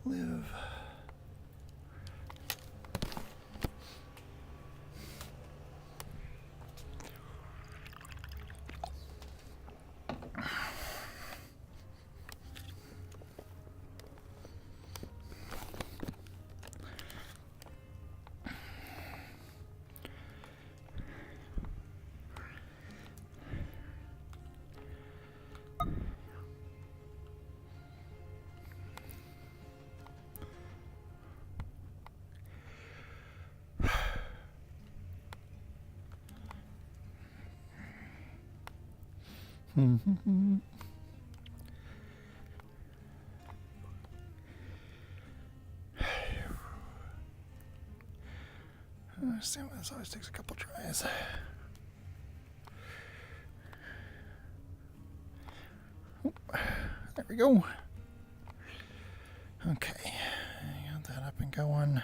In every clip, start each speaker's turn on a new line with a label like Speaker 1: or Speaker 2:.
Speaker 1: Live. I understand why this always takes a couple tries. Oh, there we go. Okay, got that up and going.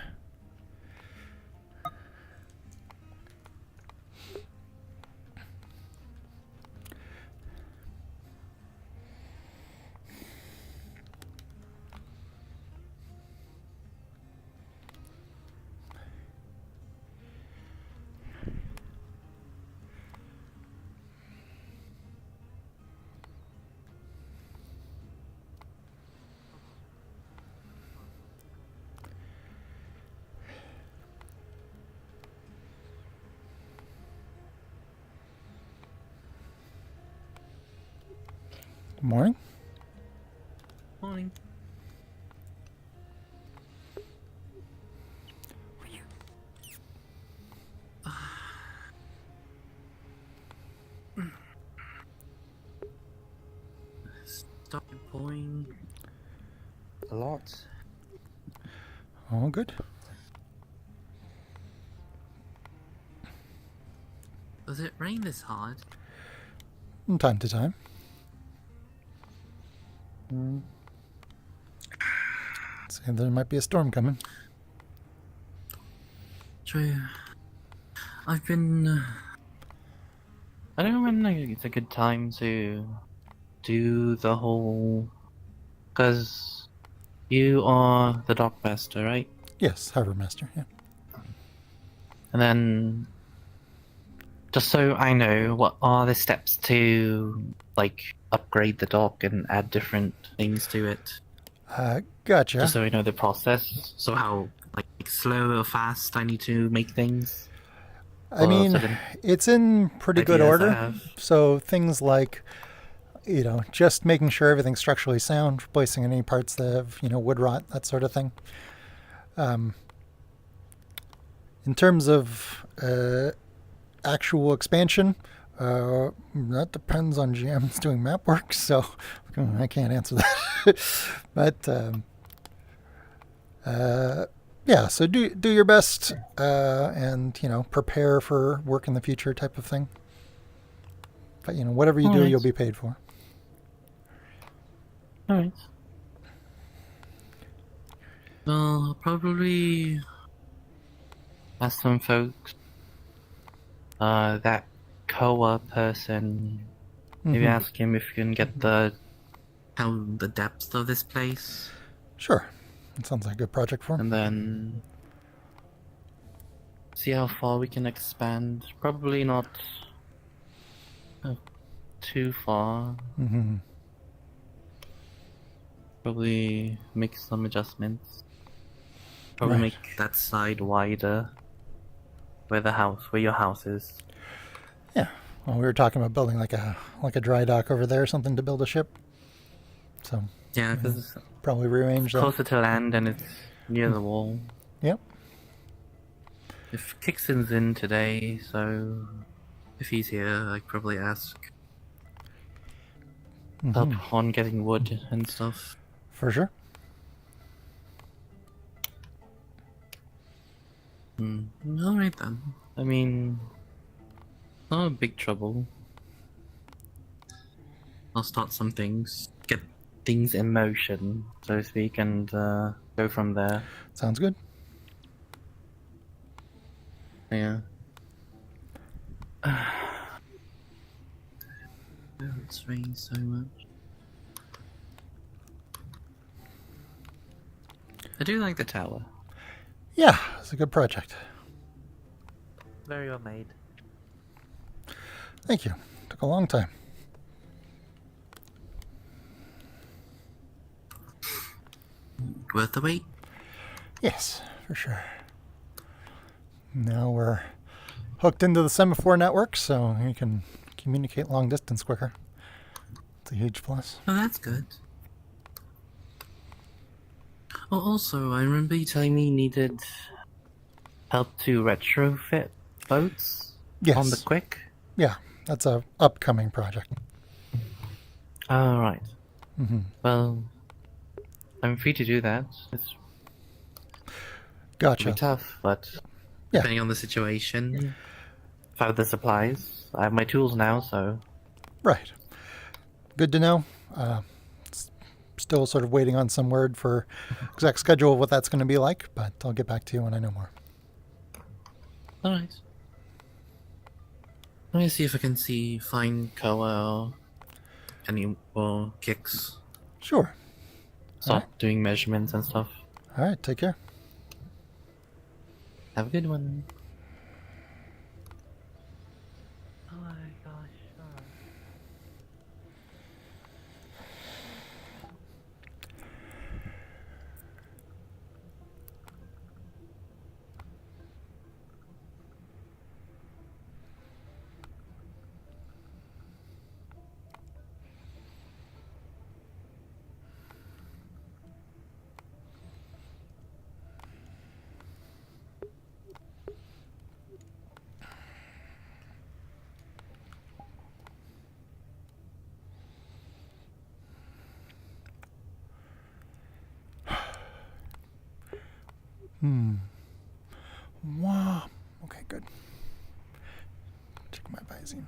Speaker 1: Good morning.
Speaker 2: Morning. Started pouring a lot.
Speaker 1: All good.
Speaker 2: Does it rain this hard?
Speaker 1: From time to time. So there might be a storm coming.
Speaker 2: True. I've been... I don't know when it's a good time to do the whole... Because you are the dockmaster, right?
Speaker 1: Yes, Harbor Master, yeah.
Speaker 2: And then... Just so I know, what are the steps to, like, upgrade the dock and add different things to it?
Speaker 1: Gotcha.
Speaker 2: Just so I know the process. So how, like, slow or fast I need to make things?
Speaker 1: I mean, it's in pretty good order. So things like, just making sure everything's structurally sound, replacing any parts that have, wood rot, that sort of thing. In terms of actual expansion, that depends on GMs doing map work, so I can't answer that. But yeah, so do your best and prepare for work in the future type of thing. But whatever you do, you'll be paid for.
Speaker 2: All right. Well, I'll probably ask some folks. That Koa person. Maybe ask him if you can get the depth of this place.
Speaker 1: Sure, that sounds like a good project for him.
Speaker 2: And then see how far we can expand. Probably not too far. Probably make some adjustments. Probably make that side wider. Where your house is.
Speaker 1: Yeah. Well, we were talking about building like a dry dock over there or something to build a ship. So
Speaker 2: yeah, because
Speaker 1: probably rearrange that.
Speaker 2: Closer to land and it's near the wall.
Speaker 1: Yep.
Speaker 2: If Kixon's in today, so if he's here, I'd probably ask help on getting wood and stuff.
Speaker 1: For sure.
Speaker 2: Alright then. I mean, not a big trouble. I'll start some things, get things in motion, so to speak, and go from there.
Speaker 1: Sounds good.
Speaker 2: Yeah. It's raining so much. I do like the tower.
Speaker 1: Yeah, it's a good project.
Speaker 2: Very well made.
Speaker 1: Thank you. Took a long time.
Speaker 2: Worth the wait?
Speaker 1: Yes, for sure. Now we're hooked into the semaphore network, so you can communicate long distance quicker. It's a huge plus.
Speaker 2: Oh, that's good. Oh, also, I remember you telling me you needed help to retrofit boats on the
Speaker 1: Yes.
Speaker 2: Quick.
Speaker 1: Yeah, that's a upcoming project.
Speaker 2: Oh, right.
Speaker 1: Mm-hmm.
Speaker 2: Well, I'm free to do that. It's
Speaker 1: Gotcha.
Speaker 2: gonna be tough, but
Speaker 1: Yeah.
Speaker 2: depending on the situation, if I have the supplies, I have my tools now, so...
Speaker 1: Right. Good to know. Still sort of waiting on some word for exact schedule of what that's going to be like, but I'll get back to you when I know more.
Speaker 2: Alright. Let me see if I can find Koa or any more kicks.
Speaker 1: Sure.
Speaker 2: Start doing measurements and stuff.
Speaker 1: All right. Take care.
Speaker 2: Have a good one. Oh my gosh.
Speaker 1: Wow. Okay, good. Check my Visines.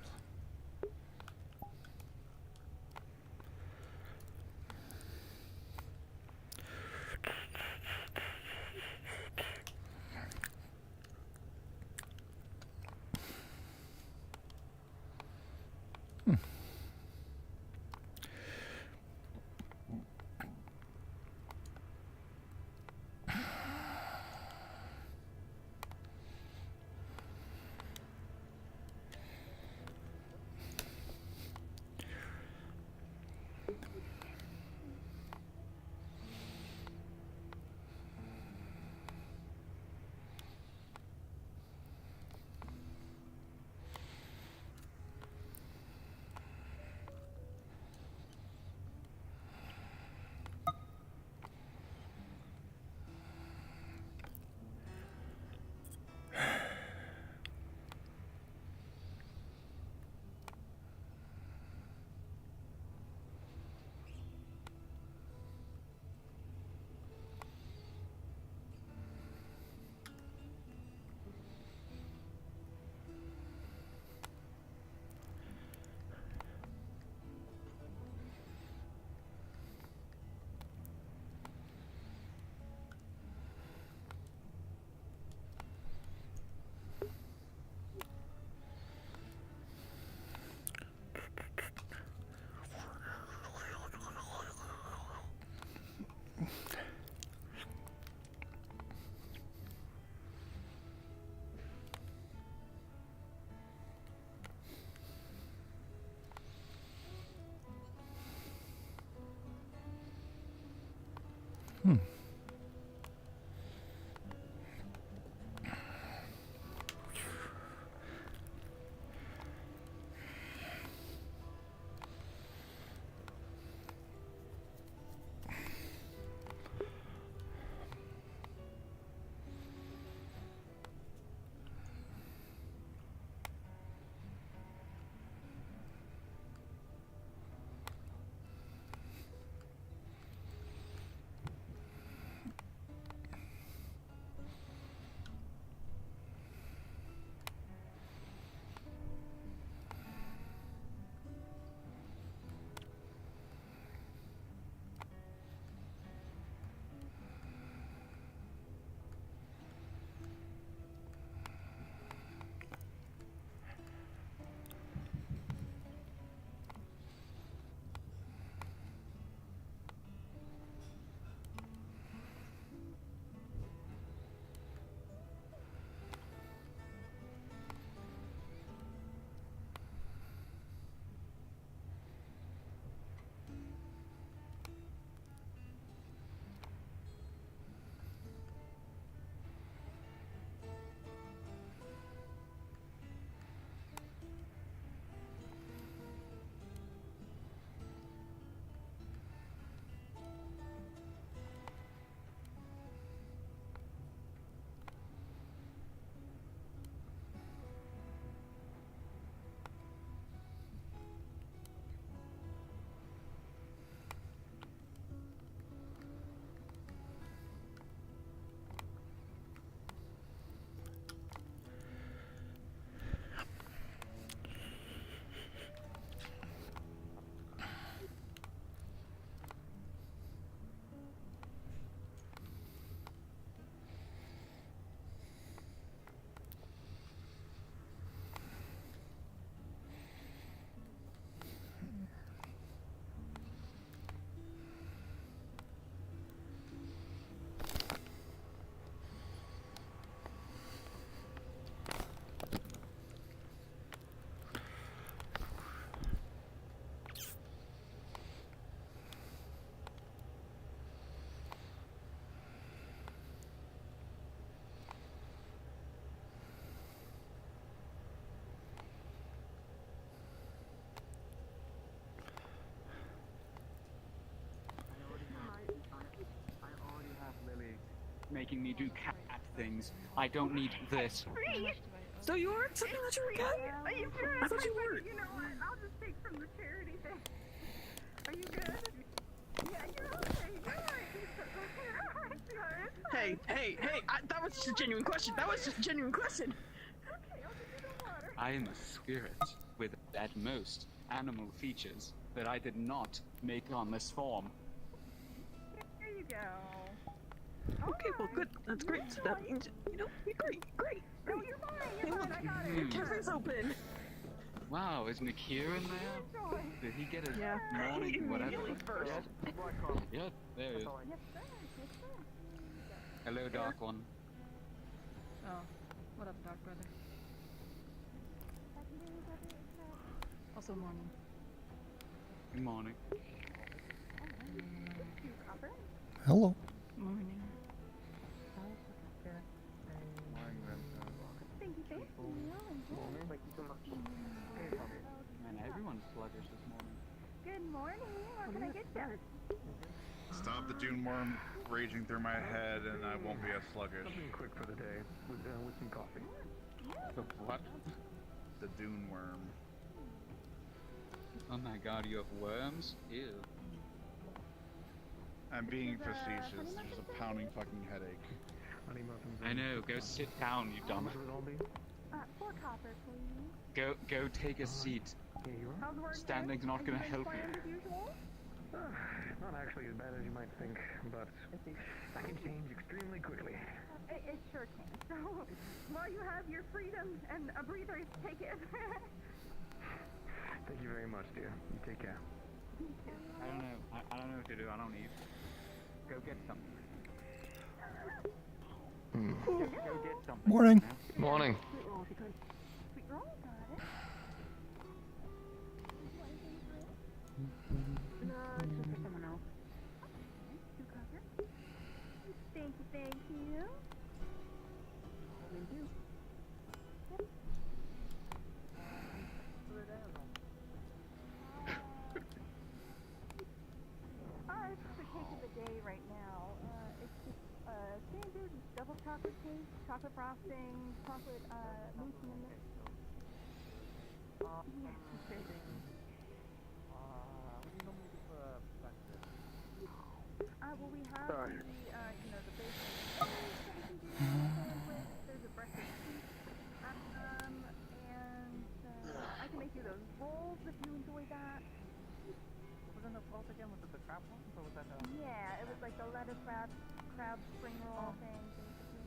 Speaker 3: making me do cat things. I don't need this.
Speaker 4: So you weren't saying that you were cat?
Speaker 5: Are you good?
Speaker 4: I thought you were.
Speaker 5: You know what? I'll just take from the charity thing. Are you good? Yeah, you're okay. You're alright.
Speaker 4: Hey, that was just a genuine question. That was just a genuine question.
Speaker 5: Okay, I'll give you the water.
Speaker 3: I am a spirit with, at most, animal features that I did not make on this form.
Speaker 5: Here you go.
Speaker 4: Okay, well, good. That's great. So that means, great.
Speaker 5: No, you're fine.
Speaker 4: Hey,
Speaker 5: You're
Speaker 4: look,
Speaker 5: fine. I got
Speaker 4: your
Speaker 5: it.
Speaker 4: cafe's open.
Speaker 3: Wow, is Nakir in there?
Speaker 5: Enjoy.
Speaker 3: Did he get a
Speaker 4: Yeah.
Speaker 3: morning whatever?
Speaker 4: Immediately first.
Speaker 3: Yeah, there he is.
Speaker 5: Yes, sir. Yes, sir.
Speaker 3: Hello, Dark One.
Speaker 6: Oh, what up, Dark Brother? Also morning.
Speaker 3: Good morning.
Speaker 1: Hello.
Speaker 6: Morning.
Speaker 5: Thank you.
Speaker 3: Man, everyone's sluggish this morning.
Speaker 5: Good morning. What can I get you?
Speaker 7: Stop the Dune worm raging through my head, and I won't be as sluggish.
Speaker 8: Something quick for the day, with some coffee.
Speaker 3: The what?
Speaker 7: The Dune worm.
Speaker 3: Oh my god, you have worms? Ew.
Speaker 7: I'm being facetious. There's a pounding fucking headache.
Speaker 8: Honey muffins.
Speaker 3: I know, go sit down, you
Speaker 8: How
Speaker 3: dumb.
Speaker 8: much would it all be?
Speaker 5: 4 copper, please.
Speaker 3: Go take a seat.
Speaker 8: Here you are.
Speaker 5: How's work?
Speaker 3: Standing's not gonna help you.
Speaker 5: As usual?
Speaker 8: Not actually as bad as you might think, but that can change extremely quickly.
Speaker 5: It sure can. So, while you have your freedom and a breather, take it.
Speaker 8: Thank you very much, dear. You take care.
Speaker 3: I don't know. I don't know what to do. I don't eat. Go get something. Go get something.
Speaker 1: Morning.
Speaker 3: Yeah?
Speaker 9: Morning.
Speaker 5: Sweet roll, if you could. Sweet roll, got it. No, it's just for someone else. Okay, 2 copper. Thank you. Thank you. Yep. It's the cake of the day right now. It's just standard double chocolate cake, chocolate frosting, chocolate mousse in the mix. Yes, well, we have the, the bacon eggs that we can do with. There's a breakfast soup. And I can make you those rolls if you enjoy that.
Speaker 10: Was in the sauce again? Was it the crab ones, or was that
Speaker 5: Yeah, it was like the lettuce wrap, crab spring roll thing, basically.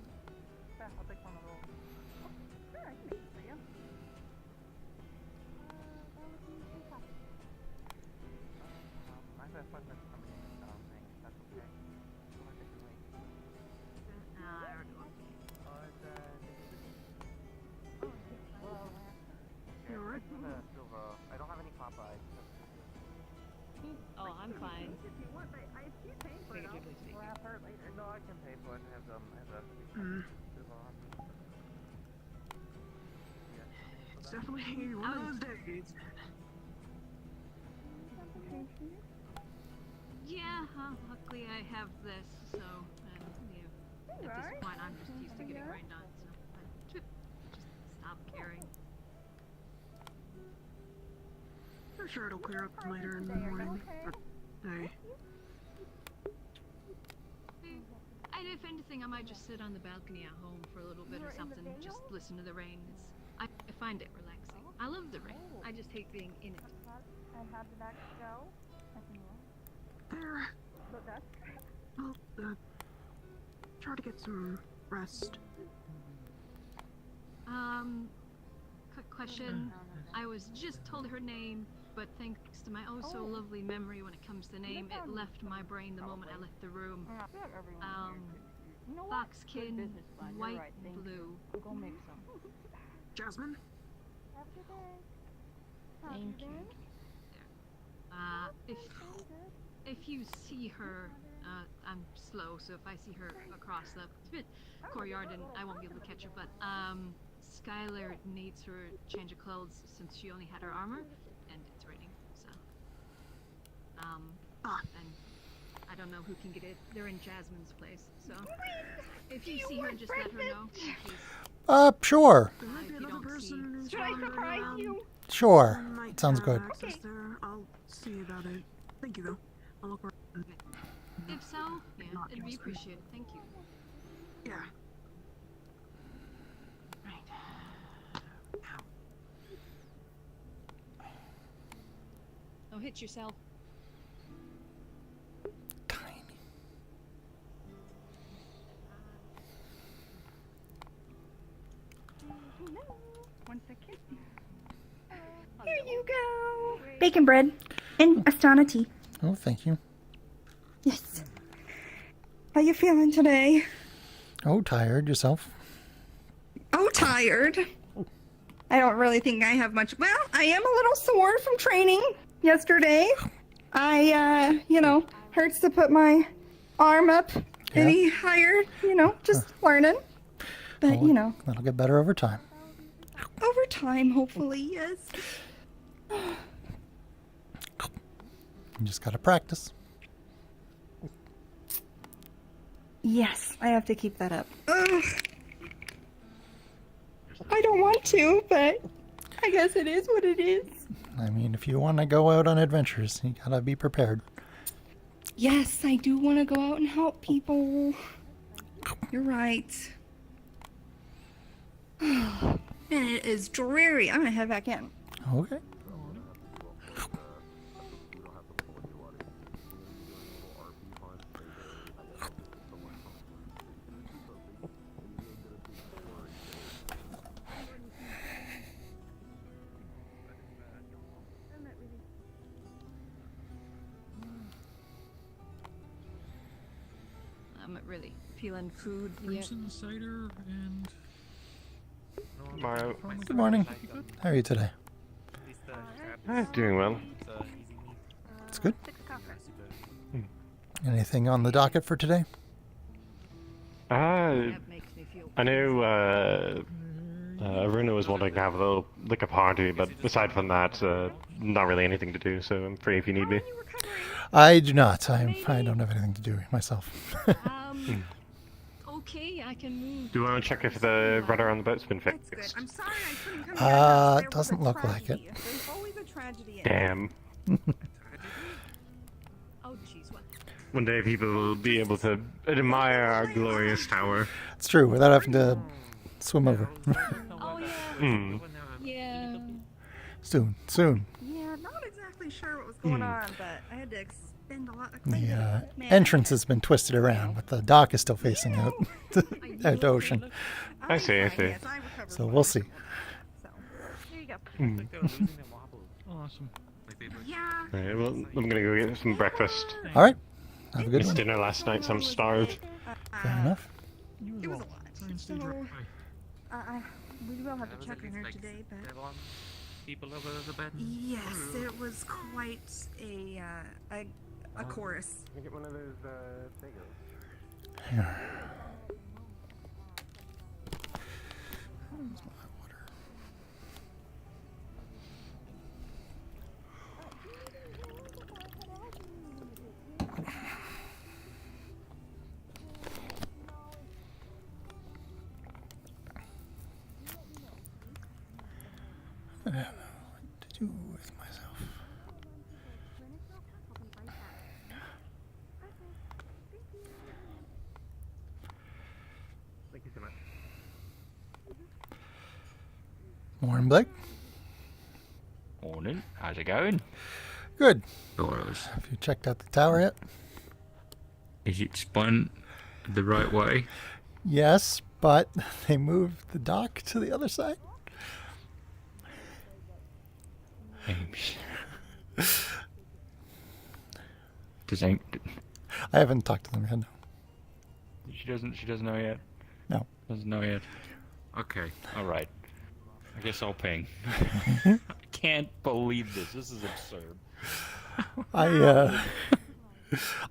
Speaker 10: Yeah, I'll take one of those.
Speaker 5: Oh, sure, I can make it for you. That would be 2 copies.
Speaker 10: I have a appointment coming in, that's okay. So I can wait.
Speaker 6: I already went.
Speaker 10: Or is
Speaker 5: Oh, yes, well,
Speaker 4: You alright?
Speaker 10: silver. I don't have any Popeyes.
Speaker 6: Oh, I'm fine.
Speaker 5: if you want, but she's paying for it.
Speaker 6: Figuratively speaking.
Speaker 5: We'll have her later.
Speaker 10: No, I can pay for it and have silver.
Speaker 4: It's definitely one of those days.
Speaker 6: Yeah, luckily I have this, so, at this
Speaker 5: Alright.
Speaker 6: point I'm just used to getting
Speaker 5: Yeah.
Speaker 6: rained on, so I just stop caring.
Speaker 4: I'm sure it'll clear up later in the
Speaker 5: Today, are you
Speaker 4: morning.
Speaker 5: okay?
Speaker 4: But, hey,
Speaker 6: And if anything, I might just sit on the balcony at home for a little bit or
Speaker 5: You're in the
Speaker 6: something, just
Speaker 5: Vale?
Speaker 6: listen to the rain. I find it relaxing. I love the rain. I just hate being in it.
Speaker 5: And how did that go? I can roll.
Speaker 4: there.
Speaker 5: So that's
Speaker 4: Well, try to get some rest.
Speaker 6: Quick question. I was just told her name, but thanks to my oh so lovely memory when it comes to name, it left my brain the moment I left the room.
Speaker 5: you know what?
Speaker 6: Foxkin, white, blue.
Speaker 10: Go make some.
Speaker 4: Jasmine?
Speaker 5: Have a good day.
Speaker 6: Thank you. If you see her, I'm slow, so if I see her across the courtyard, and I won't be able to catch her, but Skylar needs her change of clothes since she only had her armor, and it's raining, so. And I don't know who can get it. They're in Jasmine's place, so if you see her, just let her know.
Speaker 1: Sure.
Speaker 4: There might be
Speaker 6: If you
Speaker 4: another
Speaker 6: don't
Speaker 4: person who's
Speaker 5: Should I
Speaker 4: wandering
Speaker 5: surprise
Speaker 4: around.
Speaker 5: you?
Speaker 1: Sure.
Speaker 4: Might
Speaker 1: Sounds
Speaker 4: have
Speaker 1: good.
Speaker 4: access there. I'll see about it. Thank you, though. I'll look around.
Speaker 6: If so, yeah, it'd be appreciated. Thank you.
Speaker 4: Yeah.
Speaker 6: Don't hit yourself.
Speaker 1: Tiny.
Speaker 5: One second.
Speaker 6: Here
Speaker 5: you go. Bacon bread and Astana tea.
Speaker 1: Oh, thank you.
Speaker 5: Yes. How you feeling today?
Speaker 1: Oh, tired yourself?
Speaker 5: Oh, tired. I don't really think I have much. Well, I am a little sore from training yesterday. Hurts to put my arm up any higher, just learning. But,
Speaker 1: That'll get better over time.
Speaker 5: over time, hopefully, yes.
Speaker 1: You just gotta practice.
Speaker 5: Yes, I have to keep that up. Ugh. I don't want to, but I guess it is what it is.
Speaker 1: I mean, if you want to go out on adventures, you gotta be prepared.
Speaker 5: Yes, I do want to go out and help people. You're right. And it is dreary. I'm gonna head back in.
Speaker 1: Okay.
Speaker 6: I'm not really feeling food yet.
Speaker 9: Crimson cider and
Speaker 11: Mario.
Speaker 1: Good morning. How are you today?
Speaker 11: Doing well.
Speaker 1: It's good. Anything on the docket for today?
Speaker 6: That makes me feel
Speaker 11: I know Aruna was wanting to have a little like a party, but aside from that, not really anything to do. So I'm free if you need me.
Speaker 1: I do not. I don't have anything to do myself.
Speaker 6: Okay, I can move.
Speaker 11: Do you want to check if the rudder on the boat's been fixed?
Speaker 5: Good. I'm sorry I couldn't come down. There was
Speaker 1: doesn't
Speaker 5: a
Speaker 1: look like it.
Speaker 5: tragedy. There's always a tragedy in it.
Speaker 11: Damn.
Speaker 6: Oh, jeez, what?
Speaker 11: One day people will be able to admire our glorious tower.
Speaker 1: It's true, without having to swim over.
Speaker 6: Oh, yeah.
Speaker 11: Hmm.
Speaker 6: Yeah.
Speaker 1: Soon.
Speaker 5: Yeah, not exactly sure what was going on, but I had to expend a lot of cleaning.
Speaker 1: The entrance has been twisted around, but the dock is still facing out, out to ocean.
Speaker 11: I see.
Speaker 5: Yes, I recovered
Speaker 1: So
Speaker 5: well.
Speaker 1: we'll see.
Speaker 5: So, there you go.
Speaker 9: awesome.
Speaker 5: Yeah.
Speaker 11: Alright, well, I'm gonna go get some breakfast.
Speaker 1: All right. Have a good
Speaker 11: Missed
Speaker 1: one.
Speaker 11: dinner last night, so I'm starved.
Speaker 1: Fair enough.
Speaker 5: It was a lot. So, we will have to check on her today, but
Speaker 9: People over the bed.
Speaker 5: yes, it was quite a chorus.
Speaker 11: Can I get one of those
Speaker 1: Here. Where's my water? I don't know what to do with myself.
Speaker 11: Thank you so much.
Speaker 1: Morning, Blake.
Speaker 9: Morning. How's it going?
Speaker 1: Good.
Speaker 9: Doros.
Speaker 1: Have you checked out the tower yet?
Speaker 9: Is it spun the right way?
Speaker 1: Yes, but they moved the dock to the other side.
Speaker 9: Does ain't
Speaker 1: I haven't talked to them yet. No.
Speaker 9: she doesn't know yet?
Speaker 1: No.
Speaker 9: Doesn't know yet. Okay, alright. I guess I'll ping. I can't believe this. This is absurd.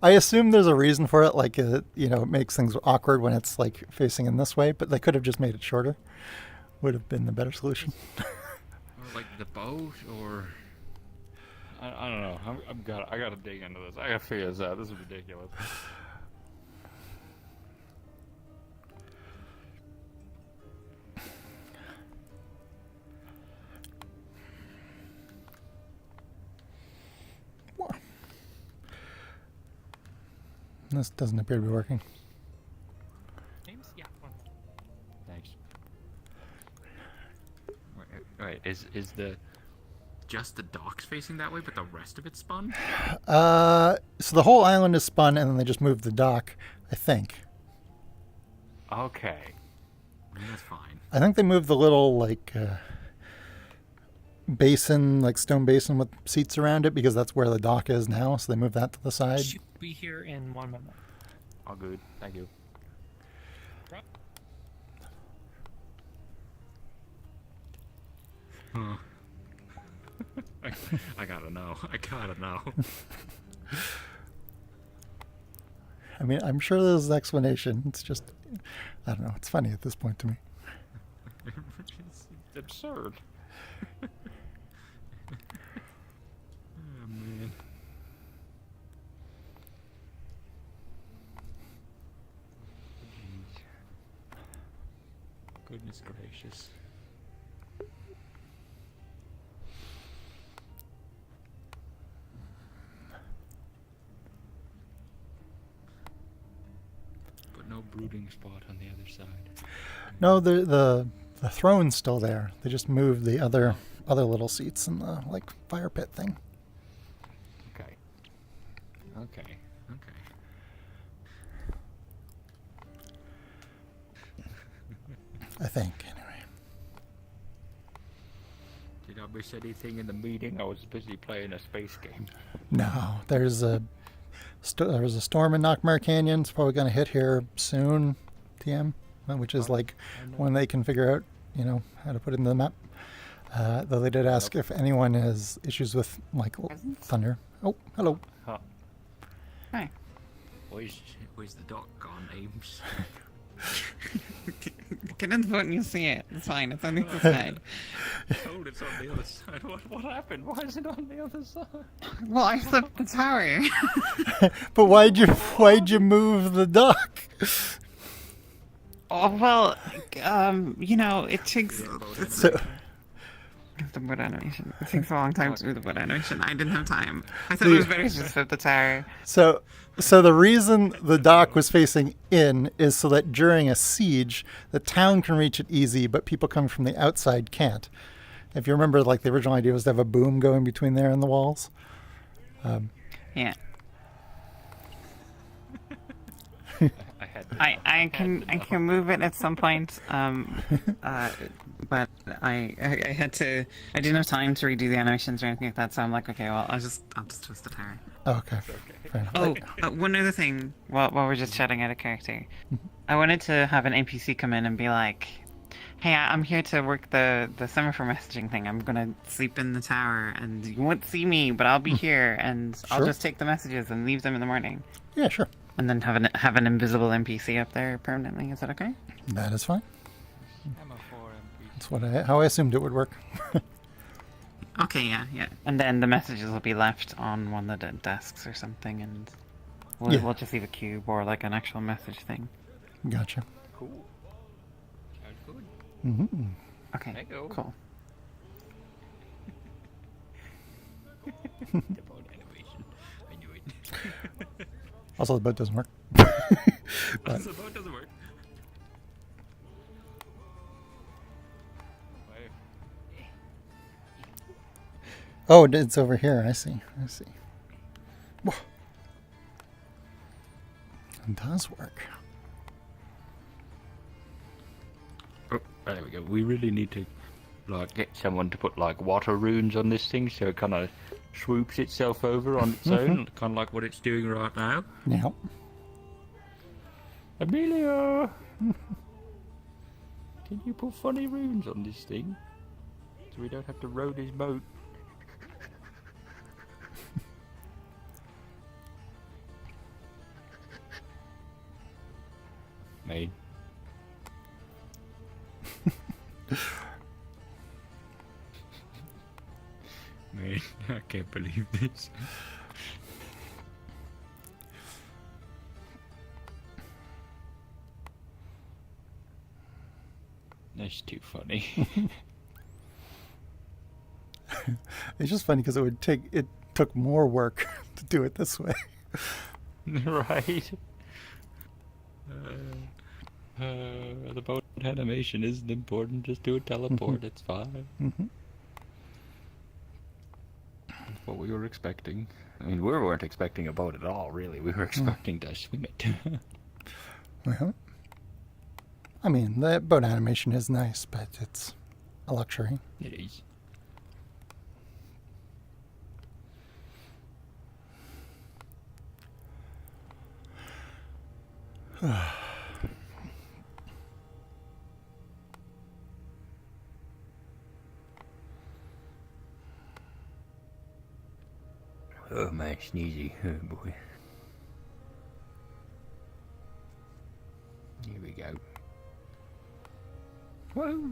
Speaker 1: I assume there's a reason for it, like it makes things awkward when it's like facing in this way, but they could have just made it shorter. Would have been the better solution.
Speaker 9: Or like the boat, or I don't know. I gotta dig into this. I gotta figure this out. This is ridiculous.
Speaker 1: This doesn't appear to be working.
Speaker 9: James? Yeah. Thanks. Wait, is just the docks facing that way, but the rest of it's spun?
Speaker 1: So the whole island is spun, and then they just moved the dock, I think.
Speaker 9: Okay. That's fine.
Speaker 1: I think they moved the little, like, basin, like stone basin with seats around it, because that's where the dock is now, so they moved that to the side.
Speaker 12: Should be here in 1 minute.
Speaker 9: All good. Thank you. Huh. I gotta know. I gotta know.
Speaker 1: I mean, I'm sure there's an explanation. It's just, I don't know. It's funny at this point to me.
Speaker 9: It's absurd. Oh, man. Jeez. Goodness gracious. But no brooding spot on the other side.
Speaker 1: No, the throne's still there. They just moved the other little seats in the like fire pit thing.
Speaker 9: Okay. Okay. Okay.
Speaker 1: I think anyway.
Speaker 9: Did I miss anything in the meeting? I was busy playing a space game.
Speaker 1: No, there's a storm in Knockmare Canyon. It's probably going to hit here soon. TM, which is like when they can figure out, how to put it in the map. Though they did ask if anyone has issues with like thunder. Oh, hello.
Speaker 9: Huh.
Speaker 12: Hi.
Speaker 9: Where's the dock gone, Ames?
Speaker 12: Get in the boat and you'll see it. It's fine. It's on the other side.
Speaker 9: Told it's on the other side. What happened? Why is it on the other side?
Speaker 12: Well, I flipped the tower.
Speaker 1: But why'd you move the dock?
Speaker 12: Oh, well, it takes... The boat animation. It takes a long time to do the boat animation. I didn't have time. I thought it was better to just flip the tower.
Speaker 1: So the reason the dock was facing in is so that during a siege, the town can reach it easy, but people coming from the outside can't. If you remember, like the original idea was to have a boom going between there and the walls.
Speaker 12: Yeah.
Speaker 9: I
Speaker 12: can move it at some point, but I didn't have time to redo the animations or anything like that, so I'm like, okay, well, I'll just twist the tower.
Speaker 1: Oh, okay. Fair enough.
Speaker 12: Oh, one other thing, while we're just chatting out of character, I wanted to have an NPC come in and be like, hey, I'm here to work the semaphore messaging thing. I'm gonna sleep in the tower, and you won't see me, but I'll be here, and I'll just take the messages and leave them in the morning.
Speaker 1: Yeah, sure.
Speaker 12: And then have an invisible NPC up there permanently. Is that okay?
Speaker 1: That is fine. That's how I assumed it would work.
Speaker 12: Okay, yeah. And then the messages will be left on one of the desks or something, and we'll just leave a cube or like an actual message thing.
Speaker 1: Gotcha.
Speaker 9: Cool. Sounds good.
Speaker 1: Mm-hmm.
Speaker 12: Okay, cool.
Speaker 9: The boat animation. I knew it.
Speaker 1: Also, the boat doesn't work.
Speaker 9: Also, the boat doesn't work.
Speaker 1: Oh, it's over here. I see. Whoa. It does work.
Speaker 9: Oh, there we go. We really need to get someone to put water runes on this thing so it kind of swoops itself over on its own, kind of like what it's doing right now.
Speaker 1: Yeah.
Speaker 9: Amelia! Can you put funny runes on this thing? So we don't have to row this boat. Made. Man, I can't believe this. That's too funny.
Speaker 1: It's just funny because it took more work to do it this way.
Speaker 9: Right. The boat animation isn't important. Just do a teleport. It's fine. That's what we were expecting. I mean, we weren't expecting a boat at all, really. We were expecting to swim it.
Speaker 1: Well, I mean, the boat animation is nice, but it's a luxury.
Speaker 9: It is. Oh my sneezy, oh boy. Here we go. Whoa!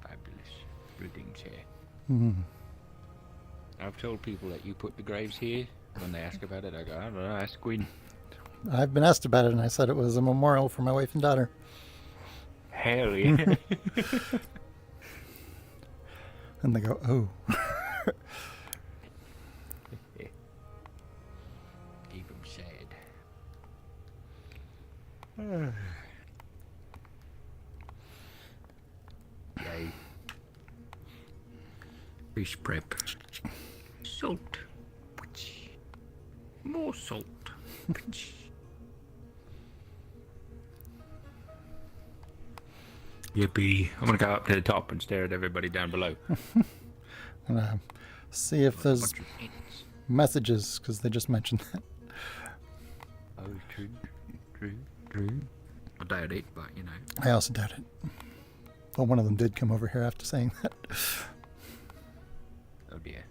Speaker 9: Fabulous. Everything's here. I've told people that you put the graves here. When they ask about it, I go, I don't know, ask Gwyn.
Speaker 1: I've been asked about it, and I said it was a memorial for my wife and daughter.
Speaker 9: Hell yeah.
Speaker 1: And they go, oh.
Speaker 9: Keep them sad. Yay. Fish prep. Salt. More salt. Yippee. I'm gonna go up to the top and stare at everybody down below.
Speaker 1: And see if there's messages, because they just mentioned that.
Speaker 9: Oh, true. I doubt it, but you know.
Speaker 1: I also doubt it. Well, one of them did come over here after saying that.
Speaker 9: Oh dear.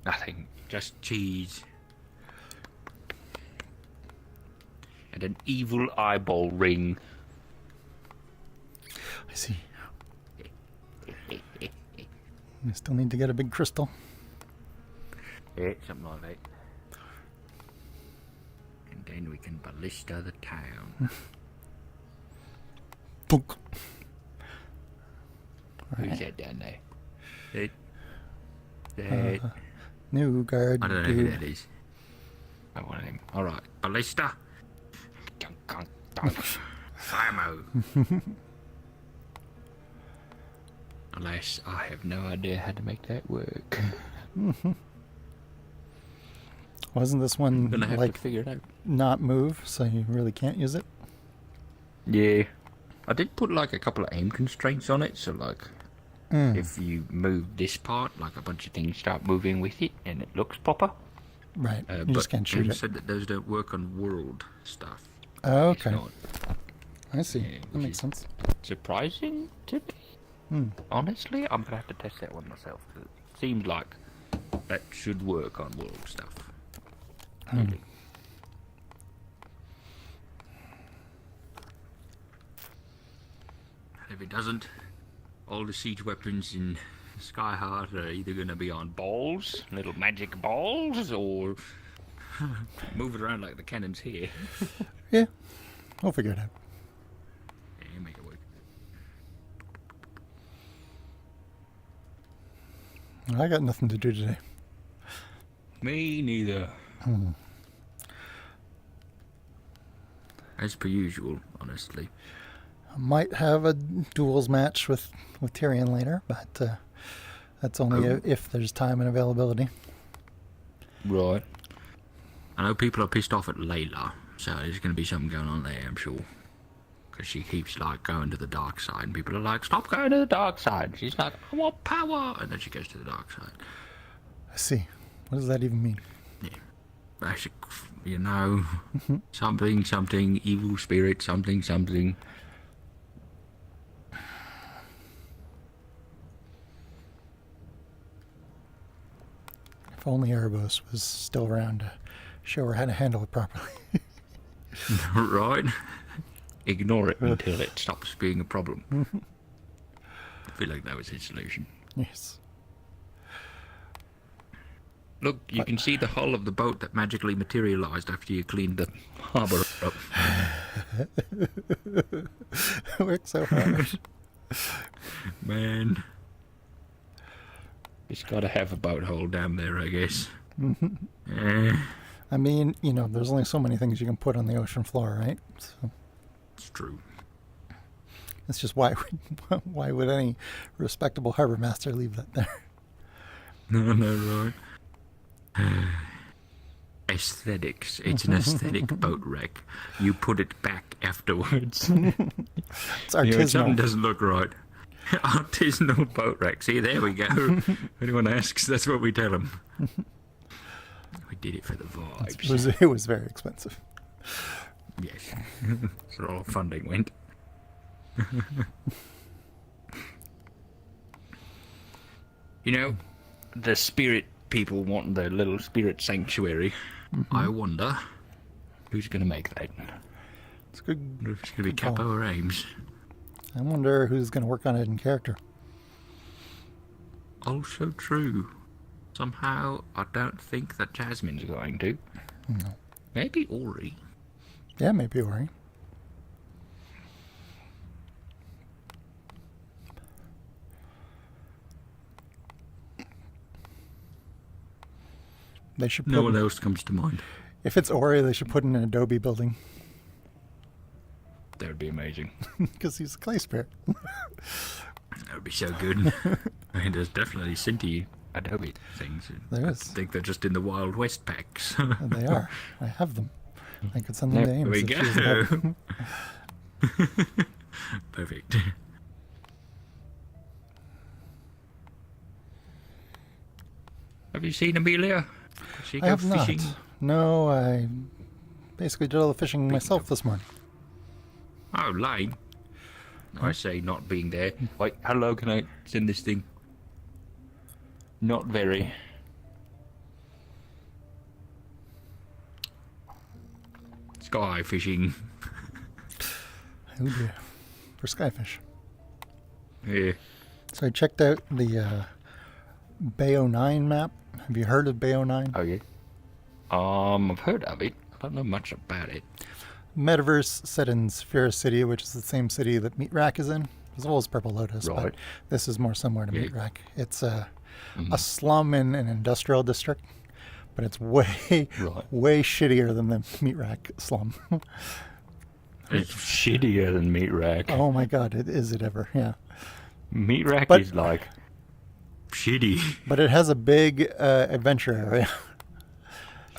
Speaker 9: Nothing. Just cheese. And an evil eyeball ring.
Speaker 1: I see. I still need to get a big crystal.
Speaker 9: Yeah, something like that. And then we can ballista the town.
Speaker 1: Book.
Speaker 9: Who's that down there? That.
Speaker 1: New guard.
Speaker 9: I don't know who that is. I want him. Alright, ballista. Dunk, dunk, dunk. Famo. Alas, I have no idea how to make that work.
Speaker 1: Wasn't this one
Speaker 9: Gonna have
Speaker 1: like
Speaker 9: to figure it out.
Speaker 1: not move, so you really can't use it?
Speaker 9: Yeah. I did put like a couple of aim constraints on it, so like if you move this part, like a bunch of things start moving with it and it looks proper.
Speaker 1: Right. You
Speaker 9: But
Speaker 1: just can't shoot it.
Speaker 9: said that those don't work on world stuff.
Speaker 1: Oh,
Speaker 9: It's
Speaker 1: okay.
Speaker 9: not.
Speaker 1: I see.
Speaker 9: Yeah,
Speaker 1: That
Speaker 9: which
Speaker 1: makes
Speaker 9: is
Speaker 1: sense.
Speaker 9: surprising to me. Honestly, I'm gonna have to test that one myself. 'Cause it seems like that should work on world stuff. Really. If it doesn't, all the siege weapons in Skyheart are either going to be on balls, little magic balls, or move it around like the cannons here.
Speaker 1: Yeah. We'll figure it out.
Speaker 9: Yeah, make it work.
Speaker 1: I got nothing to do today.
Speaker 9: Me neither. As per usual, honestly.
Speaker 1: I might have a duels match with Tyrion later, but that's only if there's time and availability.
Speaker 9: Right. I know people are pissed off at Layla, so there's going to be something going on there, I'm sure. Because she keeps, like, going to the dark side, and people are like, stop going to the dark side. She's like, I want power! And then she goes to the dark side.
Speaker 1: I see. What does that even mean?
Speaker 9: Yeah. Basic, you know, something, evil spirit, something.
Speaker 1: If only Erebos was still around to show her how to handle it properly.
Speaker 9: Right? ignore it until it stops being a problem. I feel like that was his solution.
Speaker 1: Yes.
Speaker 9: Look, you can see the hull of the boat that magically materialized after you cleaned the harbour up.
Speaker 1: Worked so hard.
Speaker 9: Man. It's got to have a boat hole down there, I guess.
Speaker 1: I mean, you know, there's only so many things you can put on the ocean floor, right? So
Speaker 9: It's true.
Speaker 1: it's just why would any respectable harbor master leave that there?
Speaker 9: No, right. Aesthetics. It's an aesthetic boat wreck. You put it back afterwards.
Speaker 1: It's
Speaker 9: You know, when something
Speaker 1: artisanal.
Speaker 9: doesn't look right. Artisanal boat wreck. See, there we go. If anyone asks, that's what we tell them. We did it for the vibes.
Speaker 1: It was very expensive.
Speaker 9: Yes. That's where all funding went. You know, the spirit people want their little spirit sanctuary. I wonder who's going to make that.
Speaker 1: It's good.
Speaker 9: I wonder if it's going to be
Speaker 1: Good call.
Speaker 9: Capo or Ames.
Speaker 1: I wonder who's going to work on it in character.
Speaker 9: Also true. Somehow, I don't think that Jasmine's going to.
Speaker 1: No.
Speaker 9: Maybe Ori.
Speaker 1: Yeah, maybe Ori. They should
Speaker 9: No
Speaker 1: put,
Speaker 9: one else comes to mind.
Speaker 1: if it's Ori, they should put in an Adobe building
Speaker 9: That would be amazing.
Speaker 1: because he's a clay spirit.
Speaker 9: That would be so good. I mean, there's definitely Cinti Adobe things.
Speaker 1: There
Speaker 9: I
Speaker 1: is.
Speaker 9: think they're just in the Wild West packs.
Speaker 1: And they are. I have them. I could send them to
Speaker 9: There
Speaker 1: Ames
Speaker 9: we
Speaker 1: if she's available.
Speaker 9: go. Perfect. Have you seen Amelia? Did she
Speaker 1: I
Speaker 9: go
Speaker 1: have not.
Speaker 9: fishing?
Speaker 1: No, I basically did all the fishing myself this morning.
Speaker 9: Oh, lame. I say not being there. Like, hello, can I send this thing? Not very. Sky fishing.
Speaker 1: Oh dear. For skyfish.
Speaker 9: Yeah.
Speaker 1: So I checked out the Bay 09 map. Have you heard of Bay 09?
Speaker 9: Oh, yeah. I've heard of it. I don't know much about it.
Speaker 1: Metaverse set in Sphere City, which is the same city that Meat Rack is in, as well as Purple Lotus.
Speaker 9: Right.
Speaker 1: But this is more similar to
Speaker 9: Yeah.
Speaker 1: Meat Rack. It's a slum in an industrial district, but it's way,
Speaker 9: Right.
Speaker 1: way shittier than the Meat Rack slum.
Speaker 9: It's shittier than Meat Rack.
Speaker 1: Oh my god, is it ever? Yeah.
Speaker 9: Meat Rack
Speaker 1: But-
Speaker 9: is like shitty.
Speaker 1: But it has a big adventure area.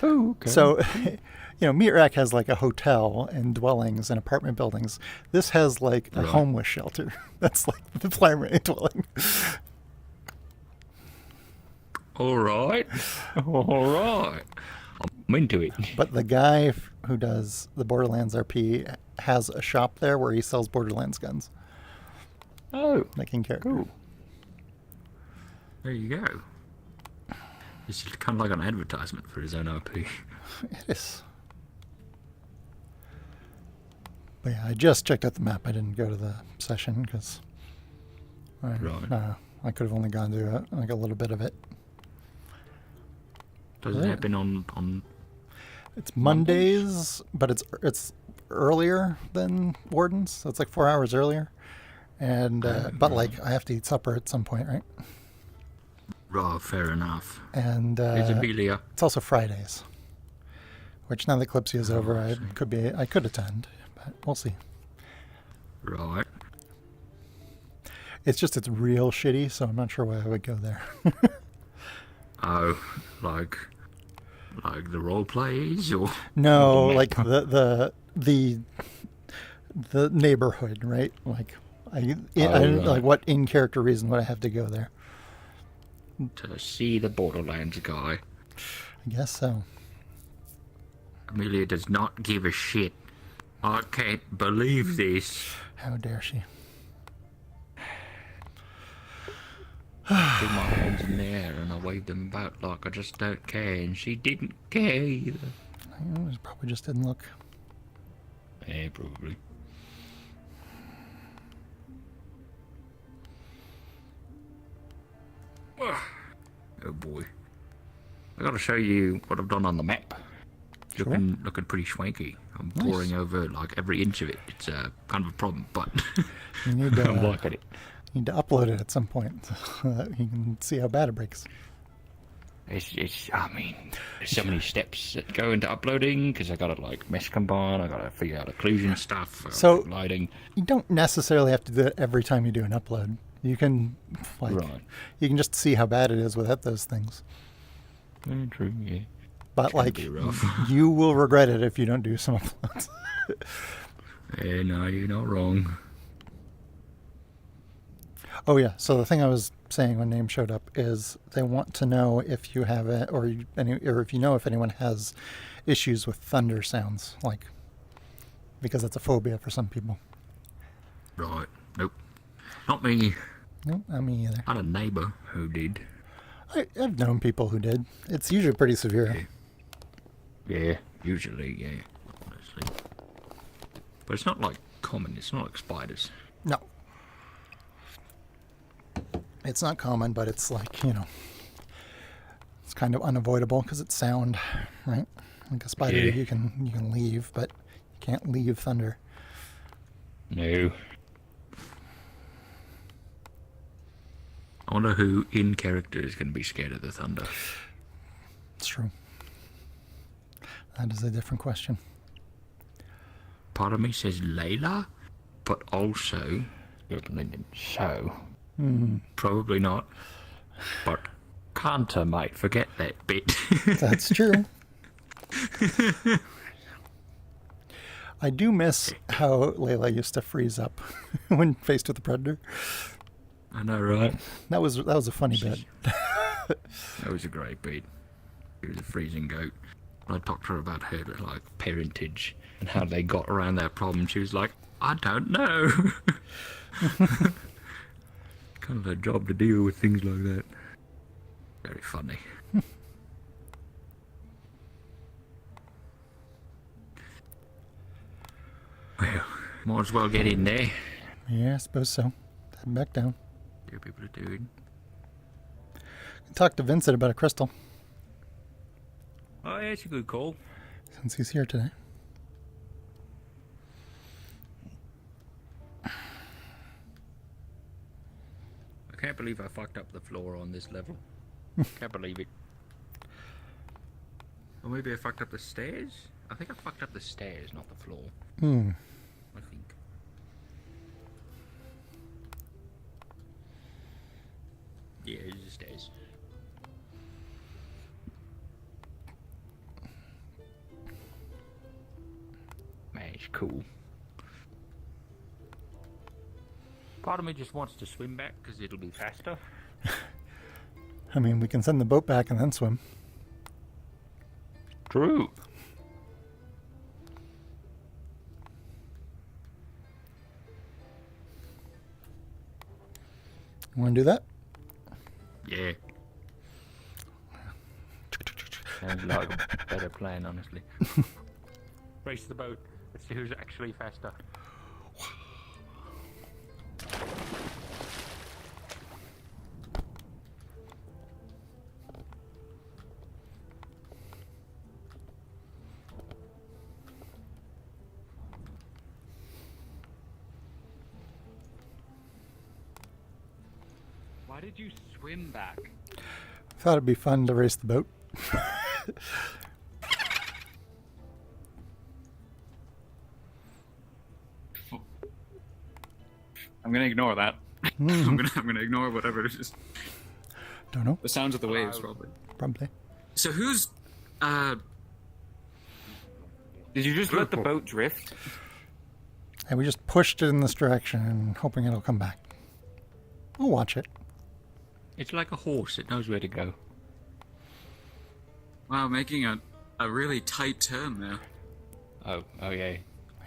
Speaker 9: Oh, okay.
Speaker 1: So, you know, Meat Rack has like a hotel and dwellings and apartment buildings. This has like a
Speaker 9: Right.
Speaker 1: homeless shelter. That's like the primary dwelling.
Speaker 9: All right. All right. I'm into it.
Speaker 1: But the guy who does the Borderlands RP has a shop there where he sells Borderlands guns.
Speaker 9: Oh,
Speaker 1: Like in character.
Speaker 9: cool. There you go. It's kind of like an advertisement for his own IP.
Speaker 1: It is. But yeah, I just checked out the map. I didn't go to the session because
Speaker 9: Right.
Speaker 1: I could have only gone to like a little bit of it.
Speaker 9: Does it
Speaker 1: Right.
Speaker 9: happen on
Speaker 1: It's Mondays, but it's earlier than Wardens. So it's like 4 hours earlier. And but like I have to eat supper at some point, right?
Speaker 9: Raw, fair enough.
Speaker 1: And
Speaker 9: Is Amelia?
Speaker 1: it's also Fridays, which now the Eclipse is over. I could attend, but we'll see.
Speaker 9: Right.
Speaker 1: It's just it's real shitty, so I'm not sure why I would go there.
Speaker 9: Oh, like the role plays or
Speaker 1: No,
Speaker 9: the
Speaker 1: like
Speaker 9: map?
Speaker 1: the neighborhood, right? Like I
Speaker 9: right.
Speaker 1: like what in character reason would I have to go there?
Speaker 9: to see the Borderlands guy.
Speaker 1: I guess so.
Speaker 9: Amelia does not give a shit. I can't believe this.
Speaker 1: How dare she?
Speaker 9: Put my hands in the air and I waved them about like I just don't care, and she didn't care either.
Speaker 1: I probably just didn't look.
Speaker 9: Yeah, probably. Oh boy. I gotta show you what I've done on the map.
Speaker 1: Sure.
Speaker 9: Looking pretty swanky. I'm
Speaker 1: Nice.
Speaker 9: pouring over like every inch of it. It's kind of a problem, but
Speaker 1: You need to,
Speaker 9: I'm liking it.
Speaker 1: you need to upload it at some point so that you can see how bad it breaks.
Speaker 9: I mean, there's so many steps that go into uploading because I gotta like mesh combine, I gotta figure out occlusion stuff,
Speaker 1: So-
Speaker 9: lighting.
Speaker 1: You don't necessarily have to do it every time you do an upload. You can, like,
Speaker 9: Right.
Speaker 1: you can just see how bad it is without those things.
Speaker 9: True, yeah.
Speaker 1: But,
Speaker 9: It's gonna
Speaker 1: like,
Speaker 9: be rough.
Speaker 1: you will regret it if you don't do some uploads.
Speaker 9: Yeah, no, you're not wrong.
Speaker 1: Oh yeah. So the thing I was saying when name showed up is they want to know if you have it, or if you know if anyone has issues with thunder sounds, like, because that's a phobia for some people.
Speaker 9: Right. Nope. Not me.
Speaker 1: No, not me either.
Speaker 9: I had a neighbour who did.
Speaker 1: I've known people who did. It's usually pretty severe.
Speaker 9: Yeah, usually, yeah. Honestly. But it's not like common, it's not like spiders.
Speaker 1: No. It's not common, but it's like, you know, it's kind of unavoidable because it's sound, right? Like a spider,
Speaker 9: Yeah.
Speaker 1: you can leave, but you can't leave thunder.
Speaker 9: No. I wonder who in character is going to be scared of the thunder.
Speaker 1: It's true. That is a different question.
Speaker 9: Part of me says Layla, but also, probably not. But Kanta might forget that bit.
Speaker 1: That's true. I do miss how Layla used to freeze up when faced with the predator.
Speaker 9: I know, right?
Speaker 1: That was a funny bit.
Speaker 9: That was a great beat. She was a freezing goat. When I talked to her about her like parentage and how they got around that problem, she was like, I don't know. Kind of her job to deal with things like that. Very funny. Well, might as well get in there.
Speaker 1: Yeah, I suppose so. Head back down.
Speaker 9: See what people are doing.
Speaker 1: Talk to Vincent about a crystal
Speaker 9: Oh, yeah, it's a good call.
Speaker 1: since he's here today.
Speaker 9: I can't believe I fucked up the floor on this level. Can't believe it. Or maybe I fucked up the stairs? I think I fucked up the stairs, not the floor. I think. Yeah, it's the stairs. Man, it's cool. Part of me just wants to swim back because it'll be faster.
Speaker 1: I mean, we can send the boat back and then swim.
Speaker 9: True.
Speaker 1: You want to do that?
Speaker 9: Yeah. Sounds like a better plan, honestly. Race the boat. Let's see who's actually faster.
Speaker 3: Why did you swim back?
Speaker 1: Thought it'd be fun to race the boat.
Speaker 3: I'm gonna ignore that. I'm gonna ignore whatever it is.
Speaker 1: Don't know.
Speaker 3: The sounds of the waves, probably.
Speaker 1: Probably.
Speaker 3: So who's
Speaker 2: Did you just let the boat drift?
Speaker 1: And we just pushed it in this direction and hoping it'll come back. We'll watch it.
Speaker 9: It's like a horse, it knows where to go.
Speaker 3: Wow, making a really tight turn there.
Speaker 9: Oh yeah.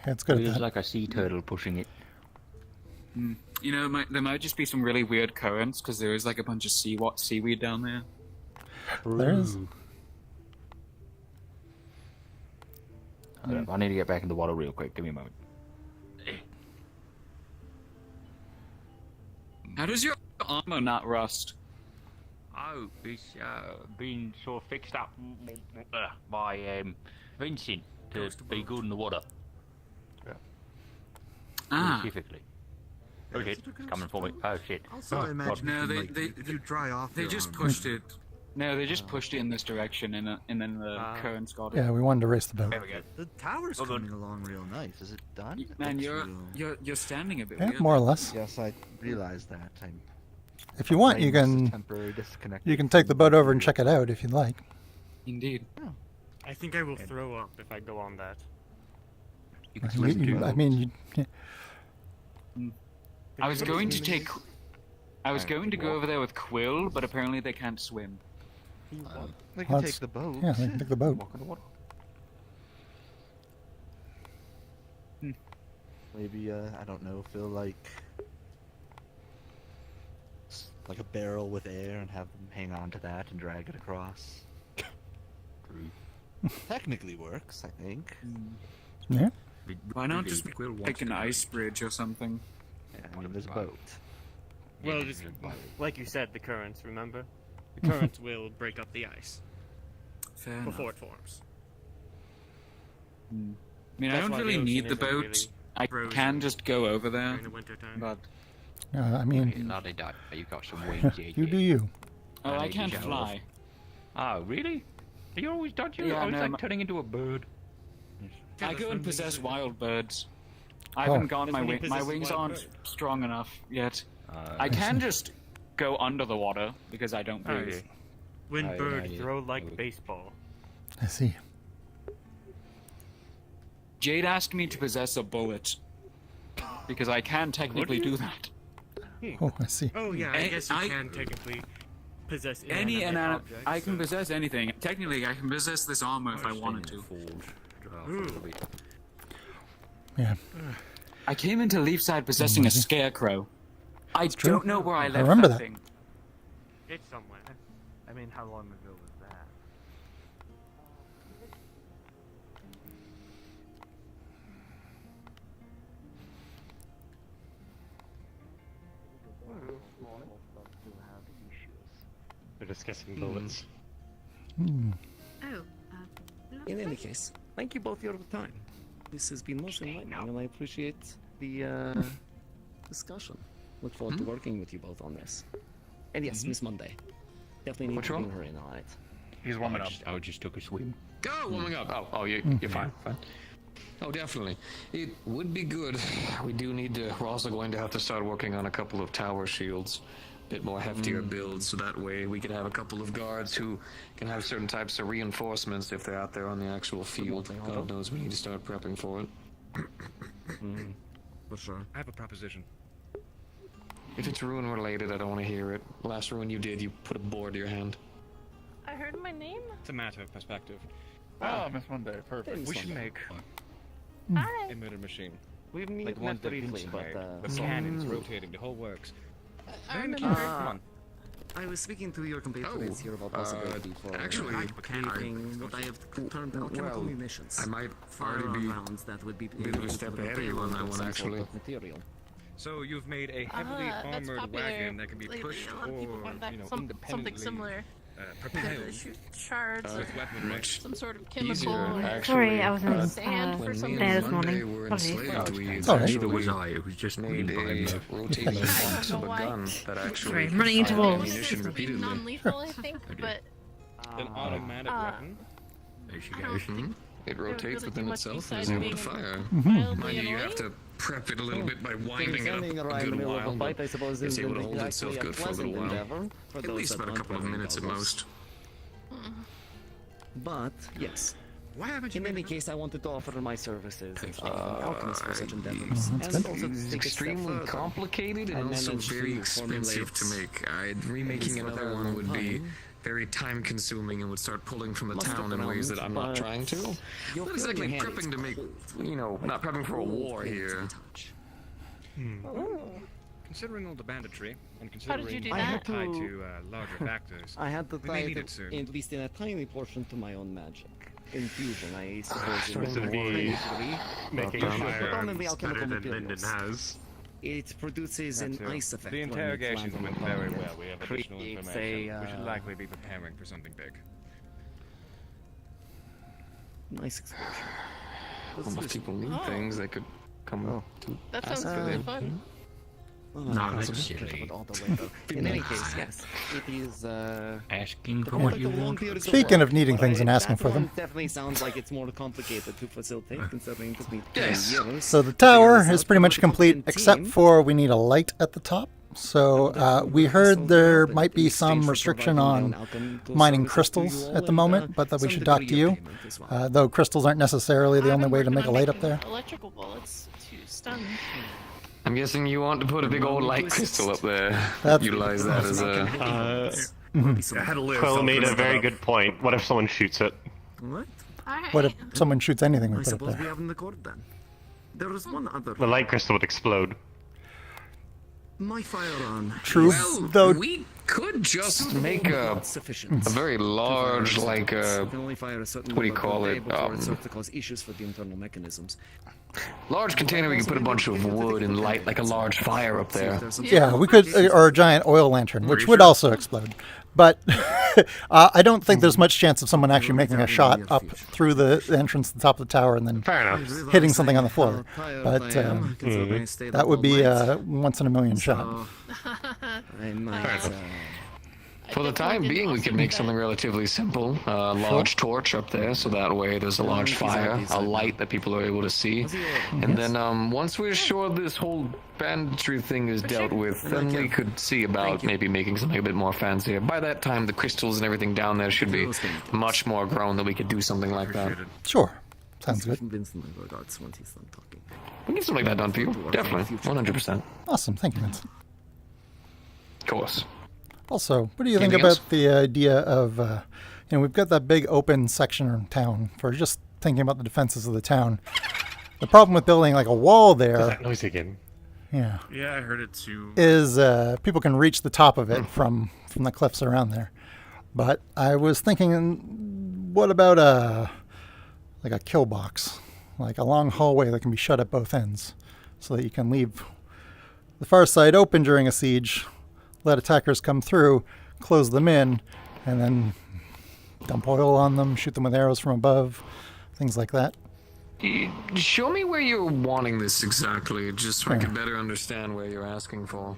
Speaker 1: Yeah, it's good at
Speaker 9: Feels
Speaker 1: that.
Speaker 9: like a sea turtle pushing it.
Speaker 3: You know, there might just be some really weird currents because there is like a bunch of seaweed down there.
Speaker 1: There is.
Speaker 9: I need to get back in the water real quick. Give me a moment.
Speaker 3: How does your armor not rust?
Speaker 9: Oh, it's been sort of fixed up by Vincent to be good in the water.
Speaker 3: Ah.
Speaker 9: Specifically. Oh shit, it's coming for me. Oh shit.
Speaker 13: Also, I imagine
Speaker 3: No,
Speaker 13: if you dry off.
Speaker 3: they
Speaker 13: your
Speaker 3: just
Speaker 13: armor.
Speaker 3: pushed it. No, they just pushed it in this direction, and then the currents got it.
Speaker 1: Yeah, we wanted to race the boat.
Speaker 9: There we go.
Speaker 13: The tower's coming along real nice. Is it done?
Speaker 3: Man,
Speaker 13: Looks
Speaker 3: you're standing a bit
Speaker 1: Yeah,
Speaker 3: weird.
Speaker 1: more or less.
Speaker 13: Yes, I realize that.
Speaker 1: If you want, you can take the boat over and check it out if you'd like.
Speaker 3: Indeed.
Speaker 14: I think I will throw up if I go on that.
Speaker 1: I mean,
Speaker 3: I was going to take. I was going to go over there with Quill, but apparently they can't swim.
Speaker 13: They can take the boat.
Speaker 1: Yeah, they can take the boat.
Speaker 13: Maybe I don't know. Fill like a barrel with air and have them hang on to that and drag it across. Technically works, I think.
Speaker 1: Yeah.
Speaker 3: Why not just make an ice bridge or something?
Speaker 13: Yeah, I mean, there's a boat.
Speaker 14: Well, just, like you said, the currents, remember? The currents will break up the ice.
Speaker 3: Fair
Speaker 14: before
Speaker 3: enough.
Speaker 14: it forms.
Speaker 3: I mean, I don't really need the boat. I can just go over there.
Speaker 14: During the wintertime.
Speaker 3: But
Speaker 1: I mean,
Speaker 9: you've got some wings here.
Speaker 1: you do you.
Speaker 3: oh, I can't fly.
Speaker 9: Oh, really? Are you always dodgy?
Speaker 3: Yeah,
Speaker 9: I was
Speaker 3: no,
Speaker 9: like turning into a bird.
Speaker 3: I go and possess wild birds. I
Speaker 1: Oh.
Speaker 3: haven't gotten
Speaker 14: That's
Speaker 3: my
Speaker 14: when you
Speaker 3: wing. My
Speaker 14: possess a
Speaker 3: wings
Speaker 14: wild
Speaker 3: aren't
Speaker 14: bird.
Speaker 3: strong enough yet. I
Speaker 1: I
Speaker 3: can
Speaker 1: see.
Speaker 3: just go under the water because I don't
Speaker 14: Oh,
Speaker 3: breathe.
Speaker 14: yeah. When
Speaker 9: Oh, yeah,
Speaker 14: bird
Speaker 9: yeah.
Speaker 14: throw like baseball.
Speaker 1: I see.
Speaker 3: Jade asked me to possess a bullet because I can technically do that.
Speaker 1: Oh, I see.
Speaker 14: Oh yeah, I
Speaker 3: And
Speaker 14: guess you
Speaker 3: I-
Speaker 14: can technically possess
Speaker 3: Any
Speaker 14: inanimate
Speaker 3: and
Speaker 14: objects.
Speaker 3: I can possess anything. Technically, I can possess this armor if I wanted to.
Speaker 1: Yeah.
Speaker 3: I came into Leafside possessing a scarecrow. I
Speaker 1: true.
Speaker 3: don't know where I left
Speaker 1: remember
Speaker 3: that
Speaker 1: that.
Speaker 3: thing.
Speaker 14: It's somewhere.
Speaker 10: I mean, how long ago was that?
Speaker 11: They're discussing bullets.
Speaker 1: Hmm.
Speaker 6: Oh,
Speaker 15: In any case, thank you both for your time. This has been most enlightening, and I appreciate the discussion. Look forward to working with you both on this. And yes, Miss Monday. Definitely need
Speaker 9: What's
Speaker 15: to
Speaker 9: wrong?
Speaker 15: bring her in on it.
Speaker 7: He's warming up.
Speaker 9: I just took a swim.
Speaker 16: Go, warming up. Oh, you're fine. Oh, definitely. It would be good. We do need to. We're also going to have to start working on a couple of tower shields. Bit more heftier builds, so that way we could have a couple of guards who can have certain types of reinforcements if they're out there on the actual field. God knows we need to start prepping for it.
Speaker 13: For sure.
Speaker 7: I have a proposition.
Speaker 16: If it's ruin related, I don't want to hear it. Last ruin you did, you put a board to your hand.
Speaker 5: I heard my name.
Speaker 7: It's a matter of perspective.
Speaker 10: Oh, Miss Monday, perfect.
Speaker 15: Miss
Speaker 7: We should
Speaker 15: Monday.
Speaker 7: make
Speaker 5: Hi.
Speaker 7: a murder machine.
Speaker 15: We've
Speaker 7: Like the
Speaker 15: met
Speaker 7: ones that
Speaker 15: briefly,
Speaker 7: Vincent
Speaker 15: but
Speaker 7: made. The cannons rotating, the whole works.
Speaker 5: I remember.
Speaker 7: Come on.
Speaker 15: I was speaking to your compatriots here about possibility for
Speaker 16: actually,
Speaker 15: creating what I have termed alchemical munitions.
Speaker 16: I might already
Speaker 15: Firearm
Speaker 16: be
Speaker 15: rounds that would be
Speaker 16: a bit of a step ahead of you on that one,
Speaker 15: some sort
Speaker 16: actually.
Speaker 15: of material.
Speaker 7: So you've made a heavily
Speaker 5: That's
Speaker 7: armored
Speaker 5: popular
Speaker 7: wagon that can be
Speaker 5: lately.
Speaker 7: pushed
Speaker 5: A lot of people
Speaker 7: or,
Speaker 5: want that.
Speaker 7: you know,
Speaker 5: Something
Speaker 7: independently
Speaker 5: similar.
Speaker 7: propelled
Speaker 5: They shoot shards
Speaker 7: with
Speaker 5: or
Speaker 7: weaponry.
Speaker 16: Much
Speaker 5: some sort of chemical.
Speaker 16: easier,
Speaker 5: or
Speaker 16: actually.
Speaker 17: Sorry, I was in
Speaker 5: sand for
Speaker 16: When
Speaker 5: some
Speaker 16: me
Speaker 17: there
Speaker 16: and
Speaker 17: this
Speaker 16: Monday
Speaker 17: morning.
Speaker 16: were
Speaker 17: Apologies.
Speaker 16: enslaved, we
Speaker 1: It's alright.
Speaker 9: Neither was I. It was just
Speaker 16: made
Speaker 9: me by
Speaker 16: a
Speaker 9: me.
Speaker 16: rotating box of a
Speaker 5: Why?
Speaker 16: gun that actually
Speaker 17: Sorry, I'm running into
Speaker 16: fired
Speaker 17: walls.
Speaker 16: ammunition repeatedly.
Speaker 5: non-lethal, I think, but
Speaker 7: An automatic weapon.
Speaker 9: There she
Speaker 5: I
Speaker 9: goes.
Speaker 5: don't
Speaker 16: It rotates
Speaker 5: really do
Speaker 16: within
Speaker 5: much
Speaker 16: itself and
Speaker 5: besides
Speaker 16: is able
Speaker 5: being
Speaker 16: to fire.
Speaker 5: mildly
Speaker 16: Mind you, you have
Speaker 5: annoying.
Speaker 16: to prep it a little bit by winding it up
Speaker 15: Standing
Speaker 16: a
Speaker 15: around in the
Speaker 16: good
Speaker 15: middle of
Speaker 16: while,
Speaker 15: a
Speaker 16: but
Speaker 15: fight, I suppose,
Speaker 16: it's able
Speaker 15: isn't
Speaker 16: to hold itself
Speaker 15: exactly a
Speaker 16: good for a little
Speaker 15: pleasant
Speaker 16: while.
Speaker 15: endeavor for
Speaker 16: At
Speaker 15: those
Speaker 16: least
Speaker 15: that
Speaker 16: about a
Speaker 15: want
Speaker 16: couple of
Speaker 15: running
Speaker 16: minutes at
Speaker 15: goggles.
Speaker 16: most.
Speaker 15: But yes,
Speaker 7: Why haven't you
Speaker 15: in
Speaker 7: made
Speaker 15: any
Speaker 7: another-
Speaker 15: case, I wanted to offer my services as an alchemist for such endeavors,
Speaker 1: that's
Speaker 15: and
Speaker 1: good.
Speaker 15: also
Speaker 16: It's
Speaker 15: take a step
Speaker 16: extremely
Speaker 15: further.
Speaker 16: complicated
Speaker 15: I
Speaker 16: and also
Speaker 15: managed
Speaker 16: very
Speaker 15: to
Speaker 16: expensive to
Speaker 15: formulate
Speaker 16: make. Remaking
Speaker 15: things for
Speaker 16: another
Speaker 15: their
Speaker 16: one
Speaker 15: own
Speaker 16: would be
Speaker 15: time.
Speaker 16: very time consuming and would start pulling from the
Speaker 15: Must
Speaker 16: town
Speaker 15: look
Speaker 16: in ways
Speaker 15: around,
Speaker 16: that I'm not
Speaker 15: but
Speaker 16: trying to.
Speaker 15: you'll
Speaker 16: Not
Speaker 15: feel
Speaker 16: exactly
Speaker 15: your hand
Speaker 16: prepping
Speaker 15: is
Speaker 16: to make,
Speaker 15: cold.
Speaker 16: you know, not prepping for a war here.
Speaker 7: Considering all the banditry and
Speaker 5: How did you
Speaker 7: considering
Speaker 5: do
Speaker 7: you're
Speaker 5: that?
Speaker 7: tied to larger factors,
Speaker 15: I had to
Speaker 7: we may
Speaker 15: tie
Speaker 7: need
Speaker 15: it,
Speaker 7: it soon.
Speaker 15: at least in a tiny portion, to my own magic. Infusion, I suppose.
Speaker 11: Supposed to be making
Speaker 15: But
Speaker 11: fire
Speaker 15: only the alchemical
Speaker 11: better than
Speaker 15: materials.
Speaker 11: Lyndon has.
Speaker 15: it produces
Speaker 17: That's
Speaker 15: an
Speaker 17: it.
Speaker 15: ice effect.
Speaker 17: The
Speaker 15: when it
Speaker 17: interrogation
Speaker 15: lands on
Speaker 17: went
Speaker 15: the
Speaker 17: very
Speaker 15: bottom.
Speaker 17: well. We have additional
Speaker 15: Creates
Speaker 17: information. We should
Speaker 15: a,
Speaker 17: likely be preparing for something big.
Speaker 15: nice explosion.
Speaker 16: Well, if people need
Speaker 6: Oh.
Speaker 16: things, they could come to
Speaker 6: That
Speaker 16: ask
Speaker 6: sounds
Speaker 16: for
Speaker 6: really
Speaker 16: them.
Speaker 6: fun.
Speaker 9: No, that's
Speaker 15: possibly
Speaker 9: silly.
Speaker 15: all the way, though. In any case, yes, it is.
Speaker 9: Asking for
Speaker 15: the
Speaker 9: what
Speaker 15: like
Speaker 9: you
Speaker 15: a long
Speaker 9: want.
Speaker 15: period of
Speaker 1: Speaking
Speaker 15: work,
Speaker 1: of needing
Speaker 15: but
Speaker 1: things and asking
Speaker 15: that
Speaker 1: for them.
Speaker 15: one definitely sounds like it's more complicated to facilitate, considering it took me 2
Speaker 16: Yes.
Speaker 15: years.
Speaker 1: So the
Speaker 15: to figure
Speaker 1: tower
Speaker 15: this
Speaker 1: is
Speaker 15: out,
Speaker 1: pretty
Speaker 15: but
Speaker 1: much
Speaker 15: with a
Speaker 1: complete,
Speaker 15: competent
Speaker 1: except
Speaker 15: team,
Speaker 1: for we need a light at the top. So we heard there might be some restriction on mining crystals at the moment, but that we should dock to you. Though crystals aren't necessarily the only way to make a light up there.
Speaker 6: Electrical bullets to stun.
Speaker 16: I'm guessing you want to put a big old light crystal up there.
Speaker 1: That's-
Speaker 16: Utilize that as a.
Speaker 11: I
Speaker 7: had to live.
Speaker 11: Quill made a
Speaker 7: something
Speaker 11: very
Speaker 7: up.
Speaker 11: good point. What if someone shoots it?
Speaker 15: What?
Speaker 1: What if someone shoots anything we
Speaker 15: I
Speaker 1: put up
Speaker 15: suppose we
Speaker 1: there?
Speaker 15: haven't recorded then. There is one other.
Speaker 11: The light crystal would explode.
Speaker 15: My firearm.
Speaker 1: True,
Speaker 16: Well,
Speaker 1: though.
Speaker 16: we could just make a
Speaker 15: sufficient.
Speaker 16: very large, like
Speaker 15: You can only fire a certain
Speaker 16: what do you
Speaker 15: number per
Speaker 16: call
Speaker 15: day
Speaker 16: it?
Speaker 15: before it starts to cause issues for the internal mechanisms.
Speaker 16: Large container we can put a bunch of wood and light like a large fire up there.
Speaker 1: Yeah, we could, or a giant oil lantern, which would also explode. But I don't think there's much chance of someone actually making a shot up through the entrance to the top of the tower and then hitting something on the floor. But that would be a once in a million shot.
Speaker 15: I might,
Speaker 16: For the time being, we could make something relatively simple. A large torch up there, so that way there's a large fire, a light that people are able to see. And then once we're sure this whole banditry thing is dealt with, then we could see about maybe making something a bit more fancier. By that time, the crystals and everything down there should be much more grown that we could do something like that.
Speaker 1: Sure. Sounds good.
Speaker 15: Convince my regards once he's done talking.
Speaker 16: We can get something like that done for you. Definitely. 100%.
Speaker 1: Awesome. Thank you, Vince.
Speaker 16: Of course.
Speaker 1: Also, what do you think
Speaker 16: Anything
Speaker 1: about
Speaker 16: else?
Speaker 1: the idea of, we've got that big open section of town for just thinking about the defenses of the town. The problem with building like a wall there,
Speaker 11: That noise again.
Speaker 1: yeah,
Speaker 7: Yeah, I heard it too.
Speaker 1: is people can reach the top of it from the cliffs around there. But I was thinking, what about like a kill box, like a long hallway that can be shut at both ends, so that you can leave the far side open during a siege, let attackers come through, close them in, and then dump oil on them, shoot them with arrows from above, things like that.
Speaker 16: Show me where you're wanting this exactly, just so I can better understand where you're asking for.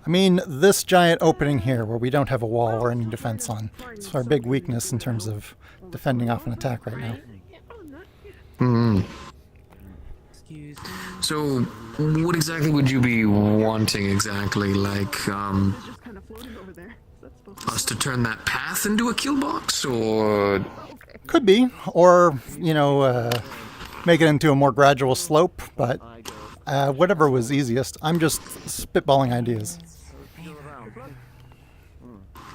Speaker 1: I mean, this giant opening here where we don't have a wall or any defense on. It's our big weakness in terms of defending off an attack right now.
Speaker 16: Hmm. So, what exactly would you be wanting exactly? Like, us to turn that path into a kill box, or...
Speaker 1: Could be, or, make it into a more gradual slope, but whatever was easiest. I'm just spitballing ideas.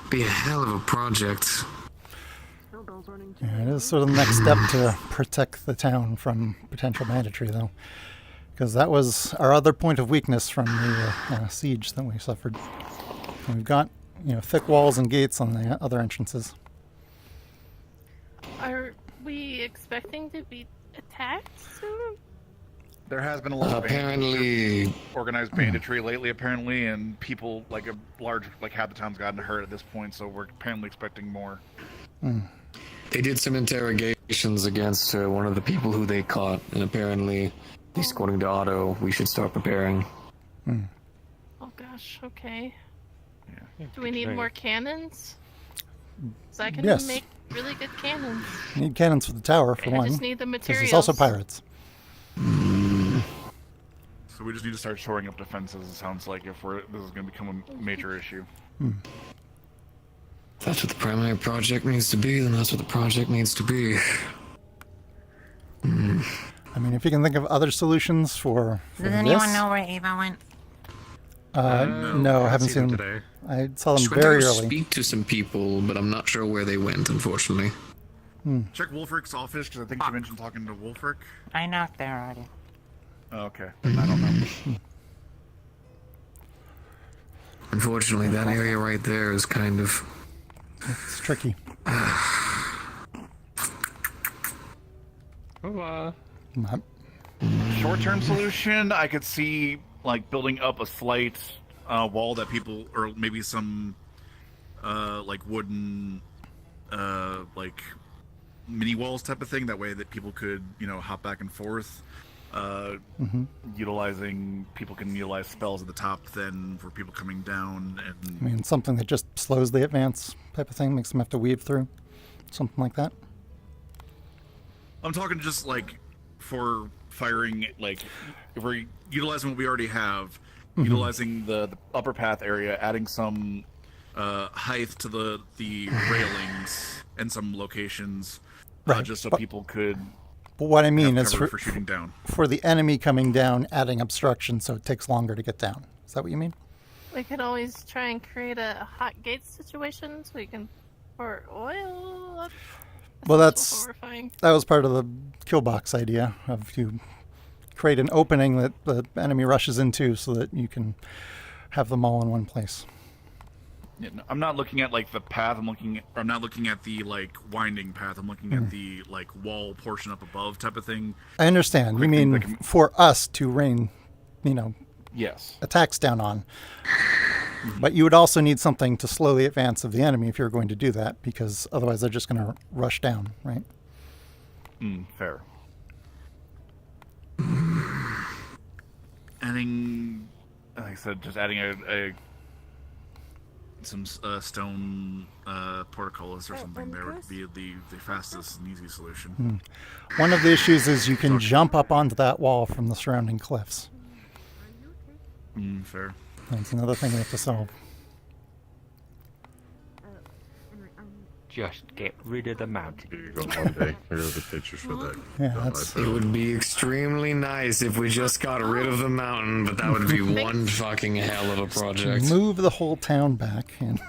Speaker 16: Be a hell of a project.
Speaker 1: Yeah, it is sort of the next step to protect the town from potential banditry, though. Because that was our other point of weakness from the siege that we suffered. And we've got, thick walls and gates on the other entrances.
Speaker 18: Are we expecting to be attacked soon?
Speaker 7: There has been a lot of
Speaker 16: Apparently...
Speaker 7: organized banditry lately, apparently, and people, like a large, half the town's gotten hurt at this point, so we're apparently expecting more.
Speaker 16: They did some interrogations against one of the people who they caught, and apparently, at least according to Otto, we should start preparing.
Speaker 18: Oh gosh, okay. Do we need more cannons? So I can
Speaker 1: Yes.
Speaker 18: make really good cannons.
Speaker 1: You need cannons for the tower, for
Speaker 18: I
Speaker 1: one.
Speaker 18: just need the
Speaker 1: because there's also
Speaker 18: materials.
Speaker 1: pirates.
Speaker 7: So we just need to start shoring up defenses, it sounds like, if this is going to become a major issue.
Speaker 16: If that's what the primary project needs to be, then that's what the project needs to be.
Speaker 1: I mean, if you can think of other solutions for
Speaker 12: Does
Speaker 1: this.
Speaker 12: anyone know where Ava went?
Speaker 1: No, I haven't seen them
Speaker 11: today.
Speaker 1: I saw them
Speaker 16: Just went
Speaker 1: very
Speaker 16: to
Speaker 1: early.
Speaker 16: speak to some people, but I'm not sure where they went, unfortunately.
Speaker 7: Check Wolfric's office, because I think you mentioned talking to Wolfric.
Speaker 12: I knocked there already.
Speaker 7: Oh, okay. I don't know.
Speaker 16: Unfortunately, that area right there is kind of...
Speaker 1: It's tricky.
Speaker 11: Oh,
Speaker 1: Not-
Speaker 7: short-term solution, I could see like building up a slight wall that people, or maybe some like wooden like mini walls type of thing. That way that people could, you know, hop back and forth. Utilizing, people can utilize spells at the top then for people coming down. And
Speaker 1: I mean, something that just slows the advance type of thing, makes them have to weave through. Something like that.
Speaker 7: I'm talking just like for firing, like if we're utilizing what we already have, utilizing the upper path area, adding some height to the railings and some locations,
Speaker 1: Right,
Speaker 7: just so
Speaker 1: but-
Speaker 7: people could.
Speaker 1: But what I mean
Speaker 7: have
Speaker 1: is
Speaker 7: cover for shooting down.
Speaker 1: for the enemy coming down, adding obstruction so it takes longer to get down. Is that what you mean?
Speaker 18: We could always try and create a hot gate situation so we can pour oil up.
Speaker 1: Well,
Speaker 18: a little
Speaker 1: that
Speaker 18: horrifying.
Speaker 1: was part of the kill box idea of you create an opening that the enemy rushes into so that you can have them all in one place.
Speaker 7: Yeah, no, I'm not looking at like the path. I'm not looking at the like winding path. I'm looking at the like wall portion up above type of thing.
Speaker 1: I understand. You
Speaker 7: Quick thing
Speaker 1: mean
Speaker 7: that can-
Speaker 1: for us to rain, you know,
Speaker 7: Yes.
Speaker 1: attacks down on. But you would also need something to slow the advance of the enemy if you're going to do that, because otherwise they're just going to rush down, right?
Speaker 7: Fair. Adding, like I said, just adding some stone portcullis or something there would be the fastest and easy solution.
Speaker 1: One of the issues is you can jump up onto that wall from the surrounding cliffs.
Speaker 7: Fair.
Speaker 1: That's another thing we have to solve.
Speaker 9: Just get rid of the mountain.
Speaker 19: Here you go, Monday. Here are the pictures for that.
Speaker 1: Yeah,
Speaker 19: that
Speaker 1: that's-
Speaker 16: It would be extremely nice if we just got rid of the mountain, but that would be one fucking hell of a project.
Speaker 1: Move the whole town back and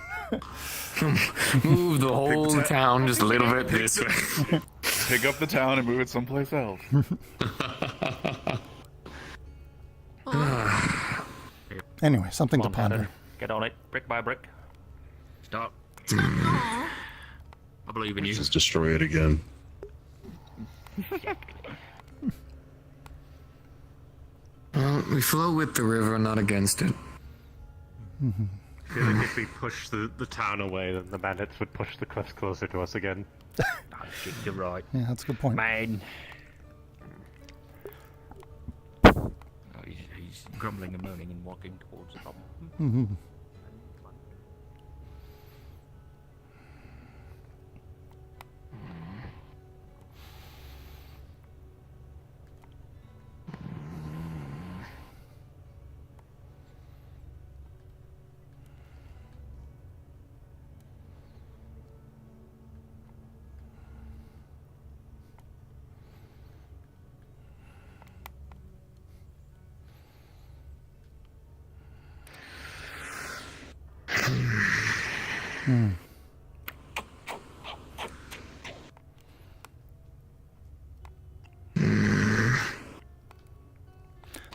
Speaker 16: Move the whole town just a little bit this way.
Speaker 7: Pick up the town and move it someplace else.
Speaker 1: anyway, something to
Speaker 9: Come on,
Speaker 1: ponder.
Speaker 9: Helen. Get on it, brick by brick. Stop. I believe in you.
Speaker 19: Just destroy it again.
Speaker 16: Well, we flow with the river, not against it.
Speaker 11: I feel like if we push the town away, then the bandits would push the cliffs closer to us again.
Speaker 9: I think you're right.
Speaker 1: Yeah, that's a good point.
Speaker 9: Man. Oh, he's grumbling and moaning and walking towards the top.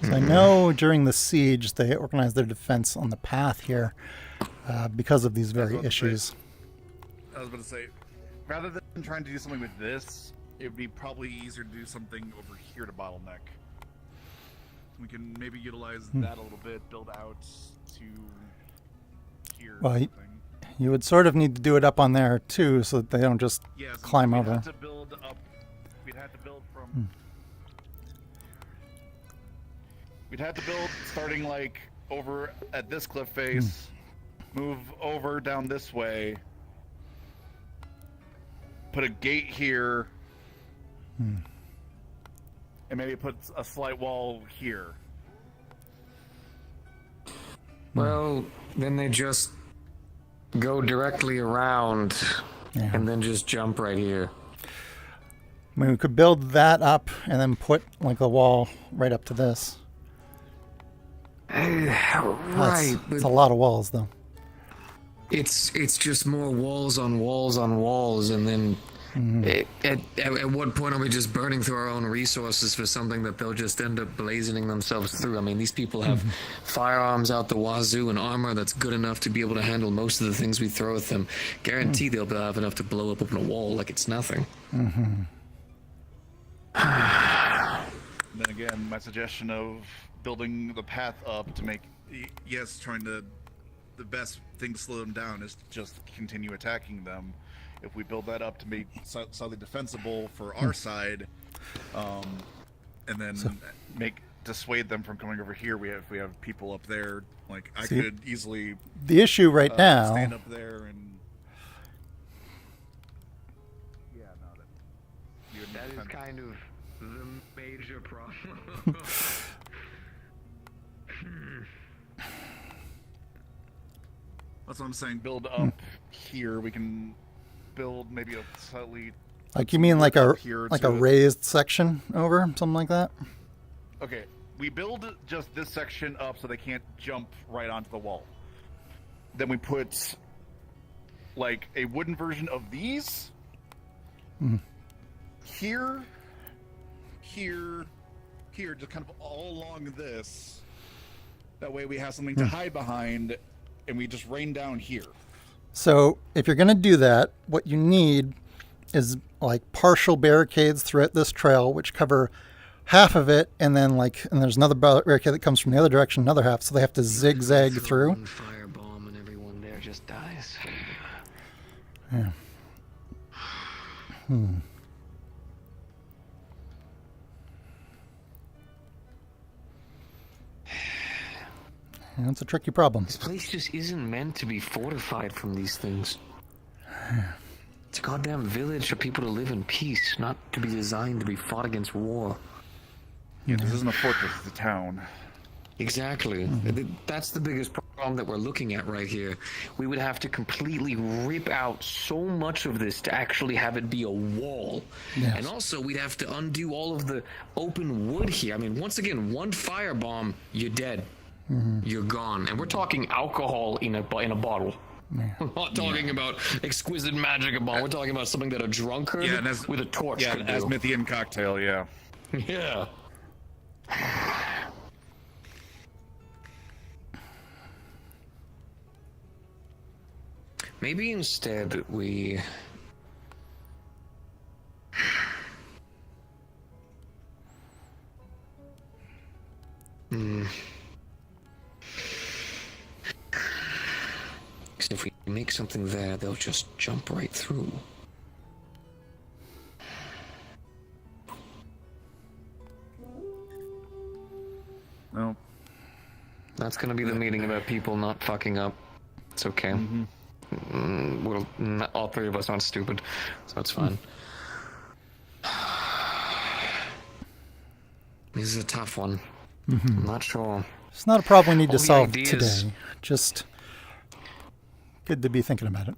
Speaker 1: So I know during the siege they organized their defense on the path here because of these very issues.
Speaker 7: I was about to say, rather than trying to do something with this, it would be probably easier to do something over here to bottleneck. We can maybe utilize that a little bit, build out to here. or
Speaker 1: Well,
Speaker 7: something.
Speaker 1: you would sort of need to do it up on there too, so that they don't just
Speaker 7: Yeah, so
Speaker 1: climb
Speaker 7: we'd
Speaker 1: over.
Speaker 7: Have to build up. We'd have to build from. We'd have to build starting like over at this cliff face, move over down this way, put a gate here, and maybe put a slight wall here.
Speaker 16: Well, then they just go directly around and then just jump right here.
Speaker 1: I mean, we could build that up and then put like the wall right up to this.
Speaker 16: Right.
Speaker 1: It's a lot of walls, though.
Speaker 16: It's just more walls on walls on walls, and then at what point are we just burning through our own resources for something that they'll just end up blazoning themselves through? I mean, these people have firearms out the wazoo and armor that's good enough to be able to handle most of the things we throw at them. Guarantee they'll have enough to blow up open a wall like it's nothing.
Speaker 7: And then again, my suggestion of building the path up to make, yes, the best thing to slow them down is to just continue attacking them. If we build that up to make slightly defensible for our side, and then dissuade them from coming over here, we have people up there. Like I could easily.
Speaker 1: The issue right now.
Speaker 7: Stand up there and. Yeah, no,
Speaker 8: that is kind of the major problem.
Speaker 7: That's what I'm saying. Build up here. We can build maybe a slightly.
Speaker 1: Like you mean like a
Speaker 7: to
Speaker 1: raised section over something like that?
Speaker 7: Okay, we build just this section up so they can't jump right onto the wall. Then we put like a wooden version of these here, just kind of all along this. That way we have something to hide behind, and we just rain down here.
Speaker 1: So if you're going to do that, what you need is like partial barricades throughout this trail, which cover half of it, and then and there's another barricade that comes from the other direction, another half, so they have to zigzag through.
Speaker 15: One firebomb and everyone there just dies.
Speaker 1: Yeah. That's a tricky problem.
Speaker 16: This place just isn't meant to be fortified from these things. It's a goddamn village for people to live in peace, not to be designed to be fought against war.
Speaker 7: Yeah, this isn't a fortress, it's a town.
Speaker 16: Exactly. That's the biggest problem that we're looking at right here. We would have to completely rip out so much of this to actually have it be a wall.
Speaker 1: Yes.
Speaker 16: And also, we'd have to undo all of the open wood here. I mean, once again, one firebomb, you're dead. You're gone. And we're talking alcohol in a bottle.
Speaker 1: Yeah.
Speaker 16: We're not talking about exquisite magic bomb. We're talking about something that a drunkard with a torch could do.
Speaker 7: Asmithian cocktail, yeah.
Speaker 16: Yeah. Maybe instead we... Because if we make something there, they'll just jump right through.
Speaker 7: No.
Speaker 16: That's gonna be the meeting about people not fucking up. It's okay. All three of us aren't stupid, so it's fine. This is a tough one. I'm not sure.
Speaker 1: It's not a problem we need
Speaker 16: All
Speaker 1: to
Speaker 16: the
Speaker 1: solve
Speaker 16: ideas-
Speaker 1: today. Just good to be thinking about it.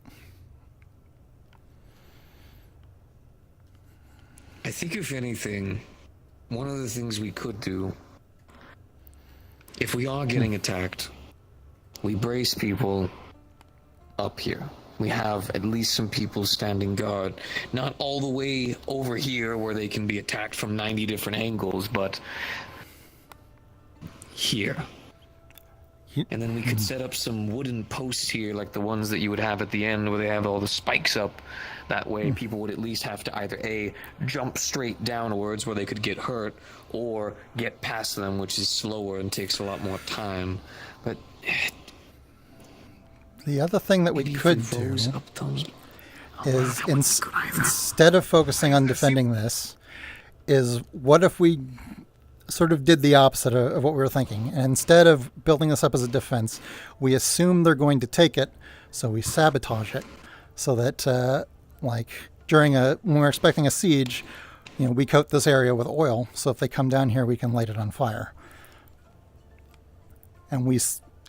Speaker 16: I think if anything, one of the things we could do, if we are getting attacked, we brace people up here. We have at least some people standing guard. Not all the way over here where they can be attacked from 90 different angles, but here. And then we could set up some wooden posts here, like the ones that you would have at the end where they have all the spikes up. That way people would at least have to either A, jump straight downwards where they could get hurt, or get past them, which is slower and takes a lot more time. But
Speaker 1: The other thing that we could do is instead of focusing on defending this, is what if we sort of did the opposite of what we were thinking. And instead of building this up as a defense, we assume they're going to take it, so we sabotage it, so that like when we're expecting a siege, we coat this area with oil, so if they come down here, we can light it on fire. And we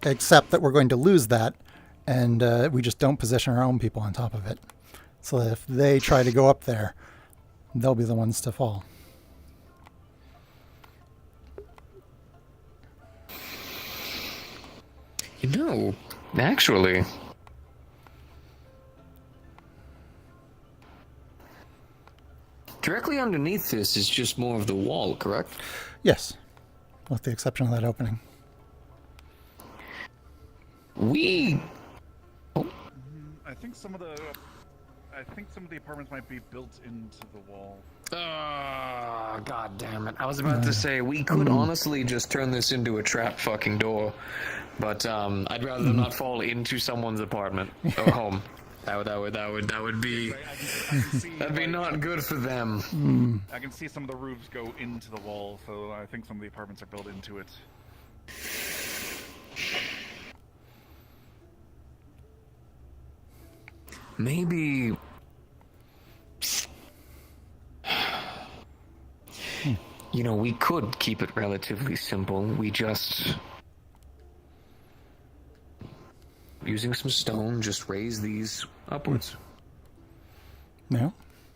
Speaker 1: accept that we're going to lose that, and we just don't position our own people on top of it. So that if they try to go up there, they'll be the ones to fall.
Speaker 16: Actually, directly underneath this is just more of the wall, correct?
Speaker 1: Yes, with the exception of that opening.
Speaker 7: I think some of the apartments might be built into the wall.
Speaker 16: God damn it. I was about to say, we could honestly just turn this into a trap fucking door. But, I'd rather them not fall into someone's apartment or home. That would be... That'd be not good for them.
Speaker 7: I can see some of the roofs go into the wall, so I think some of the apartments are built into it.
Speaker 16: Maybe... You know, we could keep it relatively simple. We just... Using some stone, just raise these upwards.
Speaker 1: No.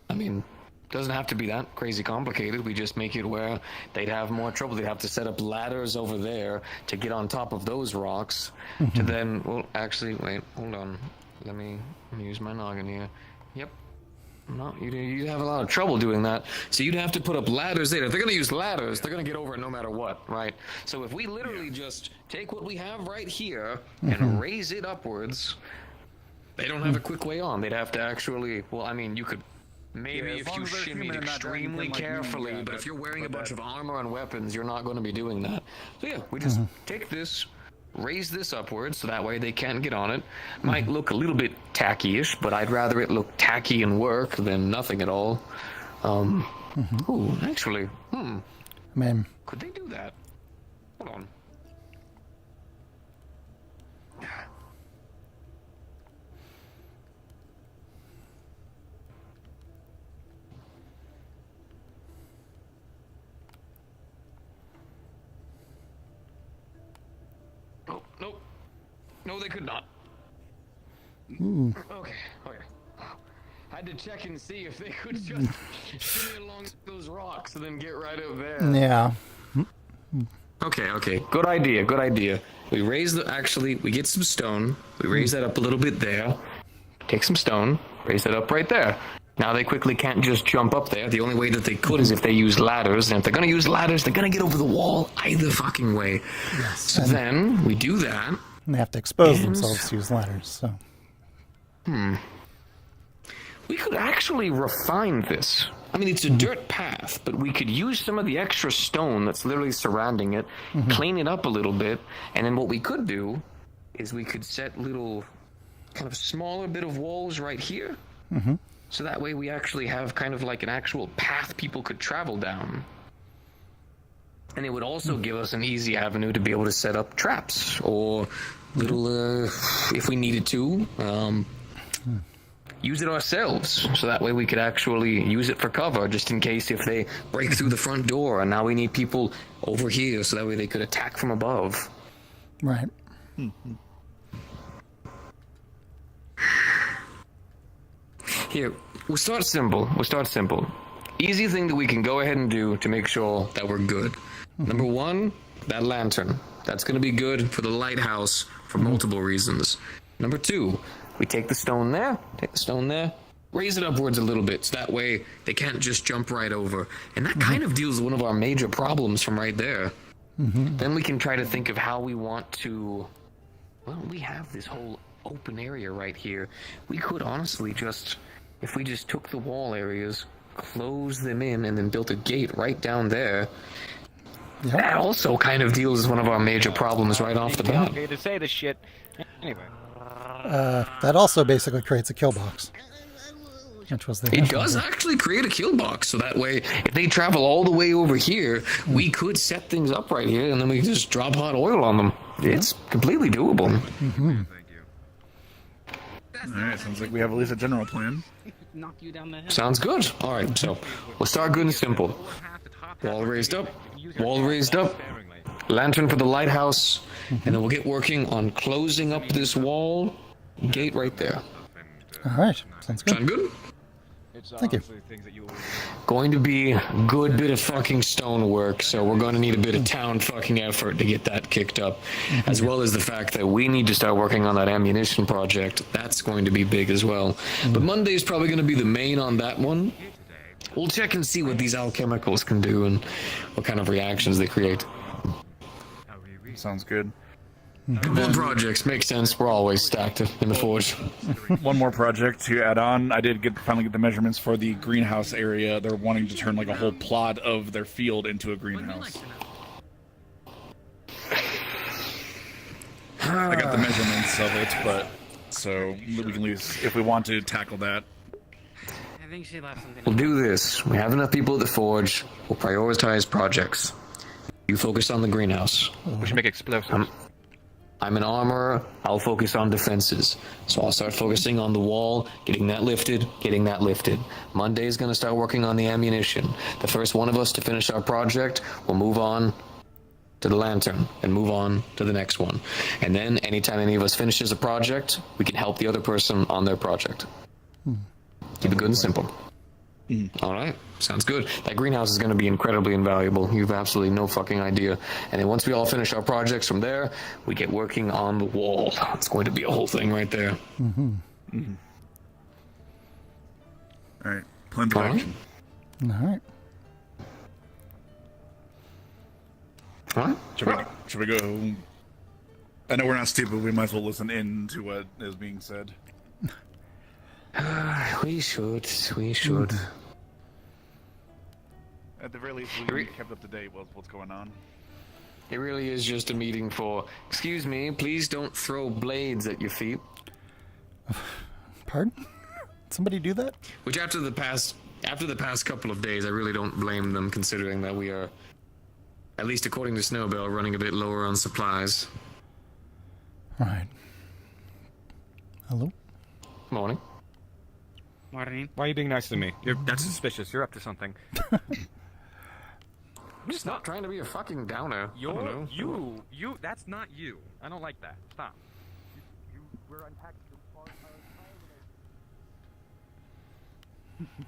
Speaker 16: I mean, doesn't have to be that crazy complicated. We just make it where they'd have more trouble. They'd have to set up ladders over there to get on top of those rocks. To then... Well, actually, wait, hold on. Let me use my noggin here. Yep. No, you'd have a lot of trouble doing that. So you'd have to put up ladders there. If they're going to use ladders, they're going to get over it no matter what, right? So if we literally just take what we have right here and raise it upwards, they don't have a quick way on. They'd have to actually... Well, I mean, you could... Maybe if you shimmied extremely carefully, but if you're wearing a bunch of armor and weapons, you're not going to be doing that. So yeah, we just take this... Raise this upwards so that way they can't get on it. Might look a little bit tacky-ish, but I'd rather it look tacky and work than nothing at all. Ooh, actually,
Speaker 1: Man.
Speaker 16: Could they do that? Hold on. Nope. No, they could not. Okay. Had to check and see if they could just shimmy along those rocks and then get right up there.
Speaker 1: Yeah.
Speaker 16: Okay. Good idea. We raise we get some stone. We raise that up a little bit there. Take some stone. Raise that up right there. Now they quickly can't just jump up there. The only way that they could is if they use ladders. And if they're going to use ladders, they're going to get over the wall either fucking way.
Speaker 1: Yes.
Speaker 16: So then we do that.
Speaker 1: And they have to expose themselves to use ladders, so...
Speaker 16: We could actually refine this. I mean, it's a dirt path, but we could use some of the extra stone that's literally surrounding it, clean it up a little bit, and then what we could do is we could set little kind of smaller bit of walls right here. So that way we actually have kind of like an actual path people could travel down. And it would also give us an easy avenue to be able to set up traps or little, if we needed to, use it ourselves. So that way we could actually use it for cover just in case if they break through the front door and now we need people over here so that way they could attack from above.
Speaker 1: Right.
Speaker 16: Here, we'll start simple. Easy thing that we can go ahead and do to make sure that we're good. Number one, that lantern. That's going to be good for the lighthouse for multiple reasons. Number two, we take the stone there, raise it upwards a little bit, so that way they can't just jump right over. And that kind of deals with one of our major problems from right there. Then we can try to think of how we want to... Well, we have this whole open area right here. We could honestly just... If we just took the wall areas, close them in, and then built a gate right down there... That also kind of deals with one of our major problems right off the bat.
Speaker 20: Okay to say this shit. Anyway.
Speaker 1: That also basically creates a kill box. Which was the
Speaker 16: It does actually create a kill box, so that way, if they travel all the way over here, we could set things up right here, and then we can just drop hot oil on them. It's completely doable.
Speaker 7: Alright, sounds like we have at least a general plan.
Speaker 4: Knock you down the hill.
Speaker 16: Sounds good. Alright, so we'll start good and simple. Wall raised up, lantern for the lighthouse, and then we'll get working on closing up this wall. Gate right there.
Speaker 1: Alright, sounds good.
Speaker 16: Sound good?
Speaker 1: Thank you.
Speaker 16: Going to be a good bit of fucking stonework, so we're going to need a bit of town fucking effort to get that kicked up, as well as the fact that we need to start working on that ammunition project. That's going to be big as well. But Monday's probably going to be the main on that one. We'll check and see what these alchemicals can do and what kind of reactions they create.
Speaker 7: Sounds good.
Speaker 16: More projects make sense. We're always stacked in the forge.
Speaker 7: One more project to add on. I did finally get the measurements for the greenhouse area. They're wanting to turn like a whole plot of their field into a greenhouse. I got the measurements of it, but so we can at least, if we want to tackle that.
Speaker 12: I think she left something.
Speaker 16: We'll do this. We have enough people at the forge. We'll prioritize projects. You focus on the greenhouse.
Speaker 20: We should make explosives.
Speaker 16: I'm an armorer. I'll focus on defenses. So I'll start focusing on the wall, getting that lifted. Monday's gonna start working on the ammunition. The first one of us to finish our project will move on to the lantern and move on to the next one. And then anytime any of us finishes a project, we can help the other person on their project. Keep it good and simple. All right, sounds good. That greenhouse is going to be incredibly invaluable. You've absolutely no fucking idea. And then once we all finish our projects from there, we get working on the wall. It's going to be a whole thing right there.
Speaker 7: All right, plan of action.
Speaker 1: All right.
Speaker 7: Should we go? I know we're not stupid. We might as well listen in to what is being said.
Speaker 16: We should. We should.
Speaker 7: At the very least, we get kept up to date with what's going on.
Speaker 16: It really is just a meeting for, excuse me, please don't throw blades at your feet.
Speaker 1: Pardon? Somebody do that?
Speaker 16: Which after the past couple of days, I really don't blame them, considering that we are, at least according to Snowbell, running a bit lower on supplies.
Speaker 1: Right. Hello?
Speaker 16: Morning.
Speaker 20: Morning. Why are you being nice to me? That's suspicious. You're up to something.
Speaker 16: I'm just not trying to be a fucking downer.
Speaker 20: You. That's not you. I don't like that. Stop.
Speaker 8: We're unpacking our entire relationship.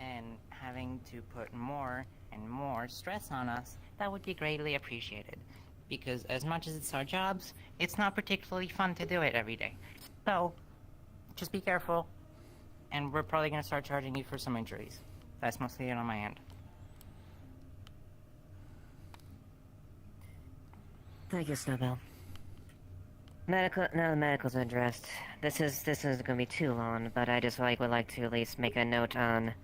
Speaker 21: And having to put more and more stress on us, that would be greatly appreciated. Because as much as it's our jobs, it's not particularly fun to do it every day. So, just be careful, and we're probably going to start charging you for some injuries. That's mostly it on my end.
Speaker 22: Thank you, Snowbell. Now the medicals are addressed. This isn't gonna be too long, but I just would like to at least make a note on.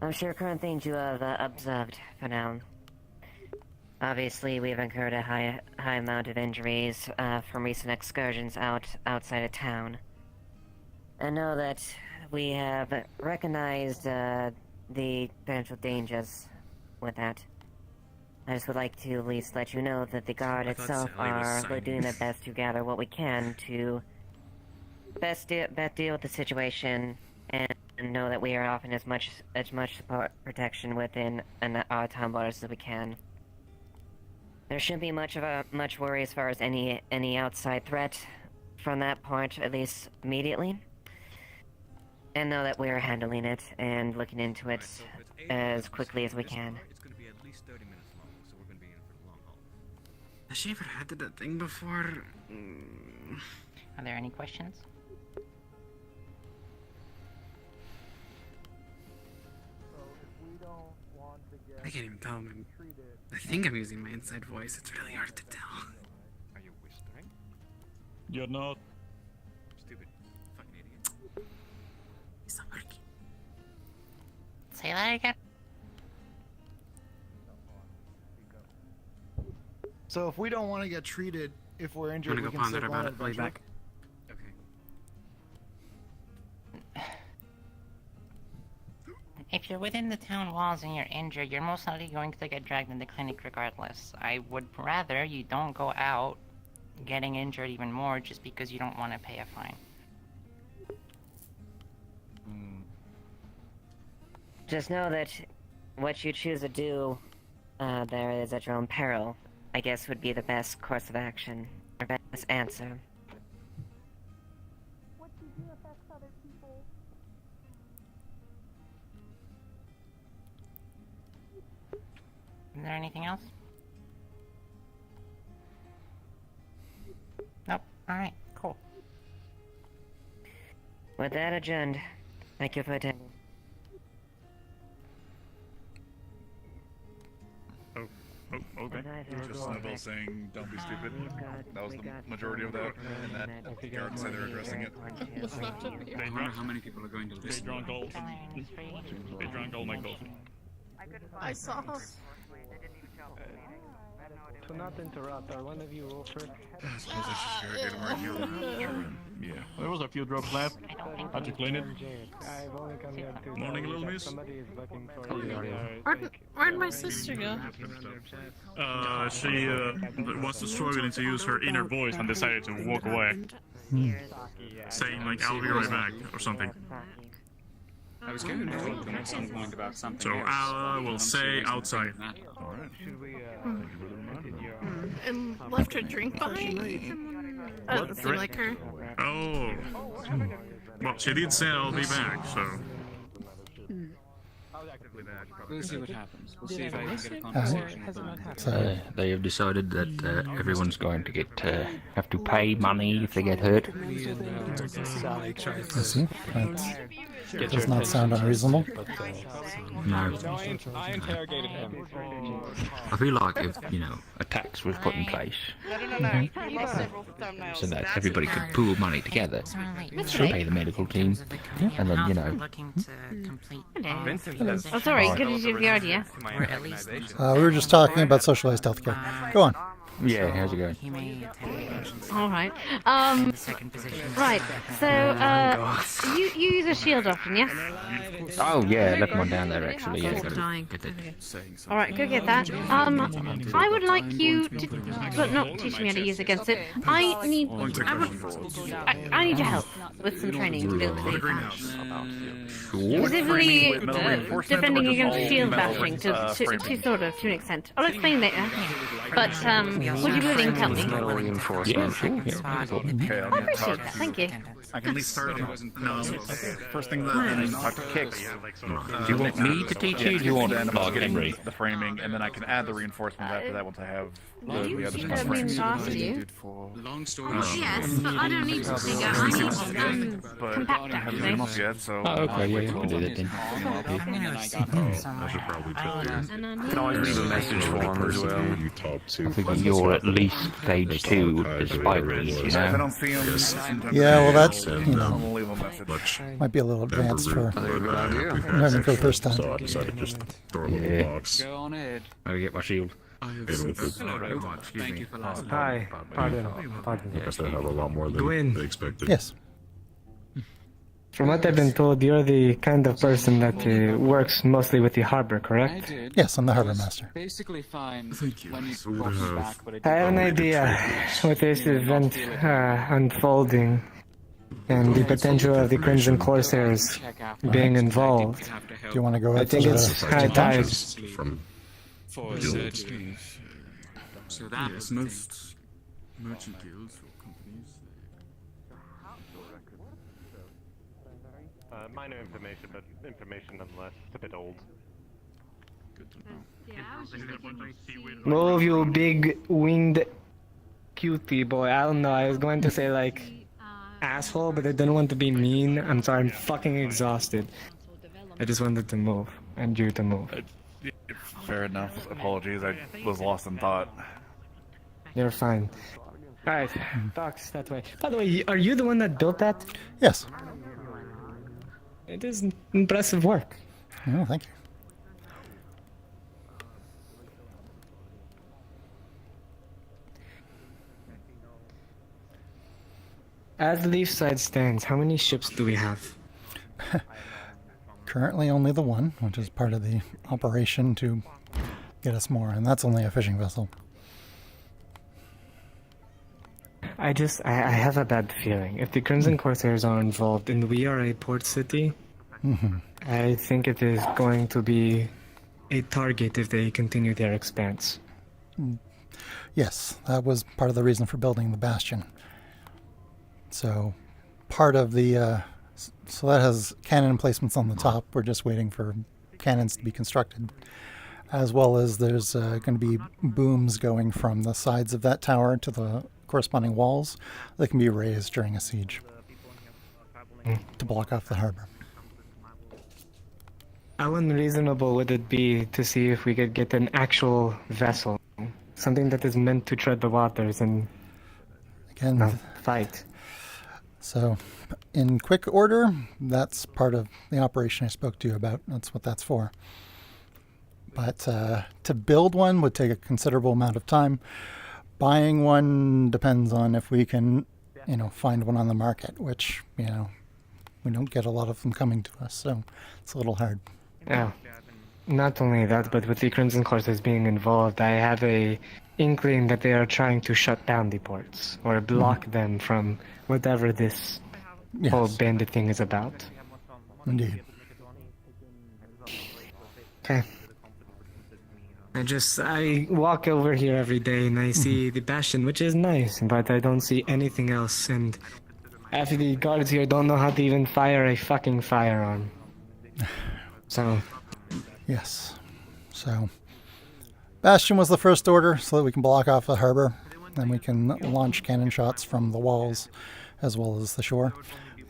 Speaker 22: I'm sure current things you have observed for now. Obviously, we've incurred a high amount of injuries from recent excursions outside of town. I know that we have recognized the potential dangers with that. I just would like to at least let you know that the guard itself are doing their best to gather what we can to best deal with the situation and know that we are offering as much support protection within our town borders as we can. There shouldn't be much worry as far as any outside threat from that point, at least immediately. And know that we are handling it and looking into it as quickly as we can.
Speaker 20: It's going to be at least 30 minutes long, so we're going to be in for the long haul.
Speaker 12: Has she ever had that thing before?
Speaker 21: Are there any questions?
Speaker 12: I can't even tell. I think I'm using my inside voice. It's really hard to tell.
Speaker 20: Are you whispering?
Speaker 7: You're not.
Speaker 20: Stupid fucking idiot.
Speaker 12: It's not working.
Speaker 21: Say that again.
Speaker 23: So if we don't want to get treated, if we're injured,
Speaker 12: I'm gonna
Speaker 23: we
Speaker 12: go
Speaker 23: can still
Speaker 12: ponder
Speaker 23: go on
Speaker 12: about it. I'll be
Speaker 23: adventure.
Speaker 12: back.
Speaker 21: If you're within the town walls and you're injured, you're most likely going to get dragged into clinic regardless. I would rather you don't go out getting injured even more just because you don't want to pay a fine.
Speaker 22: Just know that what you choose to do there is at your own peril, I guess would be the best course of action, or best answer.
Speaker 5: What you do affects other people.
Speaker 21: Is there anything else? Alright, cool.
Speaker 22: With that adjourned, thank you for attending.
Speaker 7: Okay. Just Snowball saying, "Don't be stupid." That was the majority of that, and that guards say they're addressing it.
Speaker 9: I wonder how many people are going to listen.
Speaker 18: I saw her.
Speaker 8: To not interrupt, are one of you roll first?
Speaker 2: Yeah. There was a few drops left. How'd you clean it?
Speaker 8: I've only come here to
Speaker 2: Morning, little miss.
Speaker 8: somebody is looking for you.
Speaker 18: Where'd my sister go?
Speaker 2: She was struggling to use her inner voice and decided to walk away. Saying like, "I'll be right back" or something.
Speaker 9: I was going to talk to them at some point about something.
Speaker 2: So I will say outside.
Speaker 9: Alright.
Speaker 18: And left her drink behind? That doesn't seem like her.
Speaker 2: Oh. Well, she did say I'll be back, so.
Speaker 9: We'll see what happens. We'll see if I can get a
Speaker 22: conversation.
Speaker 9: conversation.
Speaker 22: They have decided that everyone's going to have to pay money if they get hurt.
Speaker 1: I see. That does not sound unreasonable.
Speaker 22: No.
Speaker 8: I interrogated him.
Speaker 22: I feel like if, a tax was put in place, so that everybody could pool money together to pay the medical team, and then,
Speaker 21: Looking to complete
Speaker 3: Oh, sorry, good to give the idea.
Speaker 21: or at least
Speaker 1: We were just talking about socialized healthcare. Go on.
Speaker 22: Yeah, how's it going?
Speaker 3: All right. Right. So, you use a shield often, yes?
Speaker 22: Oh yeah, left one down there actually. Yeah,
Speaker 3: Just dying.
Speaker 22: get it.
Speaker 3: All right, go get that. I would like you to, but not teach me how to use against it. I need your help with some training to be able to do that. Specifically, defending against shield bashing to sort of, to an extent. I'll explain later. But would you be willing to help me?
Speaker 22: Yeah, sure.
Speaker 3: I appreciate that. Thank you.
Speaker 7: I can at least start. No, first thing that I talk to kicks.
Speaker 22: Do you want me to teach you? Do you want Henry?
Speaker 7: The framing, and then I can add the reinforcements after that once I have the other stuff
Speaker 3: mean
Speaker 7: framed.
Speaker 3: after you?
Speaker 9: Long story
Speaker 3: Yes, but I don't need to figure. I need compact
Speaker 7: I haven't
Speaker 3: actually.
Speaker 7: enough yet, so.
Speaker 22: Oh, okay, yeah, you can do that then.
Speaker 19: I should probably check in.
Speaker 3: And I
Speaker 19: You can always leave a message for him as well. You talk to.
Speaker 22: I think you're at least stage 2 despite these,
Speaker 7: If I don't see him,
Speaker 1: Yeah, well, that's,
Speaker 7: I'll leave a message.
Speaker 1: might be a little advanced for
Speaker 19: having
Speaker 1: for the first time.
Speaker 19: So I decided to just throw him in the box.
Speaker 9: Go on ahead.
Speaker 22: I'll get my shield.
Speaker 9: Thank you for last
Speaker 8: Hi. Pardon.
Speaker 19: I guess they have a lot more than
Speaker 8: Gwyn.
Speaker 19: they expected.
Speaker 1: Yes.
Speaker 8: From what I've been told, you're the kind of person that works mostly with the harbor,
Speaker 9: I
Speaker 8: correct?
Speaker 9: did.
Speaker 1: Yes, I'm the harbor master.
Speaker 9: Basically fine.
Speaker 19: Thank you.
Speaker 9: When you
Speaker 19: So we
Speaker 9: brought me
Speaker 19: have-
Speaker 9: back, but
Speaker 8: I have an idea with this event unfolding and the potential of the Crimson Corsairs being involved.
Speaker 1: Do you want to go
Speaker 8: I
Speaker 1: ahead
Speaker 8: think
Speaker 1: to
Speaker 8: it's
Speaker 1: the
Speaker 8: high time.
Speaker 19: From
Speaker 9: for
Speaker 19: guild.
Speaker 9: So that
Speaker 2: Yes, most merchant guilds or companies.
Speaker 11: Minor information, but information nonetheless. It's a bit old.
Speaker 6: Yeah, I was just thinking
Speaker 8: Move, you big winged cutie boy. I don't know. I was going to say like asshole, but I didn't want to be mean. I'm sorry. I'm fucking exhausted. I just wanted to move and you to move.
Speaker 7: Fair enough. Apologies. I was lost in thought.
Speaker 8: You're fine. All right, Fox, that way. By the way, are you the one that built that?
Speaker 1: Yes.
Speaker 8: It is impressive work.
Speaker 1: Oh, thank you.
Speaker 8: As Leafside stands, how many ships do we have?
Speaker 1: Currently only the one, which is part of the operation to get us more, and that's only a fishing vessel.
Speaker 8: I have a bad feeling. If the Crimson Corsairs are involved and we are a port city, I think it is going to be a target if they continue their expanse.
Speaker 1: Yes, that was part of the reason for building the bastion. So, part of the so that has cannon emplacements on the top. We're just waiting for cannons to be constructed, as well as there's going to be booms going from the sides of that tower to the corresponding walls that can be raised during a siege to block off the harbor.
Speaker 8: How unreasonable would it be to see if we could get an actual vessel? Something that is meant to tread the waters and
Speaker 1: Again,
Speaker 8: fight.
Speaker 1: So, in quick order, that's part of the operation I spoke to you about. That's what that's for. But to build one would take a considerable amount of time. Buying one depends on if we can, find one on the market, which, we don't get a lot of them coming to us, so it's a little hard.
Speaker 8: Yeah. Not only that, but with the Crimson Corsairs being involved, I have a inkling that they are trying to shut down the ports or block them from whatever this whole bandit thing is about.
Speaker 1: Indeed.
Speaker 8: Okay. I walk over here every day and I see the Bastion, which is nice, but I don't see anything else, and half of the guards here don't know how to even fire a fucking firearm. So...
Speaker 1: Yes. So, Bastion was the first order so that we can block off the harbor. Then we can launch cannon shots from the walls as well as the shore.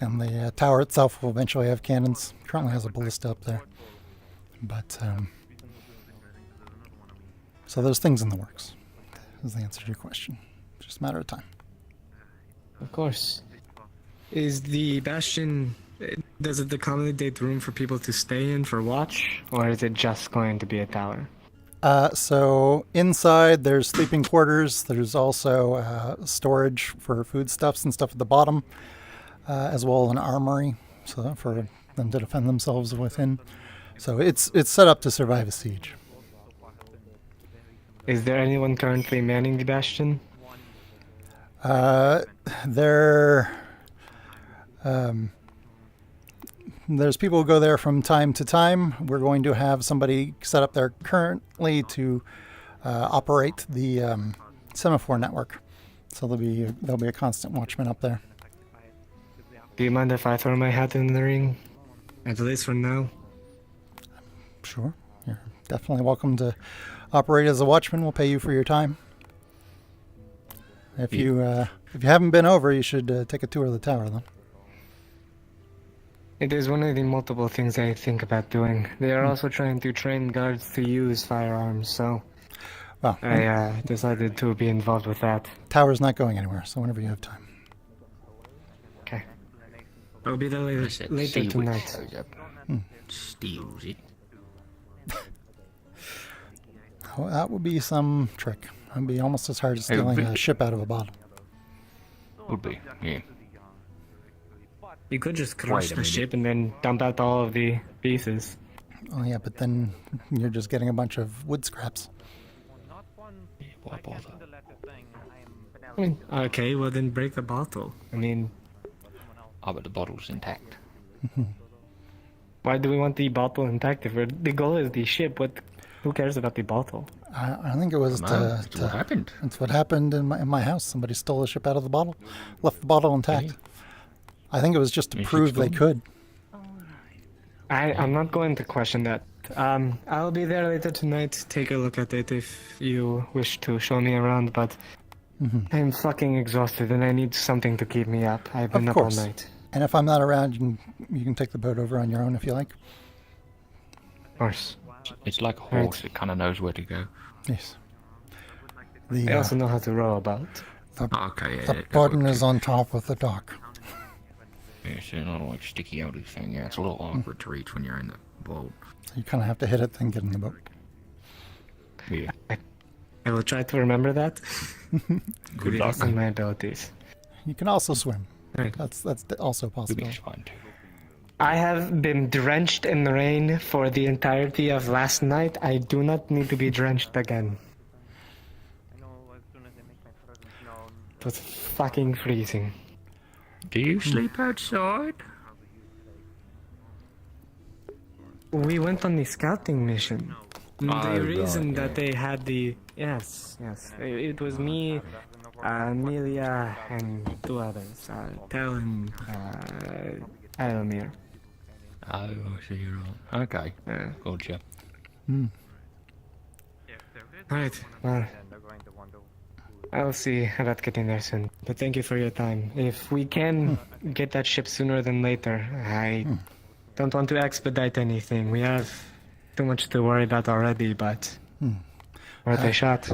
Speaker 1: And the tower itself will eventually have cannons. Currently has a ballista up there. But, so there's things in the works, is the answer to your question. Just a matter of time.
Speaker 8: Of course. Is the Bastion... Does it accommodate room for people to stay in for watch, or is it just going to be a tower?
Speaker 1: So inside there's sleeping quarters. There's also storage for foodstuffs and stuff at the bottom, as well as an armory, so for them to defend themselves within. So it's set up to survive a siege.
Speaker 8: Is there anyone currently manning the Bastion?
Speaker 1: There's people who go there from time to time. We're going to have somebody set up there currently to operate the semaphore network. So there'll be a constant watchman up there.
Speaker 8: Do you mind if I throw my hat in the ring? At least for now.
Speaker 1: Sure. You're definitely welcome to operate as a watchman. We'll pay you for your time. If you haven't been over, you should take a tour of the tower, though.
Speaker 8: It is one of the multiple things I think about doing. They are also trying to train guards to use firearms, so I decided to be involved with that.
Speaker 1: Tower's not going anywhere, so whenever you have time.
Speaker 8: Okay. I'll be there later tonight.
Speaker 9: Steals it.
Speaker 1: Oh, that would be some trick. That'd be almost as hard as stealing a ship out of a bottle.
Speaker 9: Would be, yeah.
Speaker 8: You could just crush the ship and then dump out all of the pieces.
Speaker 1: Oh yeah, but then you're just getting a bunch of wood scraps.
Speaker 9: Why bother?
Speaker 8: I mean, okay, well then break the bottle. I mean...
Speaker 9: Oh, but the bottle's intact.
Speaker 8: Why do we want the bottle intact? If the goal is the ship, who cares about the bottle?
Speaker 1: I think it was
Speaker 9: That's what happened.
Speaker 1: That's what happened in my house. Somebody stole a ship out of the bottle, left the bottle intact.
Speaker 9: Hey.
Speaker 1: I think it was just to prove they could.
Speaker 8: I'm not going to question that. I'll be there later tonight. Take a look at it if you wish to show me around, but I'm fucking exhausted and I need something to keep me up. I've been up all night.
Speaker 1: And if I'm not around, you can take the boat over on your own if you like.
Speaker 8: Of course.
Speaker 9: It's like a horse. It kind of knows where to go.
Speaker 1: Yes.
Speaker 8: I also know how to row a boat.
Speaker 1: The button is on top of the dock.
Speaker 9: Yeah, it's a little like sticky outy thing. Yeah, it's a little awkward to reach when you're in the boat.
Speaker 1: So you kind of have to hit it, then get in the boat.
Speaker 9: Yeah.
Speaker 8: I will try to remember that.
Speaker 9: Good luck.
Speaker 8: On my abilities.
Speaker 1: You can also swim.
Speaker 8: Right.
Speaker 1: That's also possible.
Speaker 8: I have been drenched in the rain for the entirety of last night. I do not need to be drenched again. It was fucking freezing.
Speaker 9: Do you sleep outside?
Speaker 8: We went on the scouting mission. The reason
Speaker 9: right,
Speaker 8: that they had the... Yes. It was me, Amelia, and two others. Tel and Alamir.
Speaker 9: Oh, so you're on. Okay. Gotcha.
Speaker 8: Right. Well, I'll see about getting there soon. But thank you for your time. If we can get that ship sooner than later, I don't want to expedite anything. We have too much to worry about already, but worth a shot.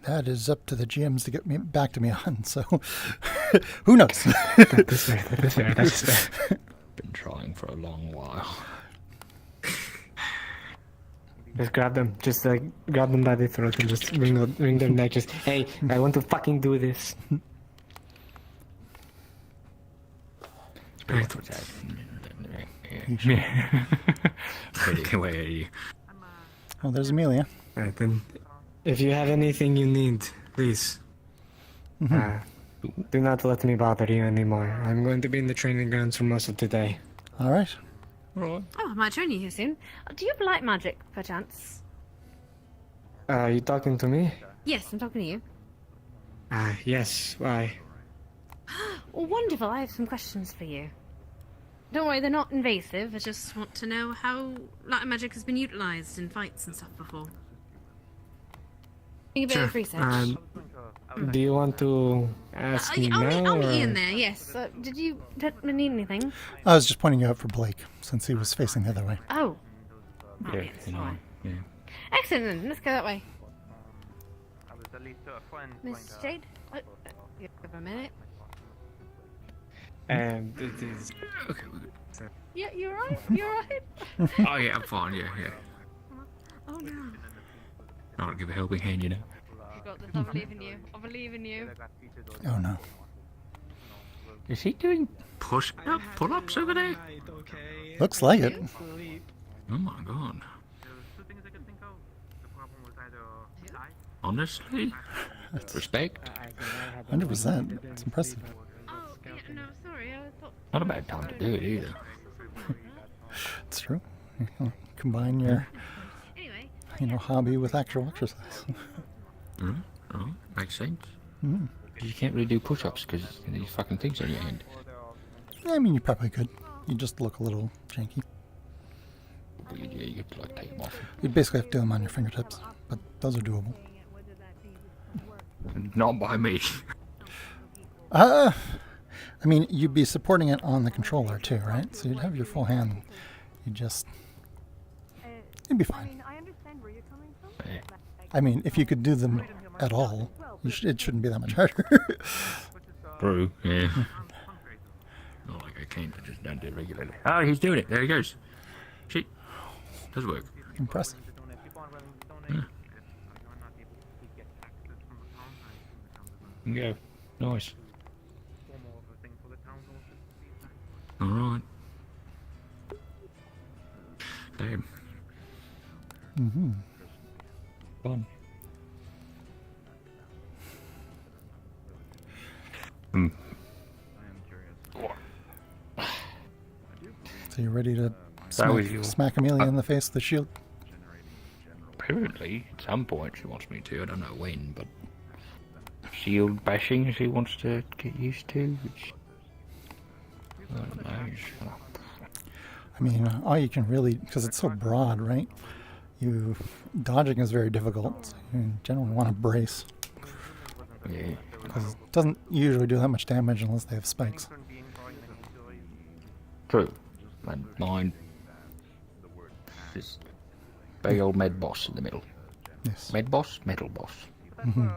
Speaker 1: That is up to the GMs to get me back to me on, so who knows?
Speaker 8: That is fair.
Speaker 9: Been trying for a long while.
Speaker 8: Just grab them. Just like grab them by the throat and just wring their neck. Just, hey, I want to fucking do this.
Speaker 9: Where are you?
Speaker 1: Oh, there's Amelia.
Speaker 8: Right, then. If you have anything you need, please. Do not let me bother you anymore. I'm going to be in the training grounds for most of today.
Speaker 1: All right.
Speaker 3: Oh, I might join you here soon. Do you have light magic, perchance?
Speaker 8: Are you talking to me?
Speaker 3: Yes, I'm talking to you.
Speaker 8: Yes. Why?
Speaker 3: Oh, wonderful. I have some questions for you. Don't worry, they're not invasive. I just want to know how light magic has been utilized in fights and stuff before. Doing a bit of research.
Speaker 8: Do you want to ask me now?
Speaker 3: I'll
Speaker 8: or?
Speaker 3: meet you in there, yes. Did you need anything?
Speaker 1: I was just pointing you out for Blake, since he was facing the other way.
Speaker 3: Oh.
Speaker 9: Yeah, you know, yeah.
Speaker 3: Excellent, then. Let's go that way. Miss Jade? You have a minute.
Speaker 8: It is...
Speaker 9: Okay,
Speaker 3: Yeah, you're right. You're right.
Speaker 9: oh yeah, I'm fine. Yeah.
Speaker 3: Oh no.
Speaker 9: I'll give a helping hand, you know.
Speaker 3: You got this. I believe in you. I believe in you.
Speaker 1: Oh no.
Speaker 9: Is he doing pull-ups over there?
Speaker 1: Looks like it.
Speaker 9: Oh my god. Honestly, respect.
Speaker 1: 100%. It's impressive.
Speaker 3: Oh, yeah, no, sorry. I thought.
Speaker 9: Not a bad time to do it either.
Speaker 1: It's true. You know, combine your, hobby with actual exercise.
Speaker 9: Oh, makes sense.
Speaker 1: Mm.
Speaker 9: You can't really do push-ups because these fucking things on your hand.
Speaker 1: I mean, you probably could. You just look a little janky.
Speaker 9: Yeah, you have to like take them off.
Speaker 1: You'd basically have to do them on your fingertips, but those are doable.
Speaker 9: Not by me.
Speaker 1: I mean, you'd be supporting it on the controller too, right? So you'd have your full hand. You'd be fine. I mean, if you could do them at all, it shouldn't be that much harder.
Speaker 9: True, yeah. Not like I can't, I just don't do it regularly. Oh, he's doing it. There he goes. Shit. Does work.
Speaker 1: Impressive.
Speaker 9: Yeah. Nice. Alright. Damn.
Speaker 1: Mm-hmm.
Speaker 9: Fun.
Speaker 1: So you're ready to
Speaker 9: was your-
Speaker 1: smack Amelia in the face with the shield?
Speaker 9: Apparently, at some point she wants me to. I don't know when, but shield bashing she wants to get used to, which I don't know.
Speaker 1: I mean, all you can really, because it's so broad, right? Dodging is very difficult. So you generally want to brace.
Speaker 9: Yeah.
Speaker 1: Because it doesn't usually do that much damage unless they have spikes.
Speaker 9: True. And mine is big old med boss in the middle.
Speaker 1: Yes.
Speaker 9: Med boss, metal boss.
Speaker 1: Mm-hmm.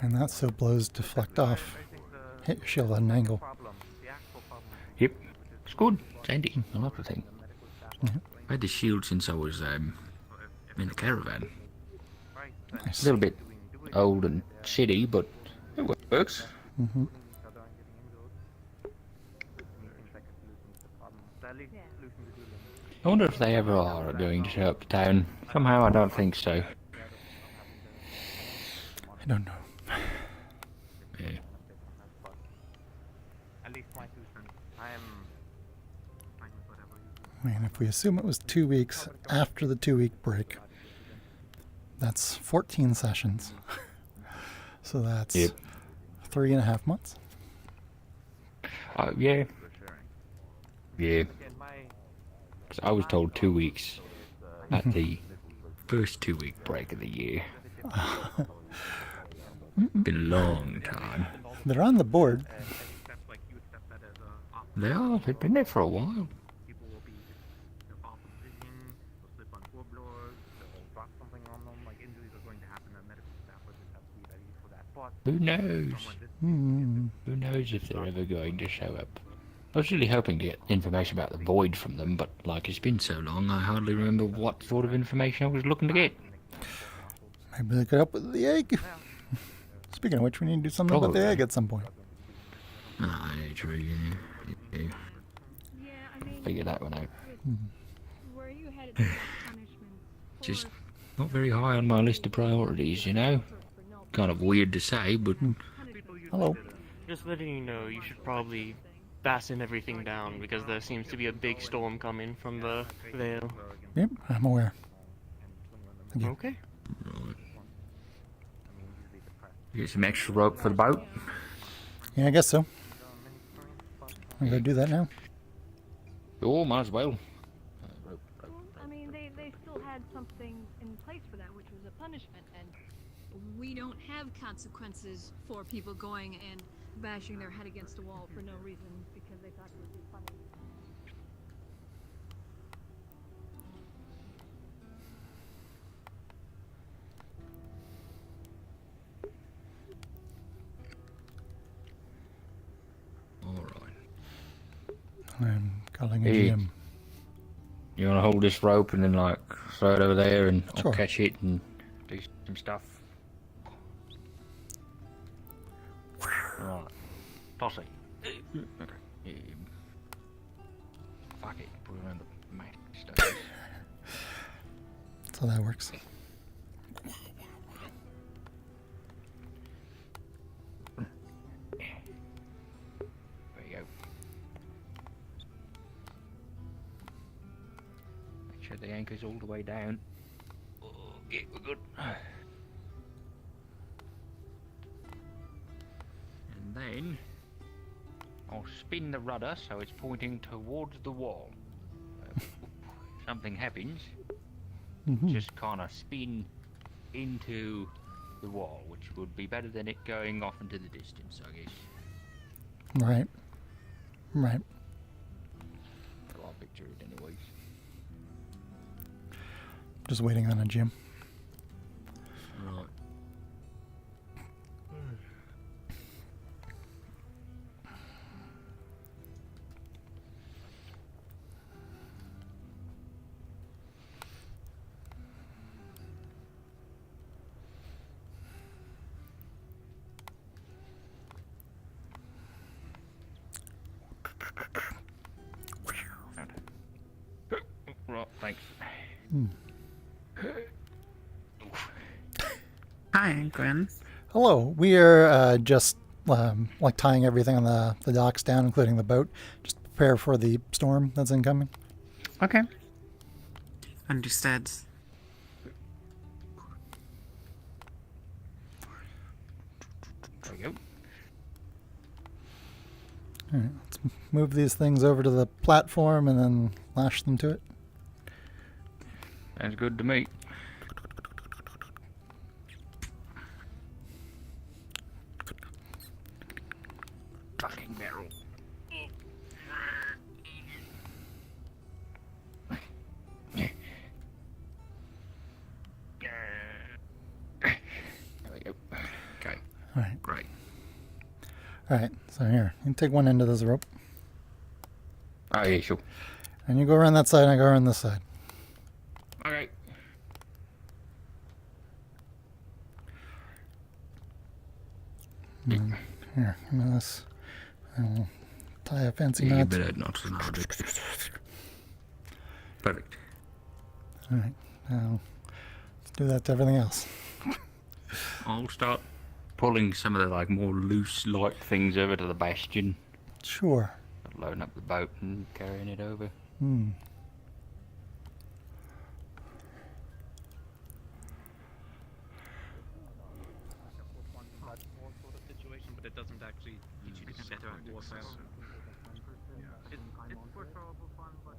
Speaker 1: And that so blows deflect off. Hit your shield at an angle.
Speaker 9: Yep. It's good. It's handy. I like the thing.
Speaker 1: Yeah.
Speaker 9: I had the shield since I was in the caravan.
Speaker 1: Nice.
Speaker 9: A little bit old and shitty, but it works.
Speaker 1: Mm-hmm.
Speaker 9: I wonder if they ever are going to show up to town. Somehow I don't think so.
Speaker 1: I don't know.
Speaker 9: Yeah.
Speaker 1: I mean, if we assume it was 2 weeks after the 2-week break, that's 14 sessions. So that's 3.5 months.
Speaker 9: Yeah. Yeah. 'Cause I was told 2 weeks at the first 2-week break of the year. Been a long time.
Speaker 1: They're on the board.
Speaker 9: They are. They've been there for a while. Who knows? Who knows if they're ever going to show up? I was really hoping to get information about the void from them, but like it's been so long, I hardly remember what sort of information I was looking to get.
Speaker 1: Maybe they could help with the egg. Speaking of which, we need to do something about the egg at some point.
Speaker 9: Ah, yeah, true. Yeah. Figure that one out. Just not very high on my list of priorities, you know? Kind of weird to say, but...
Speaker 1: Hello.
Speaker 10: Just letting you know, you should probably fasten everything down because there seems to be a big storm coming from the Vale.
Speaker 1: Yep, I'm aware. Thank you.
Speaker 10: Okay.
Speaker 9: Right. Get some extra rope for the boat?
Speaker 1: Yeah, I guess so. I'm gonna do that now.
Speaker 9: Oh, might as well.
Speaker 6: I mean, they still had something in place for that, which was a punishment, and we don't have consequences for people going and bashing their head against a wall for no reason because they thought it would be funny.
Speaker 1: I'm calling a
Speaker 9: Hey.
Speaker 1: GM.
Speaker 9: You want to hold this rope and then like throw it over there and
Speaker 1: Sure.
Speaker 9: I'll catch it and do some stuff? Right. Toss it. Okay. Fuck it. Put it on the mat. Stuff.
Speaker 1: That's how that works.
Speaker 9: There you go. Make sure the anchor's all the way down. Oh, yeah, we're good. And then I'll spin the rudder so it's pointing towards the wall. Something happens, just kind of spin into the wall, which would be better than it going off into the distance, I guess.
Speaker 1: Right. Right.
Speaker 9: Well, I'll picture it anyways.
Speaker 1: Just waiting on a GM.
Speaker 9: Right. Right, thanks.
Speaker 12: Hi, Gwyn.
Speaker 1: Hello. We are just like tying everything on the docks down, including the boat, just to prepare for the storm that's incoming.
Speaker 12: Okay. Understood.
Speaker 9: There we go.
Speaker 1: All right, let's move these things over to the platform and then lash them to it.
Speaker 9: Sounds good to me. Fucking barrel. There we go. Okay.
Speaker 1: All right.
Speaker 9: Great.
Speaker 1: All right. So here, you take one end of this rope,
Speaker 9: Oh yeah, sure.
Speaker 1: and you go around that side, and I go around this side.
Speaker 9: Okay.
Speaker 1: And here, give me this. I'll tie a fancy
Speaker 9: Yeah, you
Speaker 1: knot.
Speaker 9: better not to know. Perfect.
Speaker 1: All right. Now let's do that to everything else.
Speaker 9: I'll start pulling some of the like more loose light things over to the bastion.
Speaker 1: Sure.
Speaker 9: Loading up the boat and carrying it over.
Speaker 1: Hmm.
Speaker 20: But it doesn't actually teach you to be better at warfare. It's for showable fun, but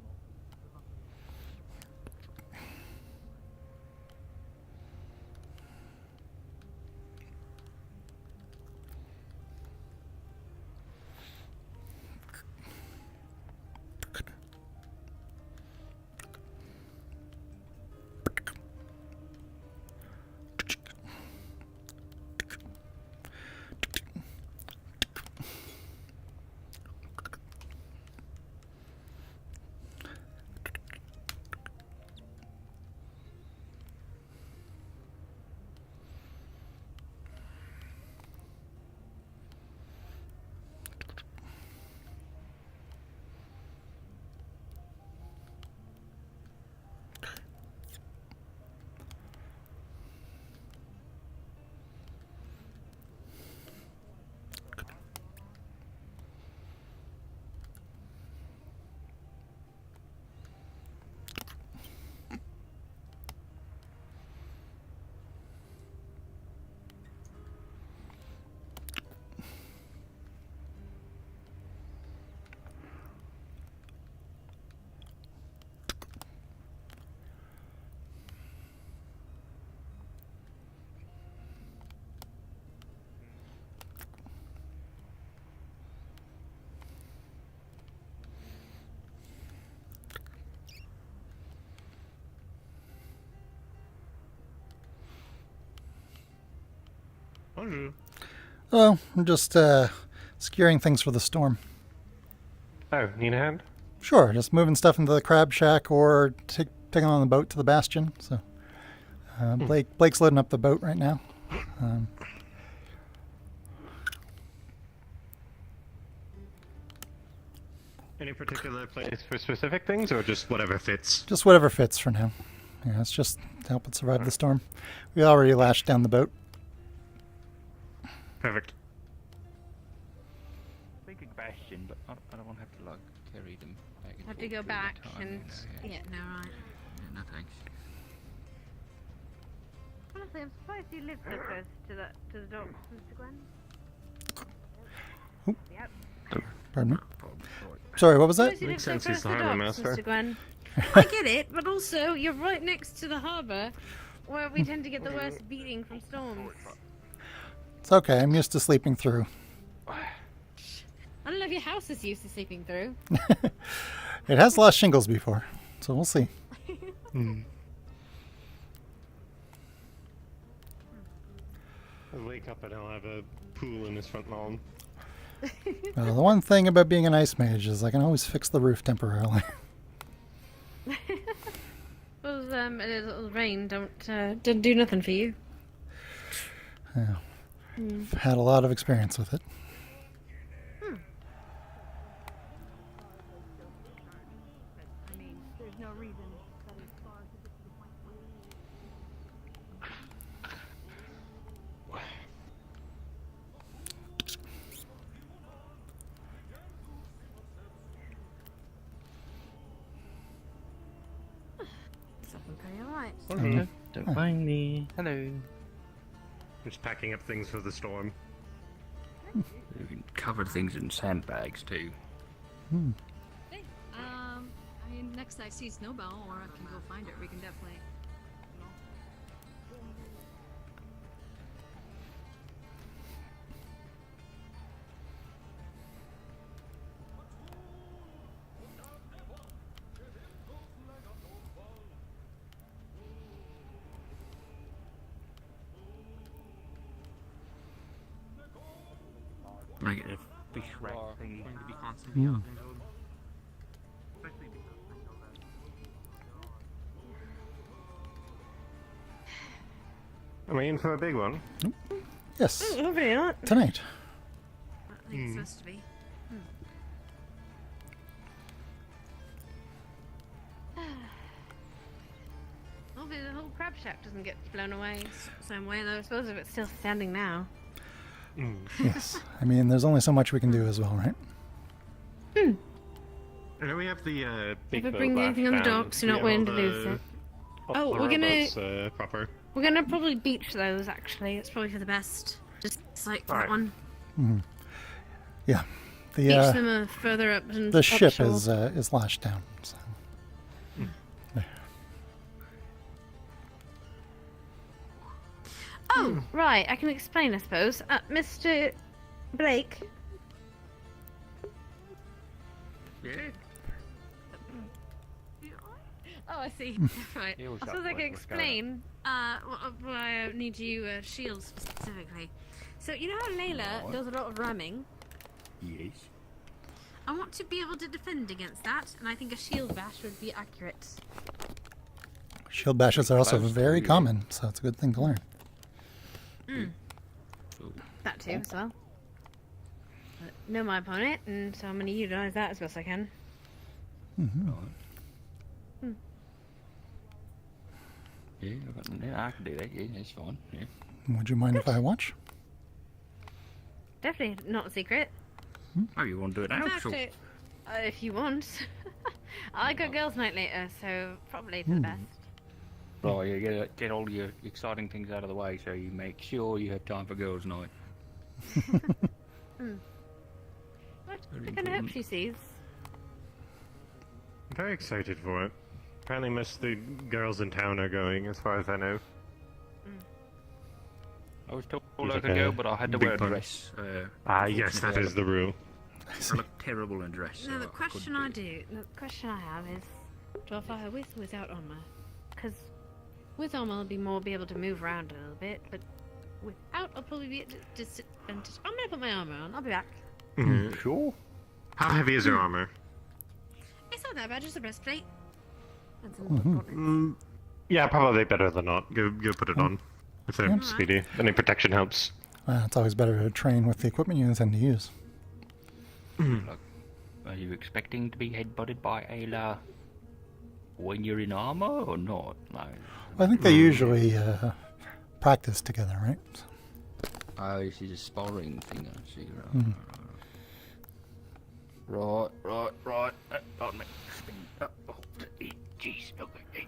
Speaker 11: Bonjour.
Speaker 1: Oh, I'm just securing things for the storm.
Speaker 11: Oh, need a hand?
Speaker 1: Sure, just moving stuff into the crab shack or taking on the boat to the bastion. So Blake's loading up the boat right now.
Speaker 11: Any particular place for specific things, or just whatever fits?
Speaker 1: Just whatever fits for now. Yeah, it's just to help it survive the storm. We already lashed down the boat.
Speaker 11: Perfect.
Speaker 9: Big bastion, but I don't want to have to like carry them back and
Speaker 3: Have to
Speaker 9: forth
Speaker 3: go
Speaker 9: all the
Speaker 3: back
Speaker 9: time,
Speaker 3: and
Speaker 9: you know,
Speaker 3: yeah, no right.
Speaker 9: Yeah, no thanks.
Speaker 3: Honestly, I'm surprised you live so close to the docks, Mr. Gwyn.
Speaker 1: Oop.
Speaker 3: Yep.
Speaker 1: Pardon me. Sorry, what was that?
Speaker 3: Suppose you live
Speaker 11: Makes
Speaker 3: so
Speaker 11: sense,
Speaker 3: close
Speaker 11: he's
Speaker 3: to
Speaker 11: the
Speaker 3: the
Speaker 11: harbour
Speaker 3: docks,
Speaker 11: master.
Speaker 3: Mr. Gwyn. I get it, but also you're right next to the harbour, where we tend to get the worst beating from storms.
Speaker 1: It's okay. I'm used to sleeping through.
Speaker 3: I don't know if your house is used to sleeping through.
Speaker 1: It has lost shingles before, so we'll see.
Speaker 11: I'll wake up and I'll have a pool in his front lawn.
Speaker 1: Well, the one thing about being an ice mage is I can always fix the roof temporarily.
Speaker 3: Well, it'll rain. Don't do nothing for you.
Speaker 1: Yeah. I've had a lot of experience with it.
Speaker 5: I mean, there's no reason that as far as it gets to the point
Speaker 3: Something pretty alright.
Speaker 11: Hello.
Speaker 10: Don't mind me. Hello.
Speaker 11: Just packing up things for the storm.
Speaker 9: You can cover things in sandbags too.
Speaker 6: Hey, I mean, next I see Snowball, or I can go find it. We can definitely.
Speaker 9: Like a fish rack
Speaker 20: Are
Speaker 9: thing.
Speaker 20: going to be constantly out in road. Especially because I know that
Speaker 11: Am I in for a big one?
Speaker 1: Yes.
Speaker 3: Hopefully not.
Speaker 1: Tonight.
Speaker 3: I think it's supposed to be. Hopefully the whole crab shack doesn't get blown away the same way, though. I suppose if it's still standing now.
Speaker 1: Yes. I mean, there's only so much we can do as well, right?
Speaker 11: I know we have the big
Speaker 3: Never
Speaker 11: boat
Speaker 3: bring anything on the
Speaker 11: lashed down.
Speaker 3: docks, you're not
Speaker 11: Do we have
Speaker 3: willing to
Speaker 11: all
Speaker 3: lose
Speaker 11: the-
Speaker 3: it.
Speaker 11: all
Speaker 3: Oh,
Speaker 11: the
Speaker 3: we're gonna-
Speaker 11: rowboats, proper.
Speaker 3: We're gonna probably beach those, actually. It's probably for the best. Just like that
Speaker 11: Alright.
Speaker 3: one.
Speaker 1: Yeah.
Speaker 3: Beach
Speaker 1: The
Speaker 3: them further up and
Speaker 1: the ship
Speaker 3: upshore.
Speaker 1: is lashed down. So.
Speaker 3: Oh, right. I can explain, I suppose. Mr. Blake.
Speaker 9: Yeah.
Speaker 3: Oh, I see. Right.
Speaker 9: Yeah,
Speaker 3: I
Speaker 9: what's up,
Speaker 3: suppose I
Speaker 9: Blake?
Speaker 3: can
Speaker 9: What's going on?
Speaker 3: explain why I need you shields specifically. So, you know how Layla
Speaker 9: Right.
Speaker 3: does a lot of ramming?
Speaker 9: Yes.
Speaker 3: I want to be able to defend against that, and I think a shield bash would be accurate.
Speaker 1: Shield bashes are also
Speaker 9: Close to
Speaker 1: very
Speaker 9: you.
Speaker 1: common, so it's a good thing to learn.
Speaker 9: So,
Speaker 3: That too, as well. But know my opponent, and so I'm going to utilize that as best I can.
Speaker 9: yeah, I can do that. Yeah, that's fine. Yeah.
Speaker 1: Would you mind if I watch?
Speaker 3: Definitely not a secret.
Speaker 9: Oh, you want to do it
Speaker 3: In
Speaker 9: now?
Speaker 3: fact,
Speaker 9: Sure.
Speaker 3: if you want. I got girls' night later, so probably for the best.
Speaker 9: Right, yeah, get all your exciting things out of the way so you make sure you have time for girls' night.
Speaker 3: What kind of hope she sees?
Speaker 11: I'm very excited for it. Apparently most of the girls in town are going, as far as I know.
Speaker 9: I was told
Speaker 11: Seems
Speaker 9: I
Speaker 11: like
Speaker 9: could
Speaker 11: a
Speaker 9: go, but I had to
Speaker 11: big
Speaker 9: wear a
Speaker 11: party.
Speaker 9: dress.
Speaker 11: Yes, that
Speaker 9: unfortunately,
Speaker 11: is the rule.
Speaker 9: I look terrible in dress.
Speaker 3: Now
Speaker 9: so
Speaker 3: the
Speaker 9: I
Speaker 3: question
Speaker 9: couldn't
Speaker 3: the question I have is, do I fire with or without armor? Because with armor, I'll be able to move around a little bit, but without, I'll probably be at disadvantage. I'm gonna put my armor on. I'll be back.
Speaker 11: Sure. How heavy is your armor?
Speaker 3: It's not that bad, just a breastplate. And some
Speaker 11: Yeah, probably better than not. Go put it on. If they're
Speaker 1: Yeah.
Speaker 11: speedy. Any protection helps.
Speaker 1: It's always better to train with the equipment you intend to use.
Speaker 9: Look, are you expecting to be headbutted by Ayla when you're in armor or not? No.
Speaker 1: I think they usually practice together, right?
Speaker 9: Oh, she's a sparring thing, I see.
Speaker 1: Mhm.
Speaker 9: Right. Pardon me. Oh, jeez. Okay.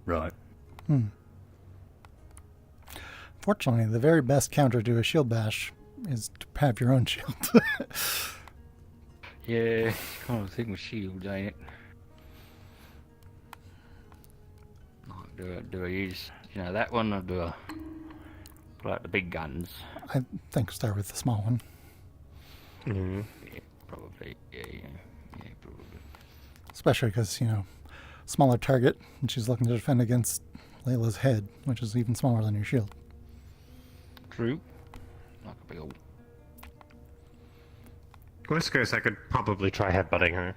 Speaker 9: Right.
Speaker 1: Fortunately, the very best counter to a shield bash is to have your own shield.
Speaker 9: Yeah, it's kind of a thing with shields, ain't it? Like, do I use, that one, or do I like the big guns?
Speaker 1: I think start with the small one.
Speaker 9: Yeah, probably. Yeah, probably.
Speaker 1: Especially because, smaller target, and she's looking to defend against Layla's head, which is even smaller than your shield.
Speaker 9: True. Like a big old...
Speaker 11: Worst case, I could probably try headbutting her.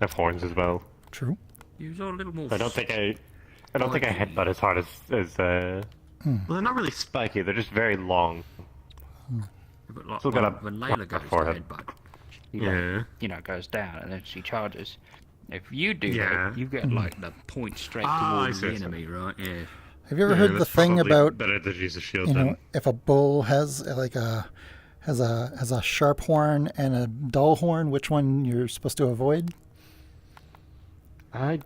Speaker 11: I have horns as well.
Speaker 1: True.
Speaker 9: Use a little more...
Speaker 11: I don't think I headbutt as hard as Well, they're not really spiky. They're just very long.
Speaker 9: But like,
Speaker 11: Still
Speaker 9: when,
Speaker 11: got a
Speaker 9: when Layla goes to
Speaker 11: forehead.
Speaker 9: headbutt, goes down and then she charges. If you do that, you get like the point straight towards the enemy, right? Yeah.
Speaker 1: Have you ever heard the thing about
Speaker 11: better to use a shield
Speaker 1: if a bull has a sharp horn and a dull horn, which one you're supposed to avoid?
Speaker 11: I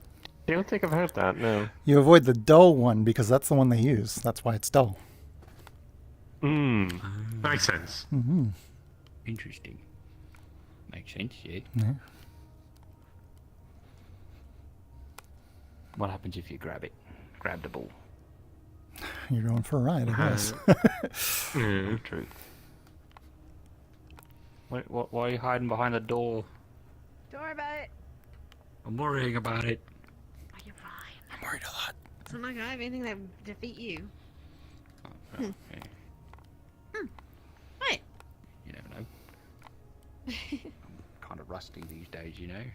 Speaker 11: don't think I've heard that. No.
Speaker 1: You avoid the dull one because that's the one they use. That's why it's dull.
Speaker 11: Makes sense.
Speaker 1: Mm-hmm.
Speaker 9: Interesting. Makes sense, yeah.
Speaker 1: Yeah.
Speaker 9: What happens if you grab the ball?
Speaker 1: You're going for a ride, I guess.
Speaker 9: True. Why are you hiding behind the door?
Speaker 3: Don't worry about it.
Speaker 9: I'm worrying about it.
Speaker 3: Are you fine?
Speaker 1: I'm worried a lot.
Speaker 3: It's not like I have anything that would defeat you.
Speaker 9: Okay.
Speaker 3: Right.
Speaker 9: You never know. I'm kind of rusty these days,
Speaker 3: I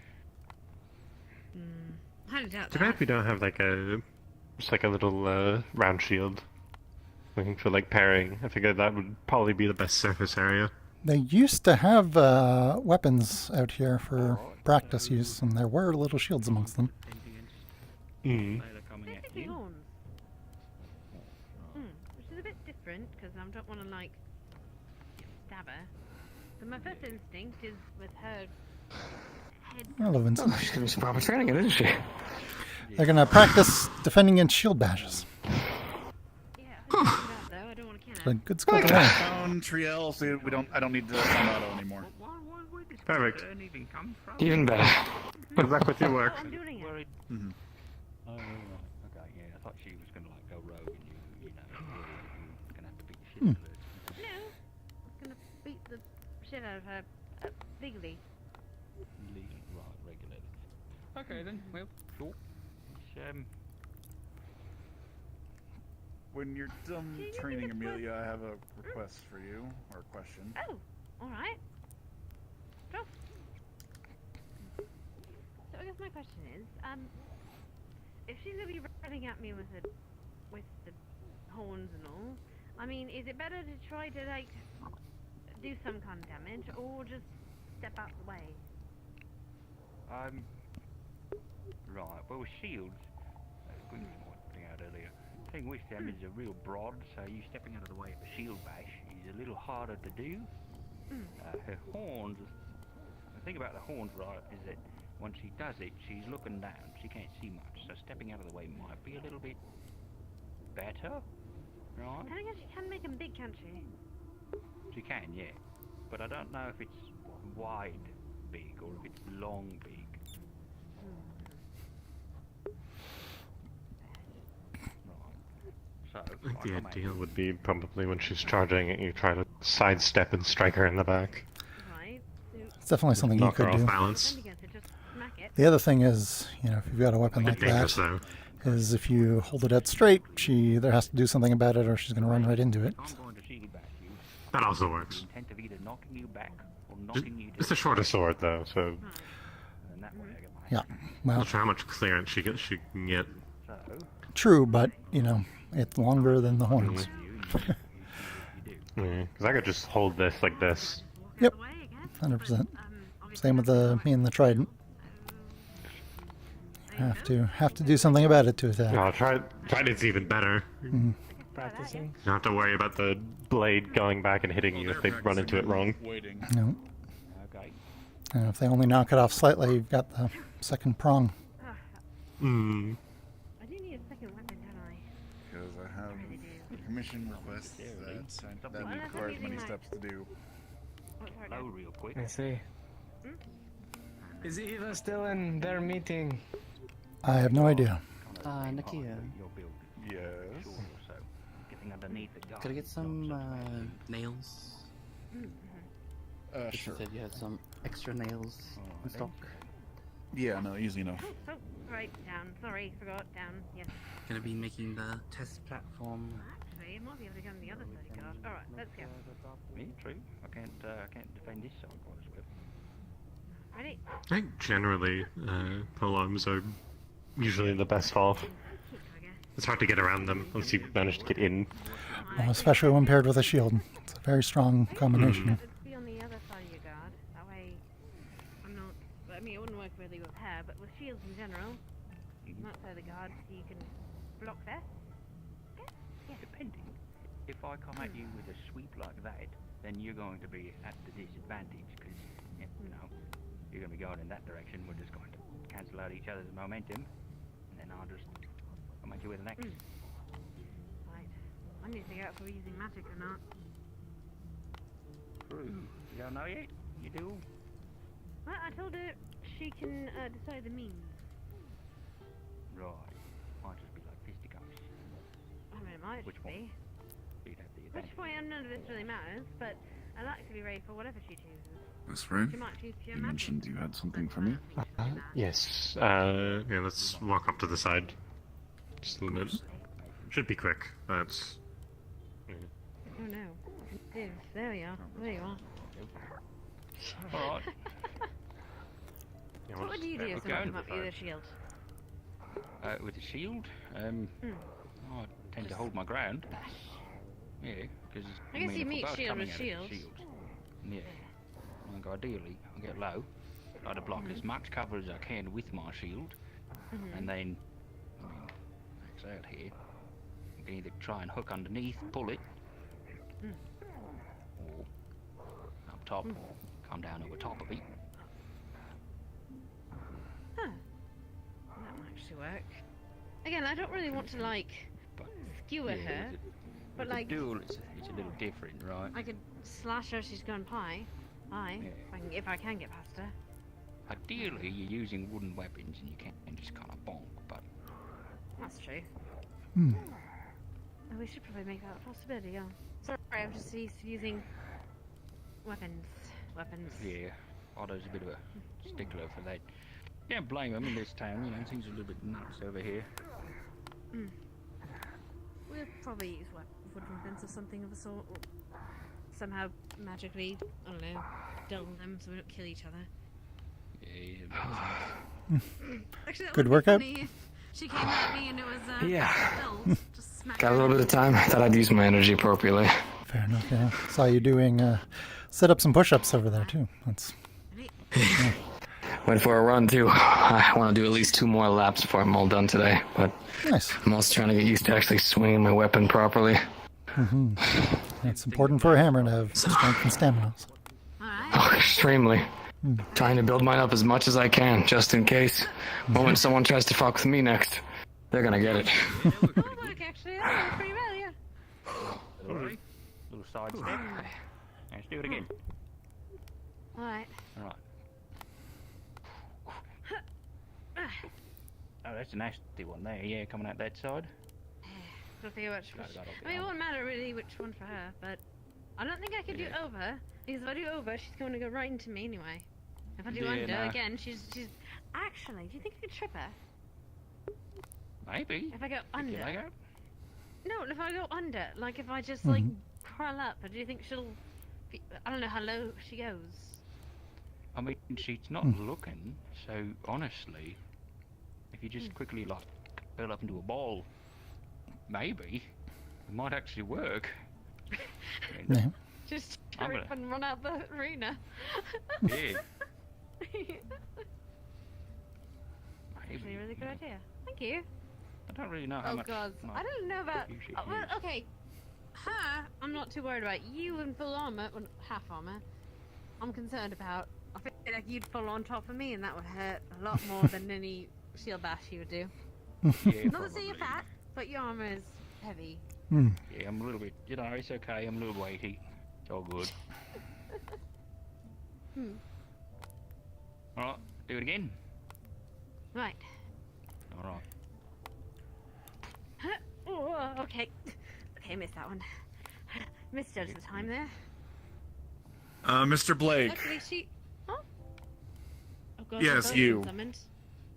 Speaker 3: highly doubt
Speaker 11: Too
Speaker 3: that.
Speaker 11: bad we don't have just like a little round shield. Looking for pairing. I figured that would probably be the best surface area.
Speaker 1: They used to have weapons out here for practice use, and there were little shields amongst them.
Speaker 9: Coming at you.
Speaker 3: Horns. Which is a bit different because I don't want to stab her. So my first instinct is with her head.
Speaker 1: Relevant.
Speaker 11: Oh, she's gonna be some proper training, isn't she?
Speaker 1: They're gonna practice defending against shield bashes.
Speaker 3: I don't want to kill her.
Speaker 1: It's a good skill to learn.
Speaker 7: Found Triel, so I don't need the auto anymore.
Speaker 11: Perfect.
Speaker 9: Even
Speaker 11: Even better. Good luck with your work.
Speaker 3: I'm doing it.
Speaker 7: Mm-hmm.
Speaker 9: Oh, right. Okay, yeah. I thought she was going to go rogue and you were going to have to beat the shit out of her.
Speaker 3: No, I was gonna beat the shit out of her legally.
Speaker 9: Right, regulated. Okay then, well, cool.
Speaker 7: When you're done training Amelia, I have a request for you, or a question.
Speaker 3: Oh, alright. Sure. So I guess my question is, if she's gonna be running at me with the horns and all, I mean, is it better to try to do some kind of damage, or just step out the way?
Speaker 9: Right, well, with shields, Gwyn was pointing out earlier, the thing with them is they're real broad, so you stepping out of the way of a shield bash is a little harder to do. Her horns, the thing about the horns, right, is that when she does it, she's looking down, she can't see much, so stepping out of the way might be a little bit better, right?
Speaker 3: I guess she can make them big, can't she?
Speaker 9: She can, yeah. But I don't know if it's wide big or if it's long big. Right.
Speaker 11: I think the ideal would be probably when she's charging it, you try to sidestep and strike her in the back.
Speaker 1: It's definitely something you
Speaker 11: Knock her
Speaker 1: could
Speaker 11: off
Speaker 1: do.
Speaker 11: balance.
Speaker 1: The other thing is, you know, if you've got a weapon like
Speaker 11: Dangerous,
Speaker 1: that, is if you hold it at straight, she either has to do something about it or she's going to run right into it.
Speaker 11: That also works. It's a shorter sword, though, so.
Speaker 1: Yeah, well,
Speaker 11: not sure how much clearance she can get.
Speaker 1: True, but you know, it's longer than the horns.
Speaker 11: Because I could just hold this like this.
Speaker 1: Yep, 100%. Same with me and the trident. Have to do something about it to attack.
Speaker 11: No, trident's even better.
Speaker 8: Practicing.
Speaker 11: You don't have to worry about the blade going back and hitting you if they run into it wrong.
Speaker 1: No. And if they only knock it off slightly, you've got the second prong.
Speaker 11: Hmm.
Speaker 3: I do need a second weapon, don't I?
Speaker 13: Because I have a commission request that requires many steps to do.
Speaker 10: Low real quick.
Speaker 8: I see. Is Eva still in their meeting?
Speaker 1: I have no idea.
Speaker 15: Nakia.
Speaker 13: Yes.
Speaker 15: Could I get some nails?
Speaker 13: Sure.
Speaker 15: You said you had some extra nails in stock.
Speaker 13: Yeah, no, easy enough.
Speaker 3: Oh, right, down. Sorry, forgot. Down, yes.
Speaker 15: Gonna be making the test platform.
Speaker 3: Actually, I might be able to go on the other side of guard. Alright, let's go.
Speaker 10: Me, true. I can't defend this side quite as well.
Speaker 3: Ready?
Speaker 11: I think generally, polearms are usually the best off. It's hard to get around them once you manage to get in.
Speaker 1: Well, especially when paired with a shield. It's a very strong combination.
Speaker 3: Let's be on the other side of your guard. That way, I'm not. I mean, it wouldn't work really with hair, but with shields in general, not so the guard, so you can block there.
Speaker 10: Depending. If I come at you with a sweep like that, then you're going to be at the disadvantage because you know you're going to be going in that direction. We're just going to cancel out each other's momentum, and then I'll just come at you with an axe.
Speaker 3: Right. I need to figure out if we're using magic or not.
Speaker 10: True. You don't know yet? You do?
Speaker 3: Well, I told her she can decide the means.
Speaker 10: Right. Might just be like fisticuffs.
Speaker 3: I mean, it might
Speaker 10: Which
Speaker 3: just
Speaker 10: one?
Speaker 3: be.
Speaker 10: You'd have the
Speaker 3: Which
Speaker 10: advantage.
Speaker 3: point, none of this really matters, but I like to be ready for whatever she chooses.
Speaker 13: Miss Ray,
Speaker 3: She might choose pure
Speaker 13: you
Speaker 3: magic.
Speaker 13: mentioned you had something for me.
Speaker 11: Yes. Yeah, let's walk up to the side. Just a little bit. Should be quick. That's.
Speaker 3: Oh no. Div, there you are. There you are.
Speaker 10: Alright.
Speaker 3: So what would you do if someone came up with a shield?
Speaker 10: With a shield? I tend to hold my ground. Yeah, because
Speaker 3: I guess you meet shield with shield.
Speaker 10: Yeah. I think ideally I get low, try to block as much cover as I can with my shield, and then max out here. You can either try and hook underneath, pull it, or up top, come down over top of it.
Speaker 3: Huh. That might actually work. Again, I don't really want to like skewer her, but like
Speaker 10: duel, it's a little different, right?
Speaker 3: I could slash her. She's going pie. If I can get past her.
Speaker 10: Ideally, you're using wooden weapons and you can just kind of bonk, but
Speaker 3: That's true.
Speaker 1: Hmm.
Speaker 3: Oh, we should probably make that a possibility. Yeah. Sorry, I'm just used to using weapons.
Speaker 10: yeah, Otto's a bit of a stickler for that. Can't blame him in this town, you know, things are a little bit nuts over here.
Speaker 3: We'll probably use wood weapons or something of the sort. Or somehow magically, I don't know, dull them so we don't kill each other.
Speaker 10: Yeah.
Speaker 3: Actually, that
Speaker 1: Good
Speaker 3: would be
Speaker 1: workout.
Speaker 3: funny if she came at me and it was
Speaker 8: Yeah.
Speaker 3: dull. Just smack
Speaker 8: Got a
Speaker 3: her.
Speaker 8: little bit of time. Thought I'd use my energy appropriately.
Speaker 1: Fair enough. Yeah. Saw you doing sit-ups and push-ups over there too. That's.
Speaker 8: Went for a run too. I want to do at least 2 more laps before I'm all done today. But
Speaker 1: Nice.
Speaker 8: I'm also trying to get used to actually swinging my weapon properly.
Speaker 1: It's important for a hammer to have strength and stamina.
Speaker 8: Oh, extremely. Trying to build mine up as much as I can, just in case. When someone tries to fuck with me next, they're gonna get it.
Speaker 3: That'll work actually. That'll work pretty well, yeah.
Speaker 10: Alright. Little side step. Let's do it again.
Speaker 3: Alright.
Speaker 10: Alright. Oh, that's a nasty one there, yeah, coming out that side.
Speaker 3: gotta figure which. I mean, it won't matter really which one for her, but I don't think I could do over because if I do over, she's going to go right into me anyway. If I do under again, she's. Actually, do you think I could trip her?
Speaker 10: Maybe.
Speaker 3: If I go under.
Speaker 10: Like her?
Speaker 3: No, if I go under, like if I just like curl up, do you think she'll? I don't know how low she goes.
Speaker 10: I mean, she's not looking, so honestly, if you just quickly like curl up into a ball, maybe it might actually work.
Speaker 1: Yeah.
Speaker 3: Just trip and run out the arena.
Speaker 10: Yeah.
Speaker 3: Actually, a really good idea. Thank you.
Speaker 10: I don't really know how much.
Speaker 3: Oh god, I don't know about. Well, okay, her, I'm not too worried about. You in full armor, well, half armor, I'm concerned about. I feel like you'd fall on top of me, and that would hurt a lot more than any shield bash you would do.
Speaker 10: Yeah,
Speaker 3: Not to say you're fat, but your armor is heavy.
Speaker 10: Yeah, I'm a little bit. You know, it's okay. I'm a little weighty. It's all good. All right, do it again.
Speaker 3: Right.
Speaker 10: All right.
Speaker 3: Oh, okay. Okay, missed that one. Misjudged the time there.
Speaker 7: Mr. Blake.
Speaker 3: Luckily she... Huh? Oh god,
Speaker 7: Yes,
Speaker 3: both
Speaker 7: you.
Speaker 3: Summoned.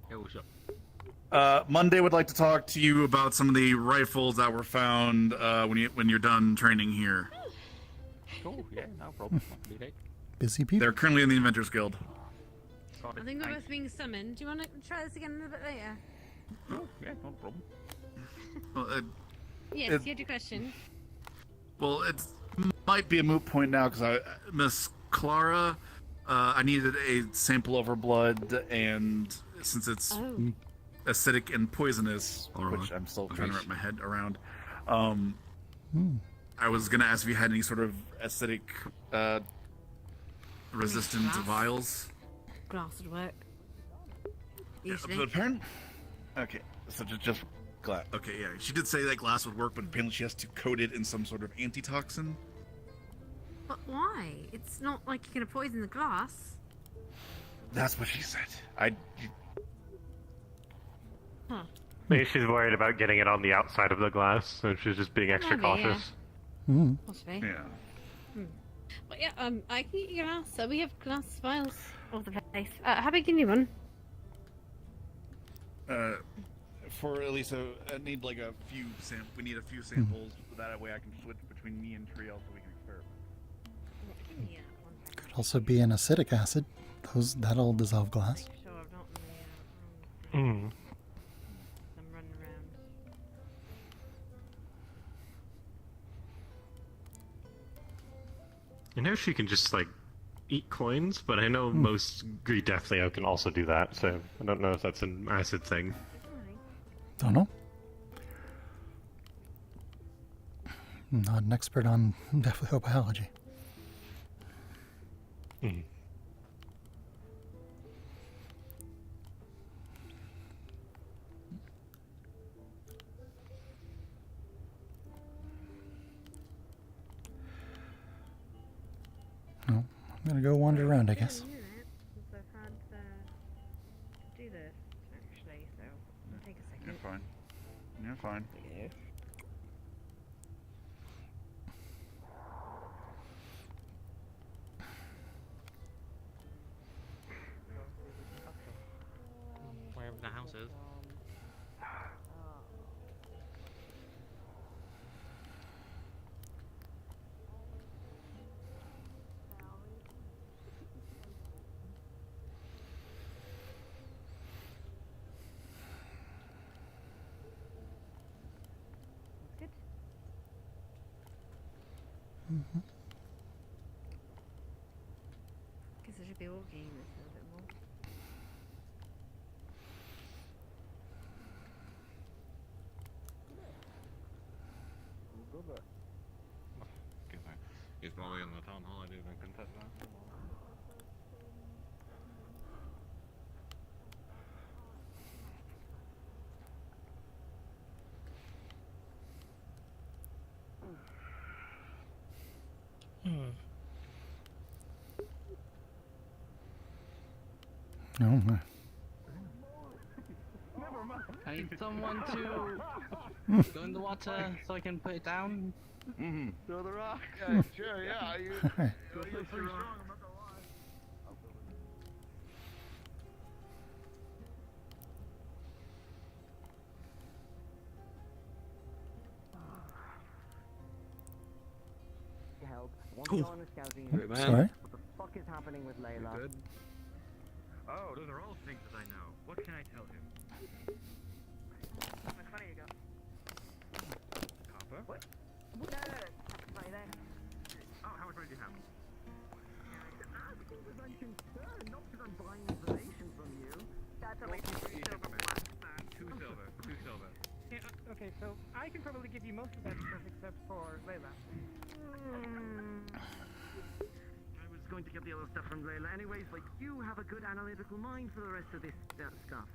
Speaker 10: Hey, what's up?
Speaker 7: Monday would like to talk to you about some of the rifles that were found when you're done training here.
Speaker 10: Cool, yeah, no problem. I can do that.
Speaker 1: Busy people.
Speaker 7: They're currently in the Inventors Guild.
Speaker 3: I think we're both being summoned. Do you want to try this again a little bit later?
Speaker 10: Oh, yeah, no problem.
Speaker 7: Well,
Speaker 3: Yes, you had your question.
Speaker 7: Well, it might be a moot point now because Miss Clara, I needed a sample of her blood, and since it's acidic and poisonous, which I'm still trying to wrap my head around, I was gonna ask if you had any sort of acidic resistant vials.
Speaker 3: Glass would work.
Speaker 7: Yeah,
Speaker 3: Usually.
Speaker 7: but apparently, okay, so just glass. Okay, yeah, she did say that glass would work, but apparently she has to coat it in some sort of antitoxin.
Speaker 3: But why? It's not like you're gonna poison the glass.
Speaker 7: That's what she said.
Speaker 3: Huh.
Speaker 11: Maybe she's worried about getting it on the outside of the glass, so she's just being extra
Speaker 3: Maybe, yeah.
Speaker 11: cautious.
Speaker 3: Possibly.
Speaker 7: Yeah.
Speaker 3: But yeah, I can get you glass. So we have glass vials all over the place. How big do you need one?
Speaker 7: For Elisa, I need like a few we need a few samples. That way I can switch between me and Triel so we can experiment.
Speaker 1: Could also be an acidic acid. That'll dissolve glass.
Speaker 3: Sure, I'm not I'm running around.
Speaker 11: I know she can just like eat coins, but I know most Greed Deathleo can also do that, so I don't know if that's an acid thing.
Speaker 1: Don't know. I'm not an expert on Deathleo biology. No, I'm gonna go wander around, I guess.
Speaker 3: Since I've had to do this actually, so it'll take a second.
Speaker 7: You're fine. You're fine.
Speaker 3: Yeah.
Speaker 20: Wherever the house is.
Speaker 3: Good. Guess I should be walking this a little bit more.
Speaker 16: He's probably in the town hall. I didn't contest that.
Speaker 1: Oh my.
Speaker 20: I need someone to Go in the water so I can put it down.
Speaker 13: Mm-hmm.
Speaker 20: Throw the rock.
Speaker 13: Yeah, sure, yeah. You're pretty strong, I'm not gonna lie.
Speaker 4: Help. Want
Speaker 9: Cool.
Speaker 4: to go on a scouting
Speaker 9: Great, man.
Speaker 1: Sorry?
Speaker 4: What the fuck is happening with Layla?
Speaker 20: Good. Oh, those are all things that I know. What can I tell him?
Speaker 4: How much money you got?
Speaker 20: Copper?
Speaker 4: What? No, right there.
Speaker 20: Oh, how much money do you have?
Speaker 4: Because I'm concerned, not because I'm buying information from you. That's only 2 silver left, man.
Speaker 20: 2 silver. 2 silver.
Speaker 14: Yeah, okay, so I can probably give you most of that stuff except for Layla.
Speaker 4: I was going to get the other stuff from Layla anyways, but you have a good analytical mind for the rest of this stuff.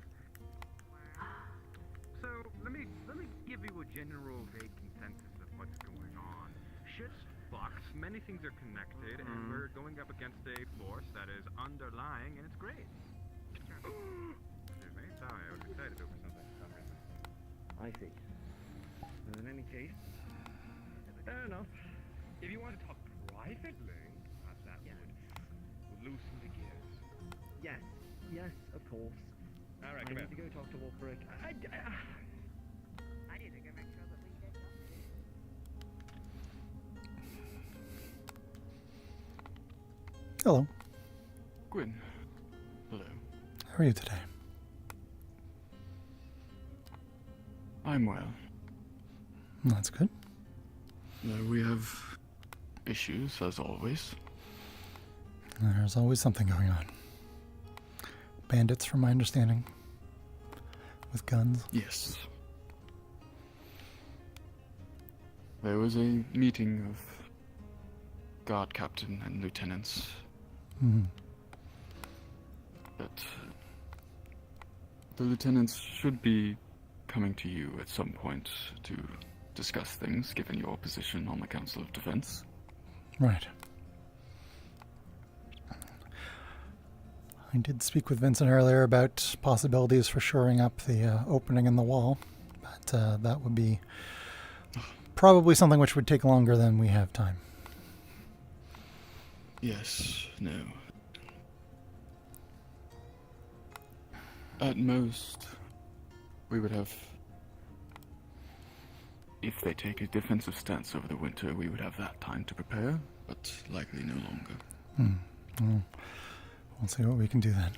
Speaker 20: So let me give you a general vague consensus of what's going on. Shit's fucked. Many things are connected, and we're going up against a force that is underlying, and it's great. Excuse me. Sorry, I was excited over something for some reason.
Speaker 4: I see. Well, in any case, fair enough.
Speaker 20: If you want to talk privately, perhaps that would loosen the gears.
Speaker 4: Yes, of course.
Speaker 20: All right,
Speaker 4: I
Speaker 20: come
Speaker 4: need
Speaker 20: here.
Speaker 4: to go talk to Wolfric.
Speaker 3: I need to go make sure that we get
Speaker 1: Hello.
Speaker 17: Gwyn. Hello.
Speaker 1: How are you today?
Speaker 17: I'm well.
Speaker 1: That's good.
Speaker 17: We have issues, as always.
Speaker 1: There's always something going on. Bandits, from my understanding. With guns.
Speaker 17: Yes. There was a meeting of guard captain and lieutenants.
Speaker 1: Mhm.
Speaker 17: But the lieutenants should be coming to you at some point to discuss things, given your position on the Council of Defense.
Speaker 1: Right. I did speak with Vincent earlier about possibilities for shoring up the opening in the wall, but that would be probably something which would take longer than we have time.
Speaker 17: Yes, no. At most, we would have... If they take a defensive stance over the winter, we would have that time to prepare, but likely no longer.
Speaker 1: Well, we'll see what we can do then.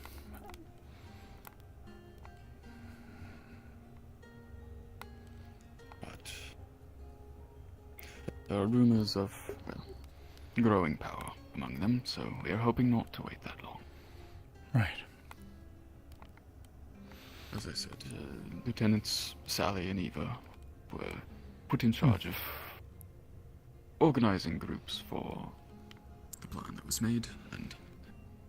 Speaker 17: But there are rumors of, well, growing power among them, so we are hoping not to wait that long.
Speaker 1: Right.
Speaker 17: As I said, Lieutenants Sally and Eva were put in charge of organizing groups for the plan that was made, and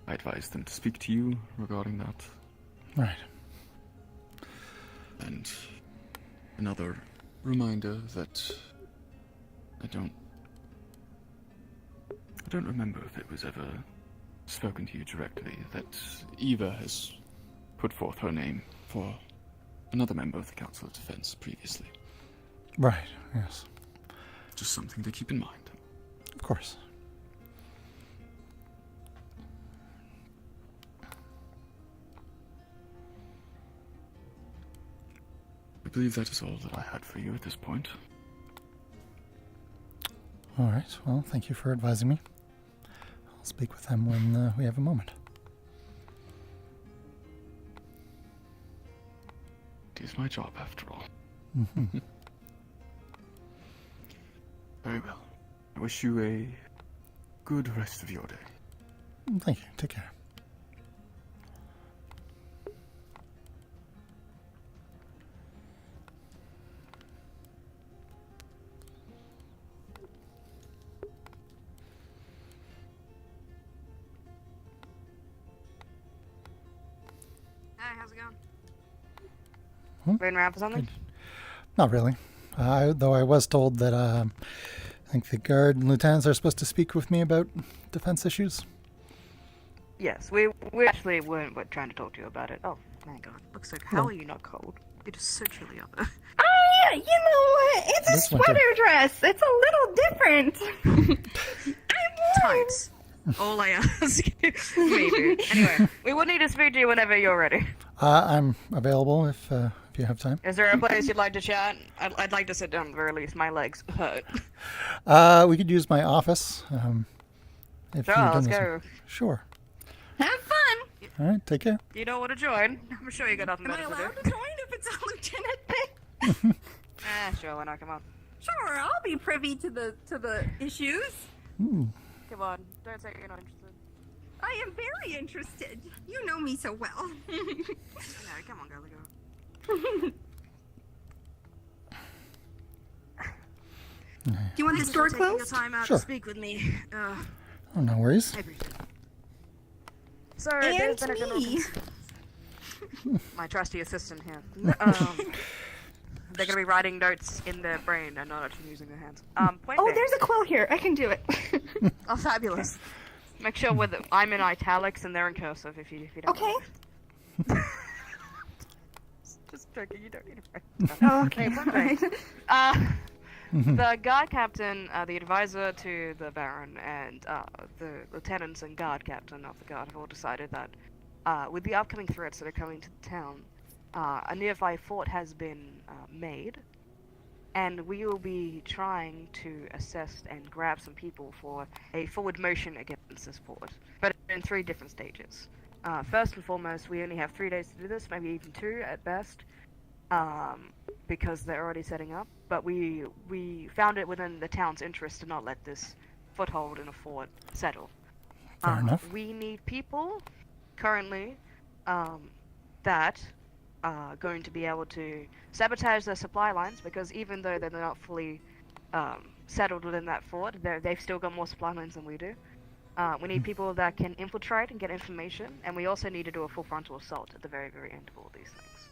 Speaker 17: I advised them to speak to you regarding that.
Speaker 1: Right.
Speaker 17: And another reminder that I don't remember if it was ever spoken to you directly, that Eva has put forth her name for another member of the Council of Defense previously.
Speaker 1: Right, yes.
Speaker 17: Just something to keep in mind.
Speaker 1: Of course.
Speaker 17: I believe that is all that I had for you at this point.
Speaker 1: All right, well, thank you for advising me. I'll speak with them when we have a moment.
Speaker 17: It is my job, after all.
Speaker 1: Mm-hmm.
Speaker 17: Very well. I wish you a good rest of your day.
Speaker 1: Thank you. Take care.
Speaker 24: Hi, how's it going?
Speaker 1: Hmm?
Speaker 24: Ready to wrap or something?
Speaker 1: Not really. Though I was told that I think the guard and lieutenants are supposed to speak with me about defense issues.
Speaker 24: Yes, we actually weren't trying to talk to you about it. Oh, my god. Looks like, how
Speaker 1: No.
Speaker 24: are you not cold? It is so chilly out there.
Speaker 5: You know what? It's a
Speaker 1: This winter.
Speaker 5: sweater dress. It's a little different.
Speaker 24: Tights. All I ask. Maybe. Anyway, we will need to speak to you whenever you're ready.
Speaker 1: I'm available if you have time.
Speaker 24: Is there a place you'd like to chat? I'd like to sit down at the very least. My legs hurt.
Speaker 1: We could use my office. If
Speaker 24: Sure,
Speaker 1: you're
Speaker 24: let's
Speaker 1: done this-
Speaker 24: go.
Speaker 1: Sure.
Speaker 24: Have fun.
Speaker 1: All right. Take care.
Speaker 24: You don't want to join? I'm sure you got nothing better to do.
Speaker 5: Am I allowed to join if it's a lieutenant thing?
Speaker 24: Sure, why not? Come on.
Speaker 5: Sure, I'll be privy to the issues.
Speaker 24: Come on. Don't say you're not interested.
Speaker 5: I am very interested. You know me so well.
Speaker 24: No, come on, girl.
Speaker 5: Do you want this door
Speaker 24: Taking the
Speaker 5: closed?
Speaker 24: time out
Speaker 1: Sure.
Speaker 24: to speak with me.
Speaker 1: Oh, no worries.
Speaker 24: I appreciate it. So,
Speaker 5: And
Speaker 24: there's been a general
Speaker 5: me.
Speaker 24: my trusty assistant here. They're gonna be writing notes in their brain and not actually using their hands. Point
Speaker 5: Oh,
Speaker 24: being-
Speaker 5: there's a quill here. I can do it.
Speaker 24: Oh, fabulous. Make sure I'm in italics and they're in cursive if you don't.
Speaker 5: Okay.
Speaker 24: Just joking. You don't need to write.
Speaker 5: Oh, okay.
Speaker 24: Hey, point being, the guard captain, the advisor to the Baron, and the lieutenants and guard captain of the guard have all decided that with the upcoming threats that are coming to the town, a nearby fort has been made, and we will be trying to assess and grab some people for a forward motion against this fort, but in 3 different stages. First and foremost, we only have 3 days to do this, maybe even 2 at best, because they're already setting up. But we found it within the town's interest to not let this foothold in a fort settle.
Speaker 1: Fair enough.
Speaker 24: We need people currently that are going to be able to sabotage their supply lines, because even though they're not fully settled within that fort, they've still got more supply lines than we do. We need people that can infiltrate and get information, and we also need to do a full frontal assault at the very, very end of all these things.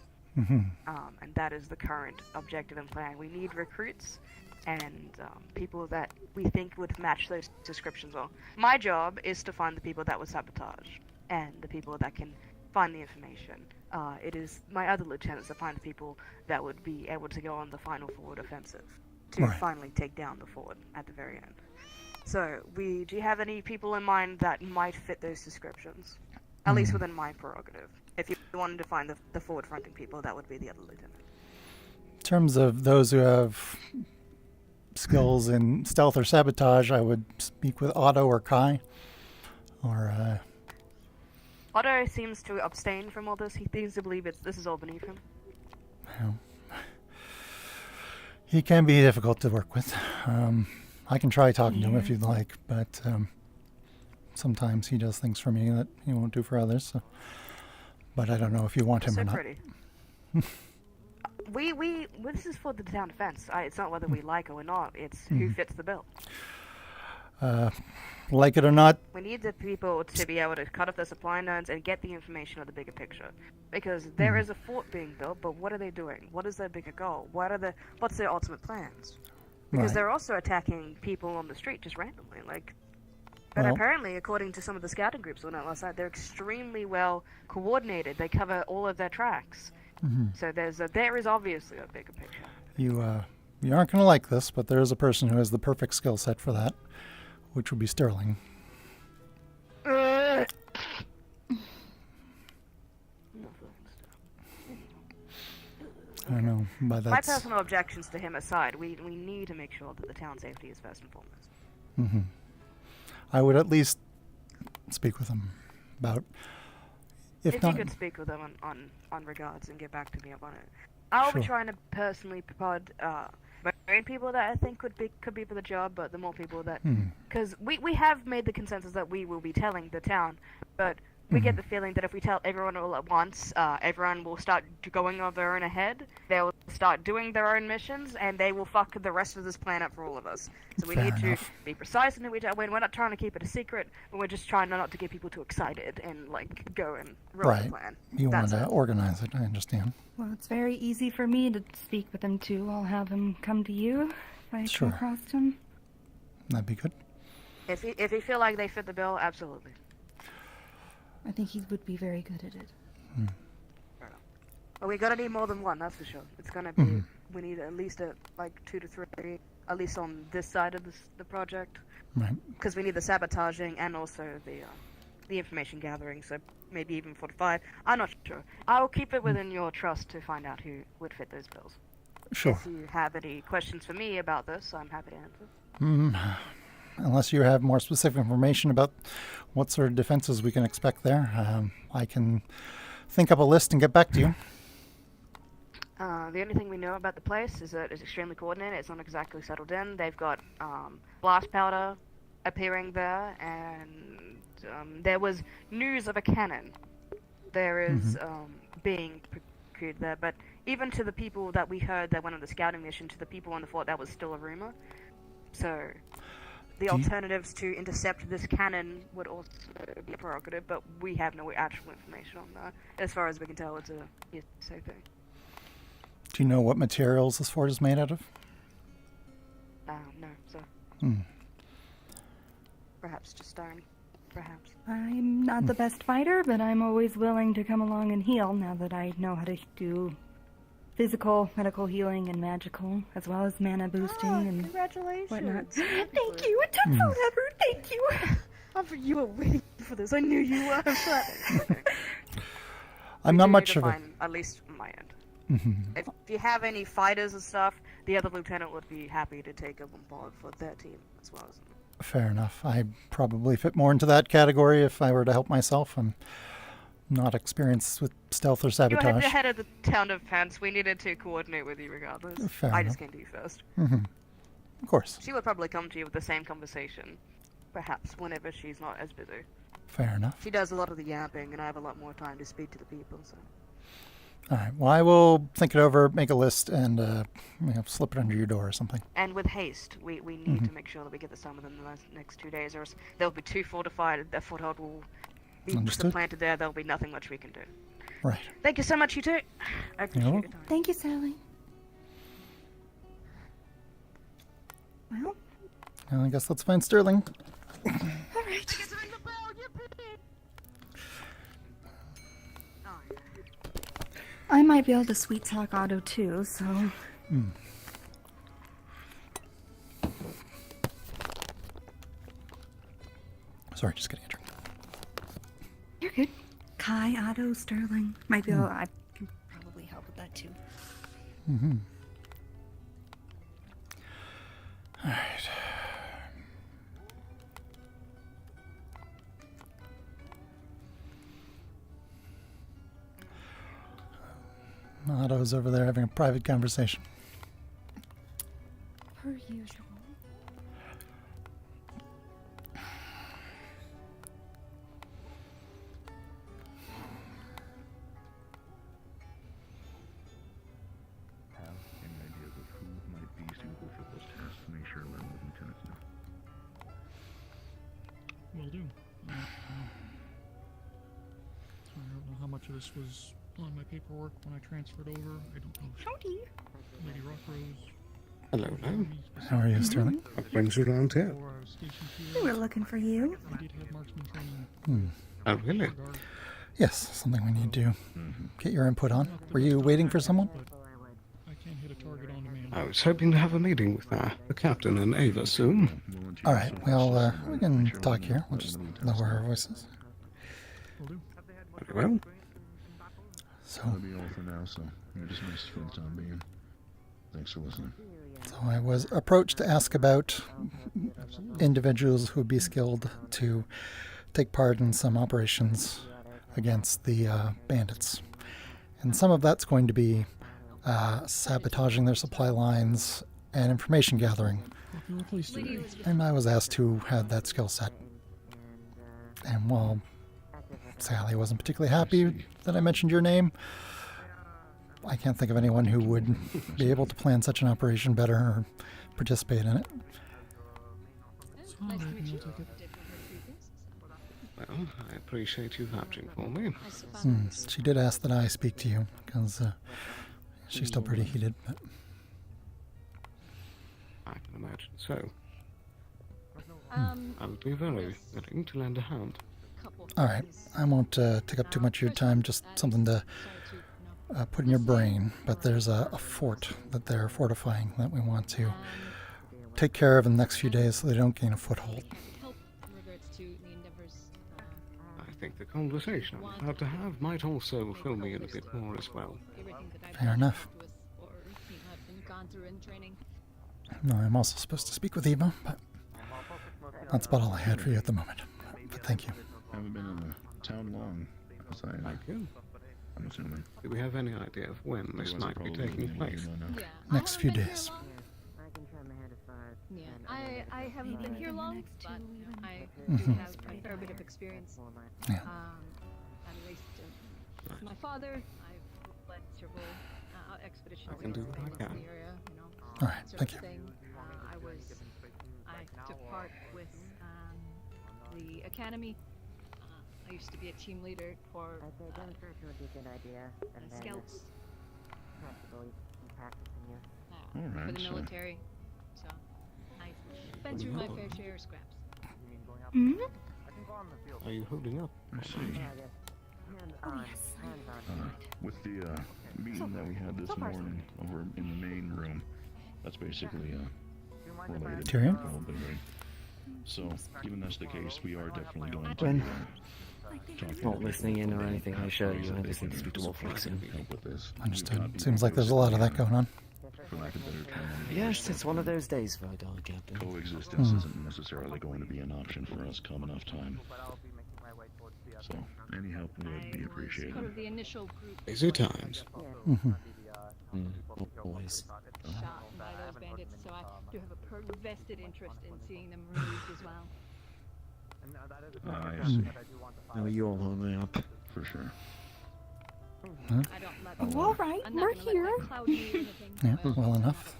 Speaker 24: And that is the current objective and plan. We need recruits and people that we think would match those descriptions well. My job is to find the people that would sabotage and the people that can find the information. It is my other lieutenants that find the people that would be able to go on the final forward offensive to finally take down the fort at the very end. So, do you have any people in mind that might fit those descriptions? At least within my prerogative. If you wanted to find the forward-fronting people, that would be the other lieutenant.
Speaker 1: In terms of those who have skills in stealth or sabotage, I would speak with Otto or Kai. Or,
Speaker 24: Otto seems to abstain from all this. He seems to believe this is all beneath him.
Speaker 1: well, he can be difficult to work with. I can try talking to him if you'd like, but sometimes he does things for me that he won't do for others. So. But I don't know if you want him
Speaker 24: So
Speaker 1: or not.
Speaker 24: pretty. This is for the town defense. It's not whether we like it or not. It's who fits the bill.
Speaker 1: Like it or not,
Speaker 24: We need the people to be able to cut off the supply lines and get the information of the bigger picture. Because there is a fort being built, but what are they doing? What is their bigger goal? What's their ultimate plans? Because
Speaker 1: Right.
Speaker 24: they're also attacking people on the street just randomly. But
Speaker 1: Well-
Speaker 24: apparently, according to some of the scouting groups on that last night, they're extremely well coordinated. They cover all of their tracks. So there is obviously a bigger picture.
Speaker 1: you aren't going to like this, but there is a person who has the perfect skill set for that, which would be Sterling. I don't know, but
Speaker 24: My
Speaker 1: that's...
Speaker 24: personal objections to him aside, we need to make sure that the town safety is first and foremost.
Speaker 1: I would at least speak with him about... If
Speaker 24: If
Speaker 1: not,
Speaker 24: you could speak with them on regards and get back to me up on it. I'll be
Speaker 1: Sure.
Speaker 24: trying to personally prod marine people that I think could be for the job, but the more people that... Because we have made the consensus that we will be telling the town, but we get the feeling that if we tell everyone all at once, everyone will start going on their own ahead, they'll start doing their own missions, and they will fuck the rest of this plan up for all of us. So we
Speaker 1: Fair
Speaker 24: need
Speaker 1: enough.
Speaker 24: to be precise in who we tell. We're not trying to keep it a secret, but we're just trying not to get people too excited and, go and ruin the
Speaker 1: right,
Speaker 24: plan.
Speaker 1: you want
Speaker 24: That's
Speaker 1: to
Speaker 24: it.
Speaker 1: organize it, I understand.
Speaker 5: Well, it's very easy for me to speak with him too. I'll have him come to you if I
Speaker 1: Sure.
Speaker 5: come across him.
Speaker 1: That'd be good.
Speaker 24: If you feel like they fit the bill, absolutely.
Speaker 5: I think he would be very good at it.
Speaker 24: But we're gonna need more than one, that's for sure. It's gonna be we need at least like 2 to 3, at least on this side of the project.
Speaker 1: Right.
Speaker 24: Because we need the sabotaging and also the information gathering, so maybe even 4 to 5. I'm not sure. I'll keep it within your trust to find out who would fit those bills.
Speaker 1: Sure.
Speaker 24: If you have any questions for me about this, I'm happy to answer.
Speaker 1: Unless you have more specific information about what sort of defenses we can expect there, I can think up a list and get back to you.
Speaker 24: The only thing we know about the place is that it's extremely coordinated. It's not exactly settled in. They've got blast powder appearing there, and there was news of a cannon. There is being procured there, but even to the people that we heard that went on the scouting mission, to the people on the fort, that was still a rumor. So the alternatives to intercept this cannon would also be a prerogative, but we have no actual information on that. As far as we can tell, it's a hearsay thing.
Speaker 1: Do you know what materials this fort is made out of?
Speaker 24: No, so. Perhaps just stone. Perhaps.
Speaker 5: I'm not the best fighter, but I'm always willing to come along and heal now that I know how to do physical, medical healing, and magical, as well as mana boosting and
Speaker 24: congratulations.
Speaker 5: whatnot.
Speaker 24: Thank you. It took forever. Thank you. You were waiting for this. I knew you were.
Speaker 1: I'm not much of a...
Speaker 24: At least on my end. If you have any fighters and stuff, the other lieutenant would be happy to take them on board for their team as well as.
Speaker 1: Fair enough. I probably fit more into that category if I were to help myself. I'm not experienced with stealth or sabotage.
Speaker 24: You were the head of the town of Pence. We needed to coordinate with you regardless.
Speaker 1: Fair
Speaker 24: I just
Speaker 1: enough.
Speaker 24: came to you first.
Speaker 1: Of course.
Speaker 24: She would probably come to you with the same conversation, perhaps whenever she's not as busy.
Speaker 1: Fair enough.
Speaker 24: She does a lot of the yapping, and I have a lot more time to speak to the people. So.
Speaker 1: All right. Well, I will think it over, make a list, and slip it under your door or something.
Speaker 24: And with haste, we need to make sure that we get this done within the next 2 days, or else they'll be too fortified. Their foothold will be supplanted there. There'll be nothing much we can do.
Speaker 1: Right.
Speaker 24: Thank you so much, you two. I appreciate your time.
Speaker 5: Thank you, Sally. Well,
Speaker 1: I guess let's find Sterling.
Speaker 5: all right. I might be able to sweet talk Otto too, so.
Speaker 1: Sorry, just getting a drink.
Speaker 5: You're good. Kai, Otto, Sterling. Might be able, I can probably help with that too.
Speaker 1: All right. Otto's over there having a private conversation.
Speaker 5: Per usual.
Speaker 18: Have any ideas of who might be suitable for those tasks? Make sure let the lieutenants know.
Speaker 2: Will do. I don't know how much of this was on my paperwork when I transferred over. I don't know.
Speaker 5: Howdy.
Speaker 2: Lady Rockrose.
Speaker 11: Hello, hello.
Speaker 1: How are you, Sterling?
Speaker 11: What brings you around here?
Speaker 5: We were looking for you.
Speaker 2: I did have marksman training.
Speaker 11: Oh, really?
Speaker 1: Yes, something we need to get your input on. Were you waiting for someone?
Speaker 2: I can't hit a target on demand.
Speaker 11: I was hoping to have a meeting with the captain and Ava soon.
Speaker 1: All right, well, we can talk here. We'll just lower our voices.
Speaker 11: Very well.
Speaker 1: So,
Speaker 18: That'll be all for now, so you're dismissed for the time being. Thanks for listening.
Speaker 1: so I was approached to ask about individuals who would be skilled to take part in some operations against the bandits. And some of that's going to be sabotaging their supply lines and information gathering. And I was asked who had that skill set. And well, Sally wasn't particularly happy that I mentioned your name. I can't think of anyone who would be able to plan such an operation better or participate in it.
Speaker 11: Well, I appreciate you vouching for me.
Speaker 1: She did ask that I speak to you, because she's still pretty heated. But
Speaker 11: I can imagine so. I'll be very willing to lend a hand.
Speaker 1: all right, I won't take up too much of your time, just something to put in your brain, but there's a fort that they're fortifying that we want to take care of in the next few days so they don't gain a foothold.
Speaker 16: I think the conversation I'm about to have might also fill me in a bit more as well.
Speaker 1: Fair enough. No, I'm also supposed to speak with Eva, but that's about all I had for you at the moment. But thank you.
Speaker 18: Haven't been in the town long, as
Speaker 16: Thank you.
Speaker 18: I'm assuming.
Speaker 16: Do we have any idea of when this might be taking place?
Speaker 1: Next few days.
Speaker 6: Yeah, I haven't been here long, but I do have a fair bit of experience.
Speaker 1: Yeah.
Speaker 6: At least with my father, I've led several expeditions
Speaker 16: I can do what I
Speaker 6: in
Speaker 16: can.
Speaker 6: the area, you know.
Speaker 1: All right,
Speaker 6: sort
Speaker 1: thank
Speaker 6: of
Speaker 1: you.
Speaker 6: thing. I took part with the academy. I used to be a team leader for scouts. For
Speaker 18: Alright,
Speaker 6: the
Speaker 18: so-
Speaker 6: military. So I've been through my fair share of scraps.
Speaker 16: Are you holding up?
Speaker 18: I see. With the meeting that we had this morning over in the main room, that's basically related.
Speaker 1: Tyrion?
Speaker 18: a little bit, right? So, given that's the case, we are definitely going to
Speaker 15: Gwyn,
Speaker 18: talk
Speaker 15: not listening in or anything, I assure you, I just need to speak to Wolfrey soon.
Speaker 18: help with this.
Speaker 1: Understood. Seems like there's a lot of that going on.
Speaker 18: For lack of better term.
Speaker 15: Yes, it's one of those days for a dog, Captain.
Speaker 18: Coexistence isn't necessarily going to be an option for us come enough time. So, any help would be appreciated.
Speaker 6: Part of the initial group.
Speaker 16: Busy times.
Speaker 15: Always.
Speaker 6: Shot by those bandits, so I do have a vested interest in seeing them removed as well.
Speaker 18: I see.
Speaker 15: How are you all holding up?
Speaker 18: For sure.
Speaker 5: Oh, all right, we're here.
Speaker 1: Yeah, well enough.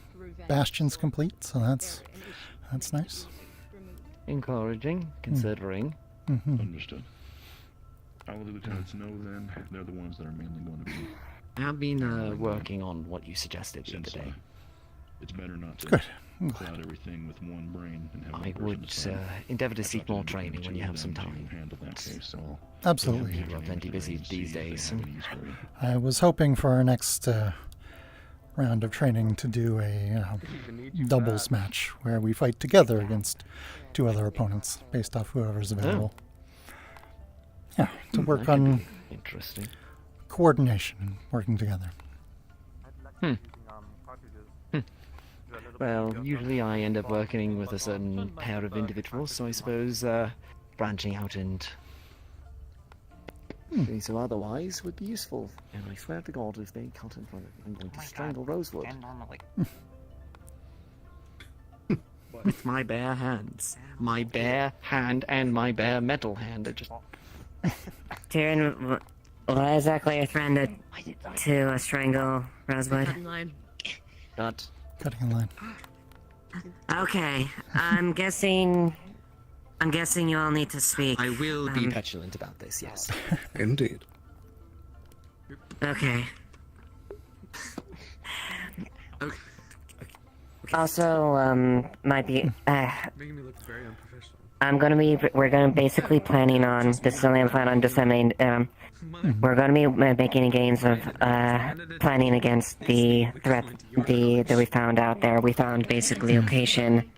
Speaker 1: Bastion's complete, so that's nice.
Speaker 15: Encouraging, considering.
Speaker 18: Understood. I will let the lieutenants know then. They're the ones that are mainly going to be.
Speaker 15: I've been working on what you suggested the other day.
Speaker 18: It's better not to
Speaker 1: Good.
Speaker 18: cloud everything with one brain and have
Speaker 15: I
Speaker 18: one person
Speaker 15: would
Speaker 18: decide.
Speaker 15: endeavour to seek more training when you have some
Speaker 18: To
Speaker 15: time.
Speaker 18: handle that case, so
Speaker 1: Absolutely.
Speaker 15: People are plenty busy these days.
Speaker 1: I was hoping for our next round of training to do a doubles match where we fight together against two other opponents based off whoever's available. Yeah, to work
Speaker 15: that could
Speaker 1: on
Speaker 15: be interesting.
Speaker 1: coordination and working together.
Speaker 15: Well, usually I end up working with a certain pair of individuals, so I suppose branching out and doing so otherwise would be useful. And I swear to God, if they cut in front of me, I'm going to strangle Rosewood. With my bare hands. My bare hand and my bare metal hand are just...
Speaker 19: Tyrion, what exactly are you trying to strangle Rosewood?
Speaker 15: Cut.
Speaker 1: Cutting in line.
Speaker 19: Okay, I'm guessing you all need to speak.
Speaker 15: I will be petulant about this, yes.
Speaker 16: Indeed.
Speaker 19: Okay. Also, might be.
Speaker 16: Making me look very unprofessional.
Speaker 19: We're gonna basically planning on. This is only a plan on disseminating. We're gonna be making gains of planning against the threat that we found out there. We found basically location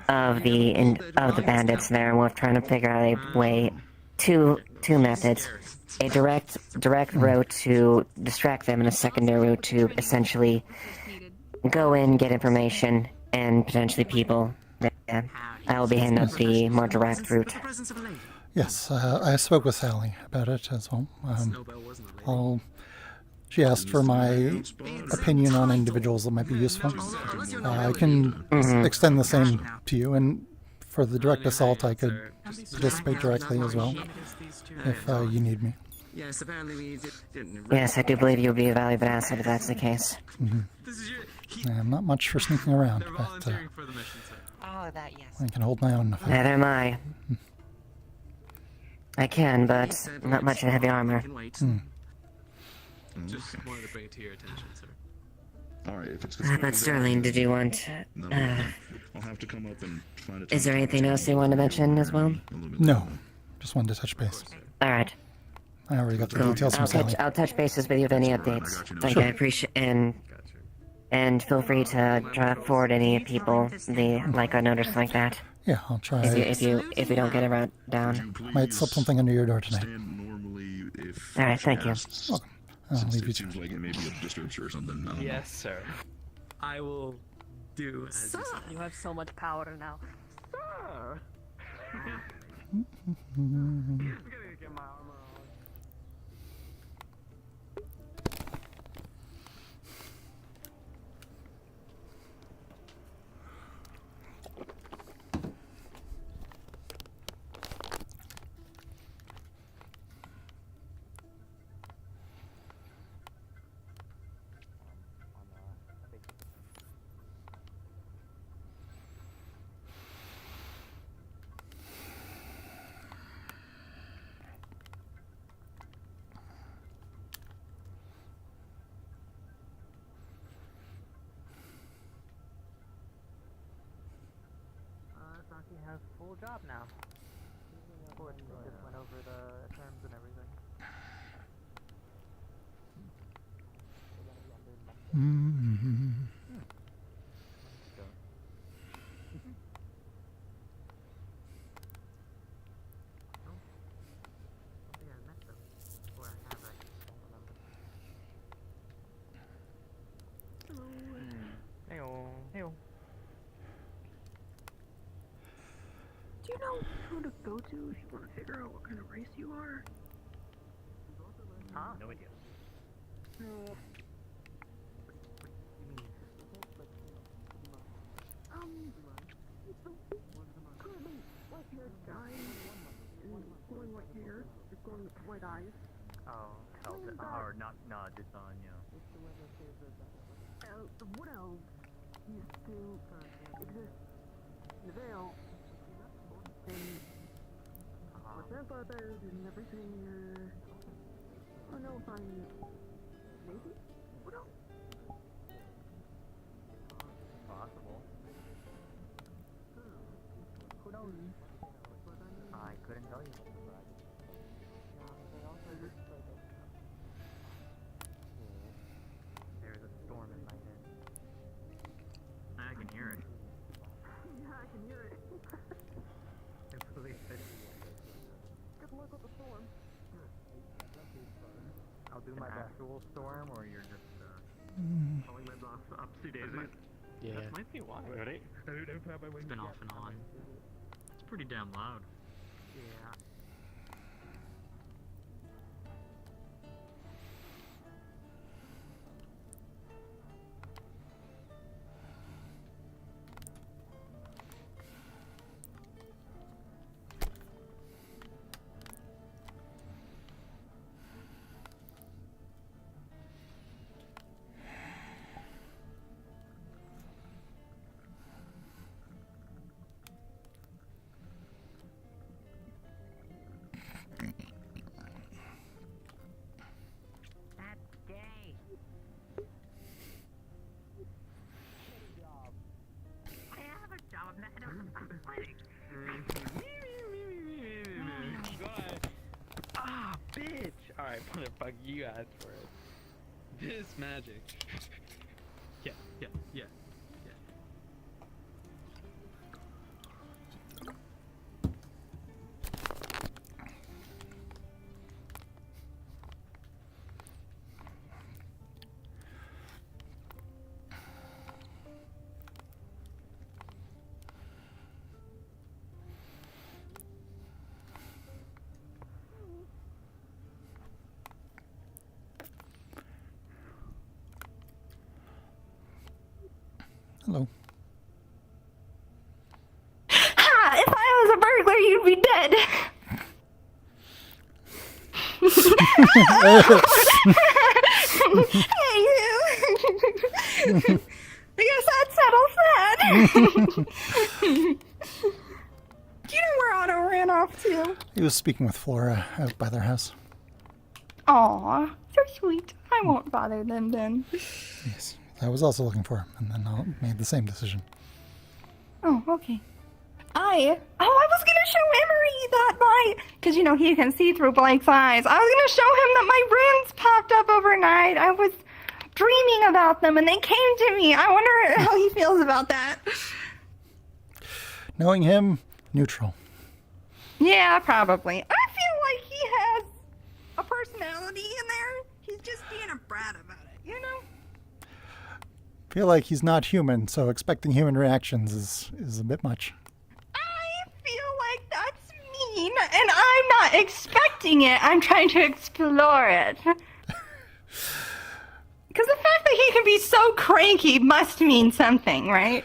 Speaker 19: of the bandits there, and we're trying to figure out a way, two methods: a direct route to distract them, and a secondary route to essentially go in, get information, and potentially people. I will be handing up the more direct route.
Speaker 1: Yes, I spoke with Sally about it as well. She asked for my opinion on individuals that might be useful. I can extend the same to you, and for the direct assault, I could participate directly as well, if you need me.
Speaker 15: Yes, apparently we didn't.
Speaker 19: Yes, I do believe you'll be a valuable asset if that's the case.
Speaker 1: I'm not much for sneaking around, but I can hold my own.
Speaker 19: Neither am I. I can, but not much in heavy armor.
Speaker 21: Just wanted to bring it to your attention, sir.
Speaker 18: All right, if it's
Speaker 19: But Sterling, did you want?
Speaker 18: I'll have to come up and find a
Speaker 19: Is there anything else you want to mention as well?
Speaker 1: No, just wanted to touch base.
Speaker 19: All right.
Speaker 1: I already got the
Speaker 19: Cool.
Speaker 1: details from Sally.
Speaker 19: I'll touch bases with you with any updates. Like, I appreciate and feel free to forward any people a notice like that.
Speaker 1: Yeah, I'll try.
Speaker 19: If you don't get it down.
Speaker 1: Might slip something under your door tonight.
Speaker 19: All right, thank you.
Speaker 1: Welcome. I'll leave you to.
Speaker 18: Seems like it may be disturbs her or something. I don't know.
Speaker 21: Yes, sir. I will do as you say.
Speaker 5: You have so much power now.
Speaker 14: Sir! Get my armor on.
Speaker 8: He has full job now. Gordon just went over the terms and everything. Heyo.
Speaker 5: Do you know who to go to if you want to figure out what kind of race you are?
Speaker 8: Huh? No idea.
Speaker 5: Currently, white-haired guy and glowing white hair, just glowing with white eyes.
Speaker 8: Oh, or not, just on,
Speaker 5: The Wood Elves used to exist in the Vale, and with their brothers and everything, I don't know if I'm maybe Wood Elf?
Speaker 8: Possible.
Speaker 5: Who knows?
Speaker 8: I couldn't tell you. There's a storm in my head. I can hear it.
Speaker 5: Yeah, I can hear it.
Speaker 8: I believe it.
Speaker 5: Good luck with the storm.
Speaker 8: I'll do my actual storm, or you're just
Speaker 4: calling my boss upsy daisy.
Speaker 21: Yeah. That might be why.
Speaker 4: Ready?
Speaker 21: It's been off and on. It's pretty damn loud.
Speaker 8: Yeah.
Speaker 21: Ah, bitch! Alright, motherfucker, you asked for it. This magic. Yeah.
Speaker 1: Hello.
Speaker 5: Ha! If I was a burglar, you'd be dead. Hey, you! I guess that settles that. Do you know where Otto ran off to?
Speaker 1: He was speaking with Flora out by their house.
Speaker 5: Aw, so sweet. I won't bother them then.
Speaker 1: Yes, I was also looking for him, and then I made the same decision.
Speaker 5: Oh, okay. I was gonna show Emery that my because, you know, he can see through Blake's eyes. I was going to show him that my runes popped up overnight. I was dreaming about them, and they came to me. I wonder how he feels about that.
Speaker 1: Knowing him, neutral.
Speaker 5: Yeah, probably. I feel like he has a personality in there. He's just being a brat about it, you know?
Speaker 1: Feel like he's not human, so expecting human reactions is a bit much.
Speaker 5: I feel like that's mean, and I'm not expecting it. I'm trying to explore it. Because the fact that he can be so cranky must mean something, right?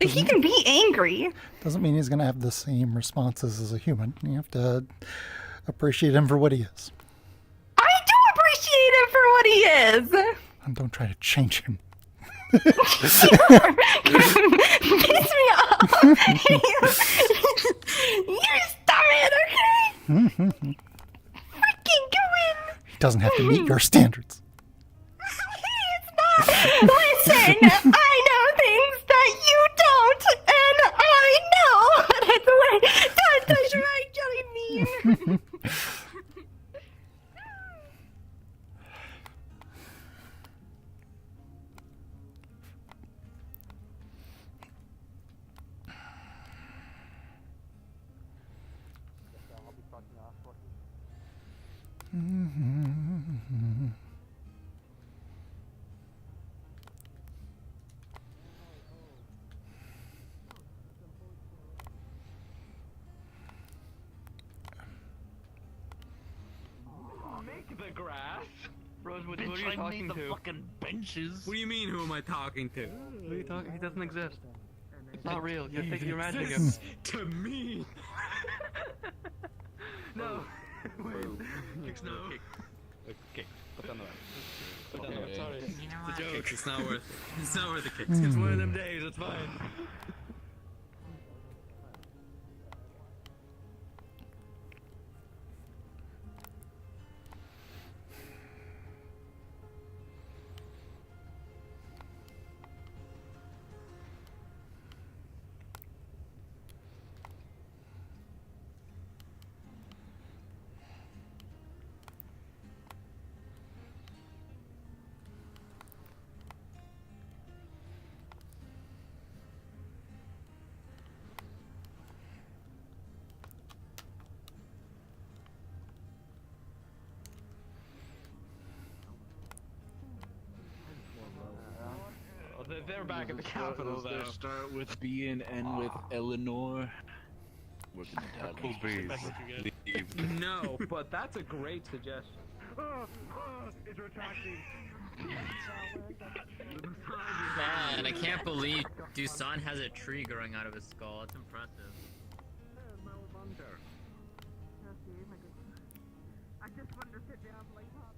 Speaker 5: He can be angry.
Speaker 1: Doesn't mean he's going to have the same responses as a human. You have to appreciate him for what he is.
Speaker 5: I do appreciate him for what he is.
Speaker 1: And don't try to change him.
Speaker 5: You piss me off. You stop it, okay? Freaking Gwyn.
Speaker 1: He doesn't have to meet your standards.
Speaker 5: It's not. Listen, I know things that you don't, and I know that it's like, don't touch my jelly bean.
Speaker 21: Make the grass.
Speaker 10: Rosewood,
Speaker 21: Bitch,
Speaker 10: who are you
Speaker 21: I
Speaker 10: talking
Speaker 21: made the
Speaker 10: to?
Speaker 21: fucking benches.
Speaker 10: What do you mean, who am I talking to? Who are you talking? He doesn't exist. It's not real. You're thinking you're imagining him.
Speaker 21: To me. No. Wait. Kicks no. Kick. Put down the right. Put down the right. Sorry. It's a joke.
Speaker 10: Kicks, it's not worth it. It's not worth the kicks. It's one of them days. It's fine. They're back at the capital, though.
Speaker 17: Start with B and end with Eleanor. Working the dialogue.
Speaker 21: No, but that's a great suggestion.
Speaker 20: It's retracting.
Speaker 12: Man, I can't believe Dusan has a tree growing out of his skull. It's impressive.
Speaker 5: I just wanted to sit down like Pop.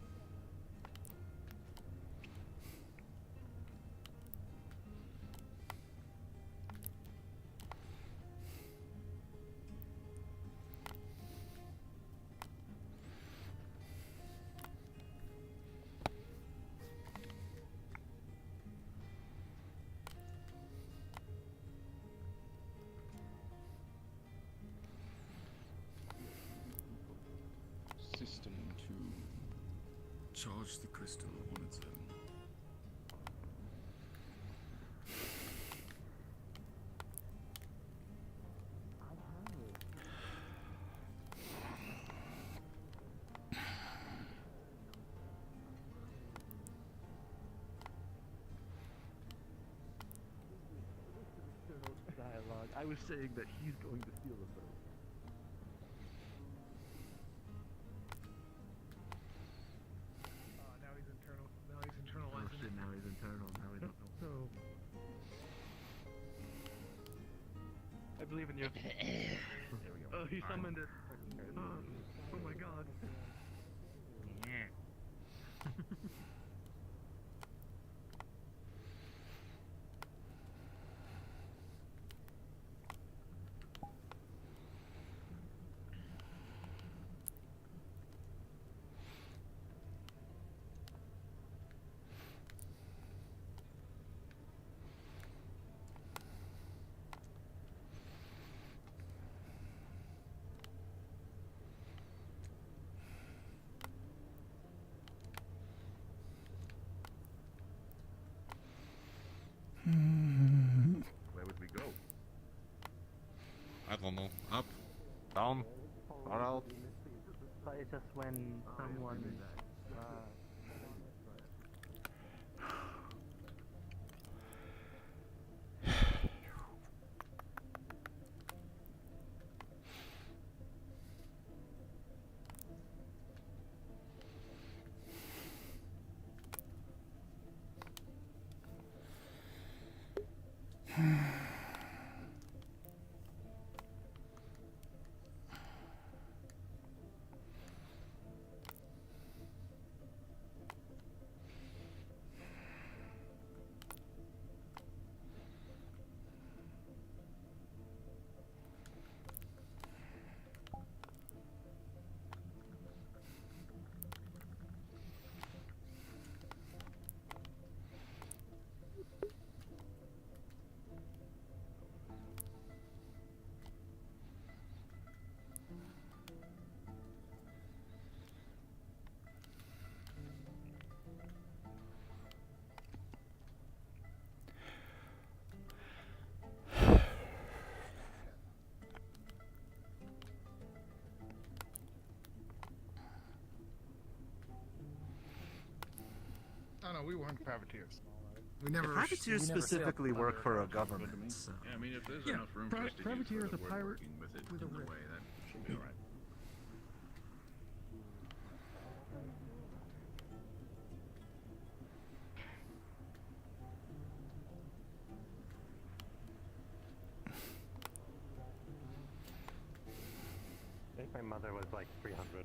Speaker 17: System to charge the crystal on its own.
Speaker 18: Dialogue. I was saying that he's going to steal the boat.
Speaker 20: Now he's internal. Now he's internalizing.
Speaker 18: Oh shit, now he's internal. Now we don't know.
Speaker 20: So,
Speaker 10: I believe in you.
Speaker 18: There we go.
Speaker 10: Oh, he summoned it.
Speaker 20: oh my god.
Speaker 10: don't know. Up, down, far out.
Speaker 8: But it's just when someone.
Speaker 7: Oh no, we weren't privateers.
Speaker 13: We never.
Speaker 7: Privateers
Speaker 13: specifically work for a government. So.
Speaker 18: Yeah, I mean, if there's
Speaker 7: Yeah,
Speaker 18: enough room for us to
Speaker 7: privateer
Speaker 18: use
Speaker 7: is a
Speaker 18: word
Speaker 7: pirate
Speaker 18: working with it
Speaker 7: with a
Speaker 18: in the
Speaker 7: rig.
Speaker 18: way, that should be alright.
Speaker 11: I think my mother was like 300.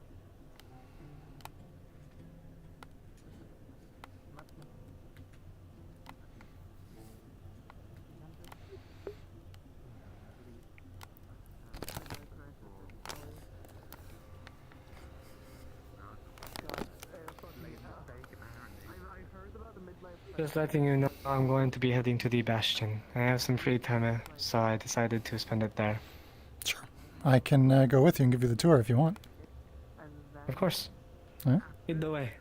Speaker 22: Just letting you know, I'm going to be heading to the Bastion. I have some free time, so I decided to spend it there.
Speaker 1: Sure. I can go with you and give you the tour if you want.
Speaker 22: Of course.
Speaker 1: Yeah.
Speaker 22: Lead the way.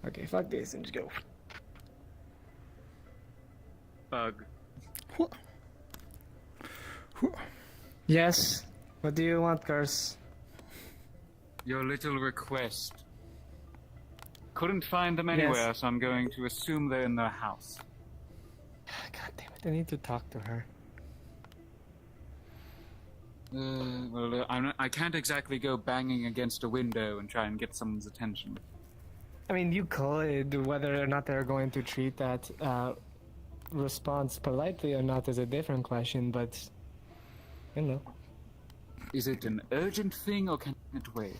Speaker 22: Okay, fuck this and just go.
Speaker 10: Bug.
Speaker 22: Yes? What do you want, Curse?
Speaker 17: Your little request. Couldn't find them anywhere,
Speaker 22: Yes.
Speaker 17: so I'm going to assume they're in their house.
Speaker 22: God damn it, I need to talk to her.
Speaker 17: I can't exactly go banging against a window and try and get someone's attention.
Speaker 22: I mean, you could. Whether or not they're going to treat that response politely or not is a different question, but you know.
Speaker 17: Is it an urgent thing or can it wait?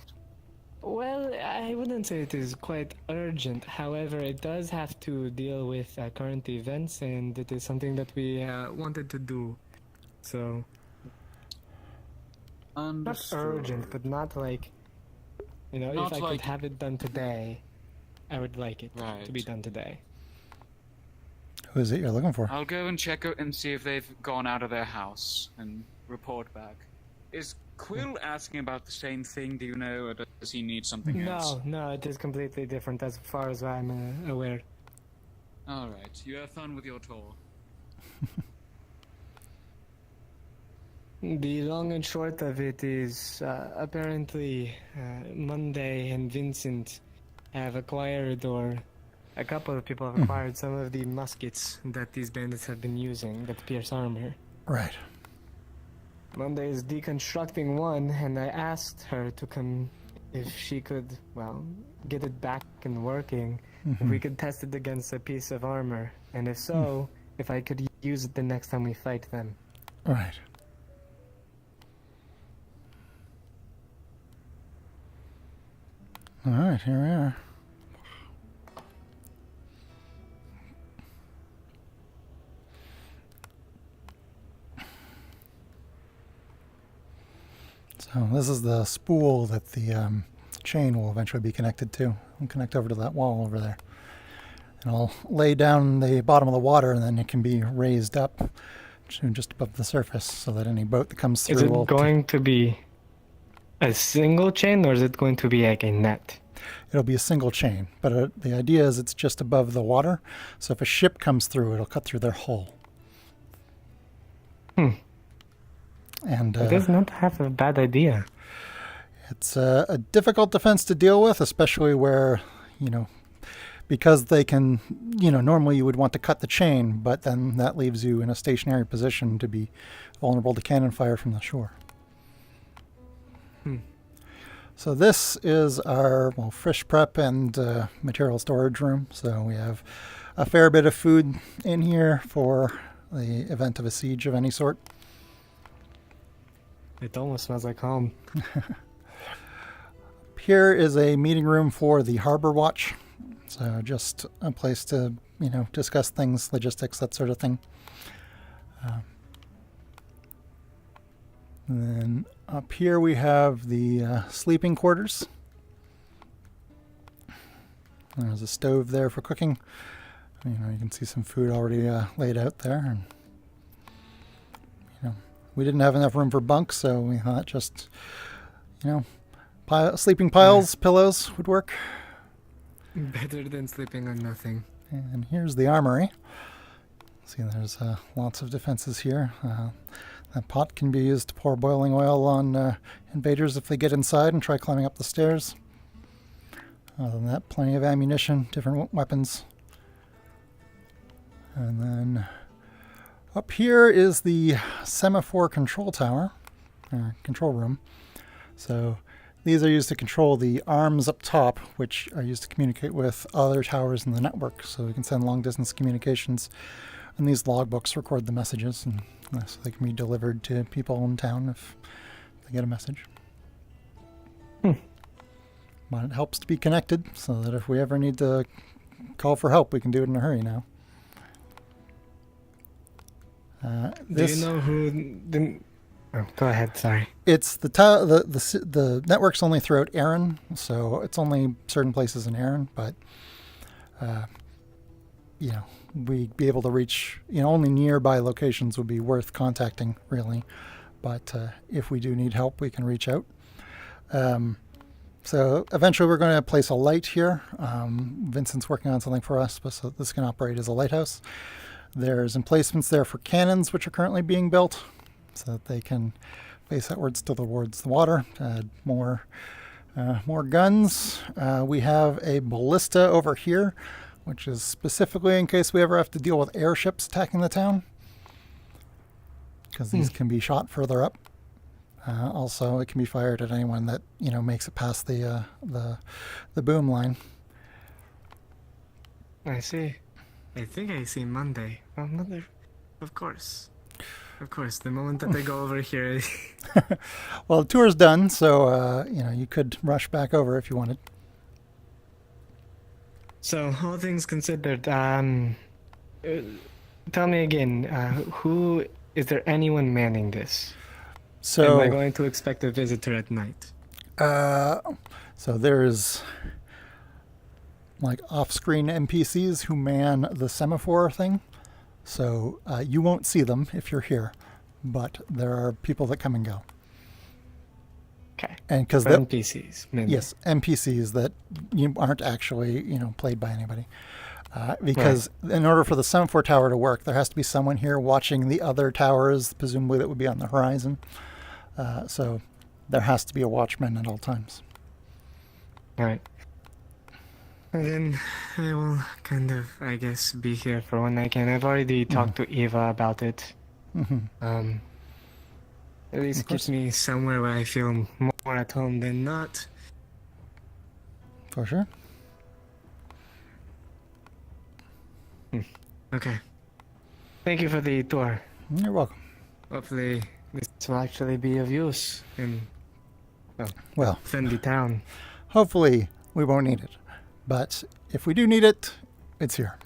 Speaker 22: Well, I wouldn't say it is quite urgent. However, it does have to deal with current events, and it is something that we wanted to do. So,
Speaker 17: Understood.
Speaker 22: not urgent, but not like, you know,
Speaker 17: Not
Speaker 22: if I
Speaker 17: like-
Speaker 22: could have it done today, I would like it to
Speaker 17: Right.
Speaker 22: be done today.
Speaker 1: Who is it you're looking for?
Speaker 17: I'll go and check out and see if they've gone out of their house and report back. Is Quill asking about the same thing, do you know, or does he need something else?
Speaker 22: No, it is completely different as far as I'm aware.
Speaker 17: Alright, you have fun with your tour.
Speaker 22: The long and short of it is, apparently, Monday and Vincent have acquired, or a couple of people have acquired some of the muskets that these bandits have been using that pierce armor.
Speaker 1: Right.
Speaker 22: Monday is deconstructing one, and I asked her to come if she could, well, get it back and working, if we could test it against a piece of armor, and if so, if I could use it the next time we fight them.
Speaker 1: Right. Alright, here we are. So this is the spool that the chain will eventually be connected to. We'll connect over to that wall over there. It'll lay down the bottom of the water, and then it can be raised up to just above the surface, so that any boat that comes through
Speaker 22: Is it
Speaker 1: will...
Speaker 22: going to be a single chain, or is it going to be like a net?
Speaker 1: It'll be a single chain, but the idea is it's just above the water, so if a ship comes through, it'll cut through their hull. And
Speaker 22: It is not half a bad idea.
Speaker 1: it's a difficult defense to deal with, especially where, because they can, normally you would want to cut the chain, but then that leaves you in a stationary position to be vulnerable to cannon fire from the shore. So this is our fish prep and material storage room. So we have a fair bit of food in here for the event of a siege of any sort.
Speaker 22: It almost smells like home.
Speaker 1: Here is a meeting room for the Harbor Watch. So just a place to, discuss things, logistics, that sort of thing. And then up here we have the sleeping quarters. There's a stove there for cooking. You can see some food already laid out there. And, we didn't have enough room for bunks, so we thought just, sleeping piles, pillows would work.
Speaker 22: Better than sleeping on nothing.
Speaker 1: And here's the armory. See, there's lots of defenses here. That pot can be used to pour boiling oil on invaders if they get inside and try climbing up the stairs. Other than that, plenty of ammunition, different weapons. And then up here is the semaphore control tower, or control room. So these are used to control the arms up top, which are used to communicate with other towers in the network. So we can send long-distance communications, and these logbooks record the messages, and so they can be delivered to people in town if they get a message. But it helps to be connected, so that if we ever need to call for help, we can do it in a hurry now.
Speaker 22: Do you know who didn't... Oh, go ahead, sorry.
Speaker 1: It's the network's only throughout Erin, so it's only certain places in Erin, but we'd be able to reach, only nearby locations would be worth contacting, really. But if we do need help, we can reach out. So eventually we're going to place a light here. Vincent's working on something for us, so this can operate as a lighthouse. There's emplacements there for cannons, which are currently being built, so that they can face outwards towards the water, add more guns. We have a ballista over here, which is specifically in case we ever have to deal with airships attacking the town, because these can be shot further up. Also, it can be fired at anyone that makes it past the boom line.
Speaker 22: I see. I think I see Monday. Oh, Monday, of course. Of course, the moment that they go over here.
Speaker 1: Well, the tour's done, so you could rush back over if you wanted.
Speaker 22: So, all things considered, tell me again, is there anyone manning this?
Speaker 1: So,
Speaker 22: am I going to expect a visitor at night?
Speaker 1: So there's off-screen NPCs who man the semaphore thing. So you won't see them if you're here, but there are people that come and go.
Speaker 22: Okay.
Speaker 1: And because
Speaker 22: NPCs, maybe.
Speaker 1: Yes, NPCs that aren't actually played by anybody. Because in order for the semaphore tower to work, there has to be someone here watching the other towers, presumably that would be on the horizon. So there has to be a watchman at all times.
Speaker 22: All right. And then I will I guess, be here for when I can. I've already talked to Eva about it. At least keeps me somewhere where I feel more at home than not.
Speaker 1: For sure.
Speaker 22: Okay. Thank you for the tour.
Speaker 1: You're welcome.
Speaker 22: Hopefully this will actually be of use in defend the town.
Speaker 1: Hopefully we won't need it. But if we do need it, it's here.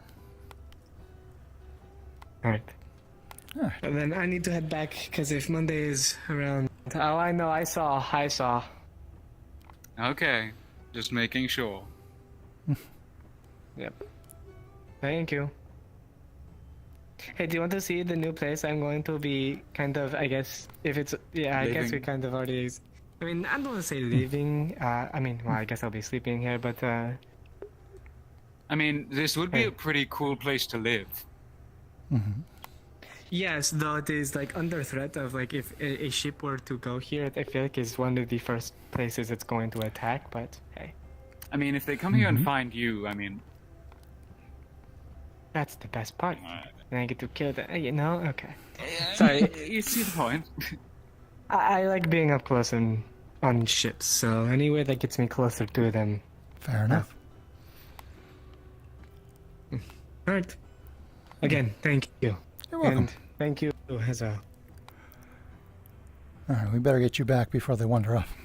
Speaker 22: Alright. And then I need to head back, because if Monday is around... Oh, I know, I saw.
Speaker 3: Okay, just making sure.
Speaker 22: Yep. Thank you. Hey, do you want to see the new place I'm going to be kind of, I guess, if it's, yeah, I guess we kind of already, I mean, I don't want to say living, I mean, well, I guess I'll be sleeping here, but,
Speaker 17: I mean, this would be a pretty cool place to live.
Speaker 22: yes, though it is, like, under threat of, like, if a ship were to go here, I feel like it's one of the first places it's going to attack, but, hey.
Speaker 17: I mean, if they come here and find you, I mean...
Speaker 22: That's the best part. And I get to kill them, you know? Okay. Sorry.
Speaker 17: You see the point.
Speaker 22: I like being up close and on ships, so any way that gets me closer to them.
Speaker 1: Fair enough.
Speaker 22: Alright. Again, thank you.
Speaker 1: You're welcome.
Speaker 22: And thank you as well.
Speaker 1: Alright, we better get you back before they wander off.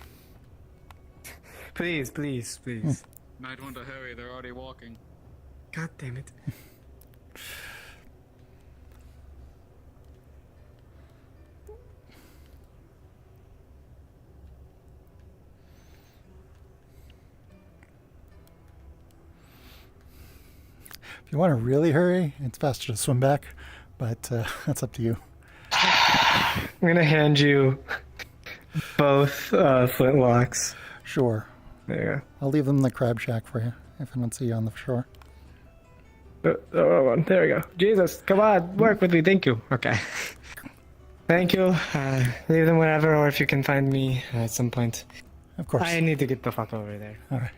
Speaker 22: Please, please, please.
Speaker 17: Might want to hurry, they're already walking.
Speaker 22: God damn it.
Speaker 1: If you want to really hurry, it's faster to swim back, but that's up to you.
Speaker 22: I'm gonna hand you both flintlocks.
Speaker 1: Sure.
Speaker 22: There you go.
Speaker 1: I'll leave them in the crab shack for you if I don't see you on the shore.
Speaker 22: Oh, there we go. Jesus, come on, work with me. Thank you. Okay. Thank you. Leave them wherever, or if you can find me at some point.
Speaker 1: Of course.
Speaker 22: I need to get the fuck over there.
Speaker 1: All right.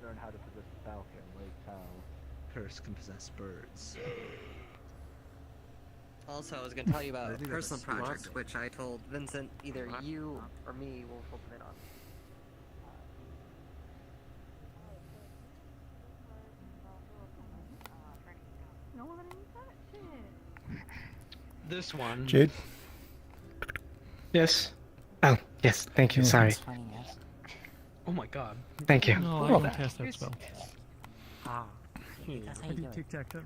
Speaker 8: Learn how to possess a falcon, like how Curse can possess birds.
Speaker 3: Also, I was going to tell you about
Speaker 8: I
Speaker 3: a
Speaker 8: think
Speaker 3: personal
Speaker 8: that's a smart
Speaker 3: project,
Speaker 8: thing.
Speaker 3: which I told Vincent either you or me will open it on.
Speaker 5: No one needs that shit.
Speaker 21: This one.
Speaker 1: Jade?
Speaker 22: Yes. Oh, yes. Thank you. Sorry.
Speaker 21: Oh my god.
Speaker 22: Thank you.
Speaker 21: No, I
Speaker 22: Well,
Speaker 21: can test that spell.
Speaker 3: Ah.
Speaker 22: That's how you do it.
Speaker 14: Tic-tac-toe.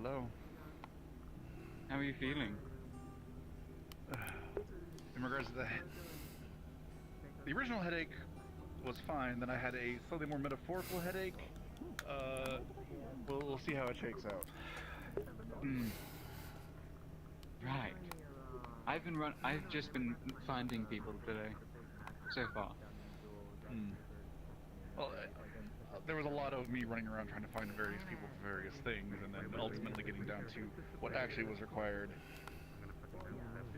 Speaker 2: hello.
Speaker 21: How are you feeling?
Speaker 2: In regards to the original headache was fine, then I had a slightly more metaphorical headache. We'll see how it shakes out.
Speaker 21: Right. I've just been finding people today, so far.
Speaker 2: Well, there was a lot of me running around trying to find various people for various things, and then ultimately getting down to what actually was required.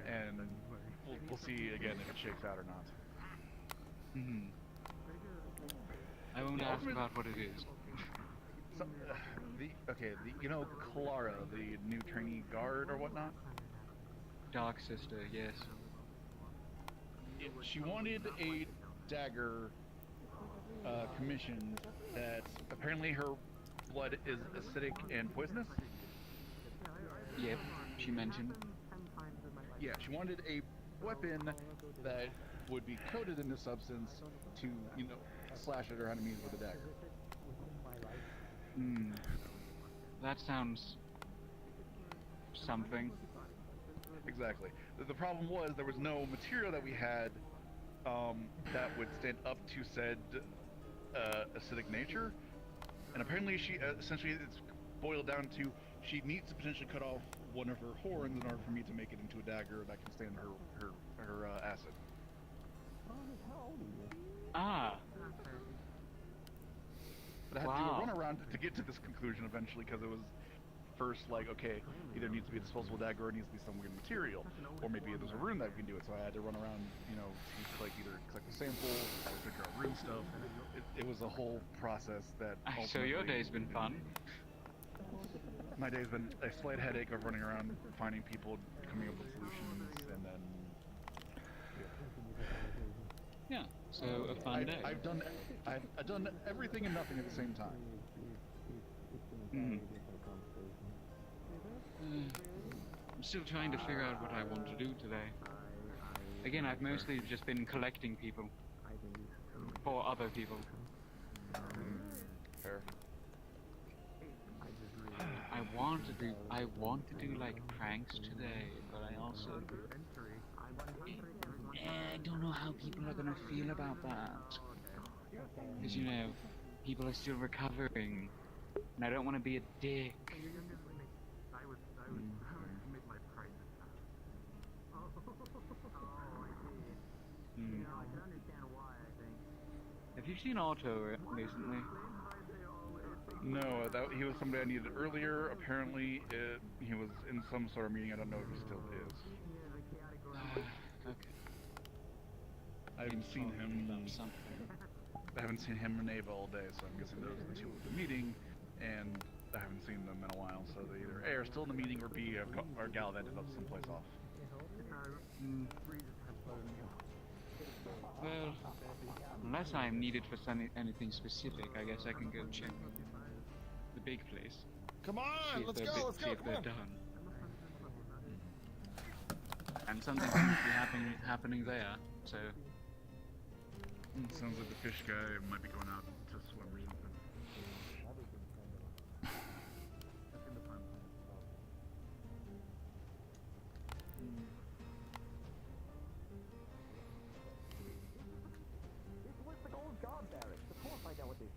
Speaker 2: And we'll see again if it shakes out or not.
Speaker 21: I won't ask about what it is.
Speaker 2: So, you know Clara, the new trainee guard or whatnot?
Speaker 21: Dark sister, yes.
Speaker 2: She wanted a dagger commissioned that apparently her blood is acidic and poisonous.
Speaker 21: Yep, she mentioned.
Speaker 2: Yeah, she wanted a weapon that would be coated in this substance to, slash at her enemies with a dagger.
Speaker 21: That sounds something.
Speaker 2: Exactly. The problem was there was no material that we had that would stand up to said acidic nature, and apparently she essentially it's boiled down to she needs to potentially cut off one of her horns in order for me to make it into a dagger that can stand her acid.
Speaker 21: Ah.
Speaker 2: But I had to do a run around to get to this conclusion eventually, because it was first like, okay, either needs to be a disposable dagger or it needs to be some weird material, or maybe there's a rune that can do it. So I had to run around, to like either collect the sample or figure out rune stuff. It was a whole process that.
Speaker 21: So your day's been fun.
Speaker 2: My day's been a slight headache of running around finding people, coming up with solutions, and then.
Speaker 21: Yeah. So a fun day.
Speaker 2: I've done everything and nothing at the same time.
Speaker 21: I'm still trying to figure out what I want to do today. Again, I've mostly just been collecting people for other people.
Speaker 2: Fair.
Speaker 21: I want to do like pranks today, but I also I don't know how people are gonna feel about that. Because people are still recovering, and I don't want to be a dick. Have you seen Otto recently?
Speaker 2: No, he was somebody I needed earlier. Apparently, he was in some sort of meeting. I don't know if he still is.
Speaker 21: Okay.
Speaker 2: I haven't seen him. I haven't seen him and Ava all day, so I'm guessing those are the two at the meeting, and I haven't seen them in a while. So they either A, are still in the meeting, or B, are gallivanted up someplace off.
Speaker 21: Well, unless I'm needed for anything specific, I guess I can go check the big place.
Speaker 7: Come on, let's go,
Speaker 21: See if they're done. And something seems to be happening there, so.
Speaker 2: Sounds like the fish guy might be going out to swim or something.
Speaker 4: Where's the gold guard barracks? Of course I know what this is.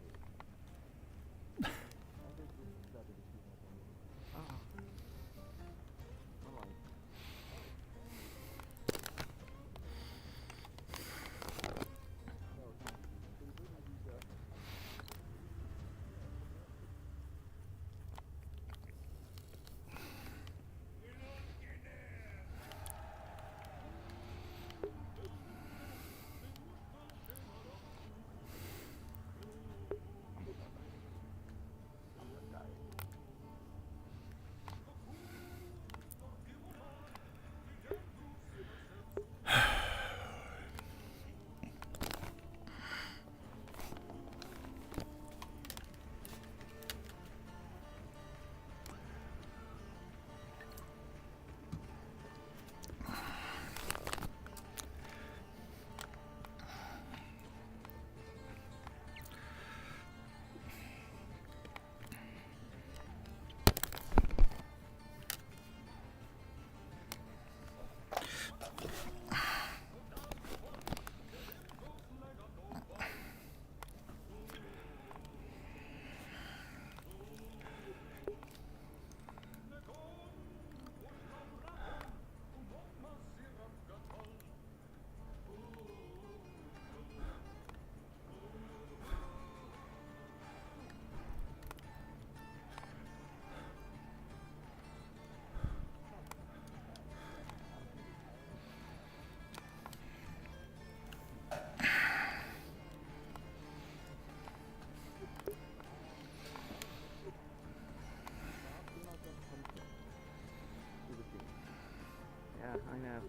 Speaker 4: I know.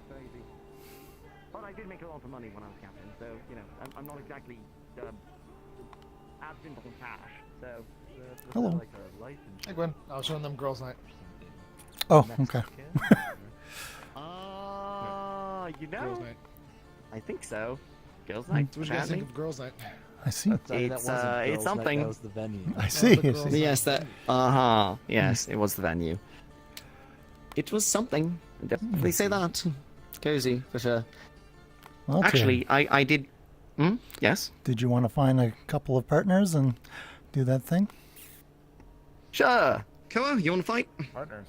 Speaker 4: Crazy. But I did make a lot of money when I was captain, so, you know, I'm not exactly absent on cash, so...
Speaker 1: Hello.
Speaker 7: Hey, Gwyn. I was showing them girls' night.
Speaker 1: Oh, okay.
Speaker 4: You
Speaker 7: Girls'
Speaker 4: know,
Speaker 7: night.
Speaker 4: I think so. Girls' night,
Speaker 7: What do you guys think of girls' night?
Speaker 1: I see.
Speaker 4: It's something.
Speaker 22: That was the venue.
Speaker 1: I see. I see.
Speaker 4: Yes, that. Yes, it was the venue. It was something. Definitely say that. Cozy for sure.
Speaker 1: Okay.
Speaker 4: Actually, I did. Yes.
Speaker 1: Did you want to find a couple of partners and do that thing?
Speaker 4: Sure. Come on, you want to fight?
Speaker 7: Partners.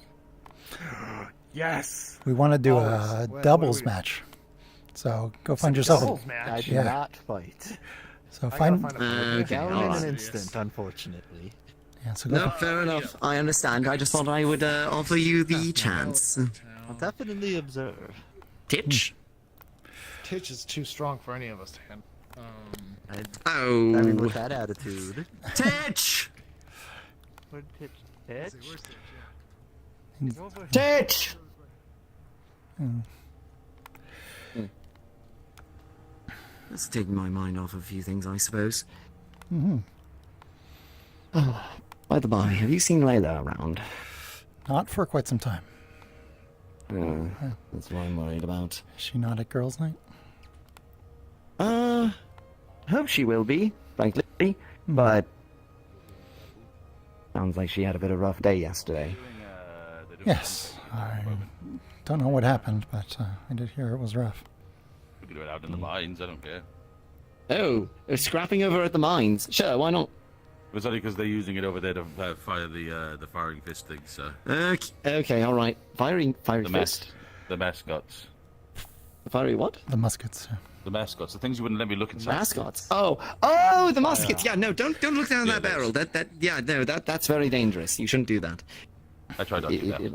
Speaker 7: Yes.
Speaker 1: We want to do
Speaker 7: Always.
Speaker 1: a doubles match. So go find yourself
Speaker 7: doubles
Speaker 1: a
Speaker 7: match?
Speaker 22: I do
Speaker 1: Yeah.
Speaker 22: not fight.
Speaker 1: So
Speaker 7: I
Speaker 1: find.
Speaker 7: gotta find a
Speaker 22: Down in
Speaker 4: alright.
Speaker 22: an instant, unfortunately.
Speaker 1: Yeah. So go.
Speaker 4: No, fair enough. I understand. I just thought I would offer you the chance.
Speaker 22: I'll definitely observe.
Speaker 4: Titch.
Speaker 7: Titch is too strong for any of us to handle.
Speaker 22: I mean, with
Speaker 4: Oh.
Speaker 22: that attitude.
Speaker 4: Titch.
Speaker 22: Where'd Titch? Titch?
Speaker 4: Titch. That's taking my mind off a few things, I suppose.
Speaker 1: Mm-hmm.
Speaker 4: By the by, have you seen Layla around?
Speaker 1: Not for quite some time.
Speaker 4: That's what I'm worried about.
Speaker 1: Is she not at girls' night?
Speaker 4: Hope she will be, frankly, but sounds like she had a bit of a rough day yesterday.
Speaker 1: Yes. I don't know what happened, but I did hear it was rough.
Speaker 18: We could do it out in the mines, I don't care.
Speaker 4: Oh, they're scrapping over at the mines. Sure, why not?
Speaker 18: It's only because they're using it over there to fire the firing fist thing, so...
Speaker 4: Okay, all right. Firing
Speaker 18: The
Speaker 4: fist.
Speaker 18: the mascots.
Speaker 4: The fiery what?
Speaker 1: The muskets. Yeah.
Speaker 18: The mascots, the things you wouldn't let me look inside.
Speaker 4: Mascots. Oh, the muskets. Yeah, no, don't look down that barrel. That's very dangerous. You shouldn't do that.
Speaker 18: I tried not to do that.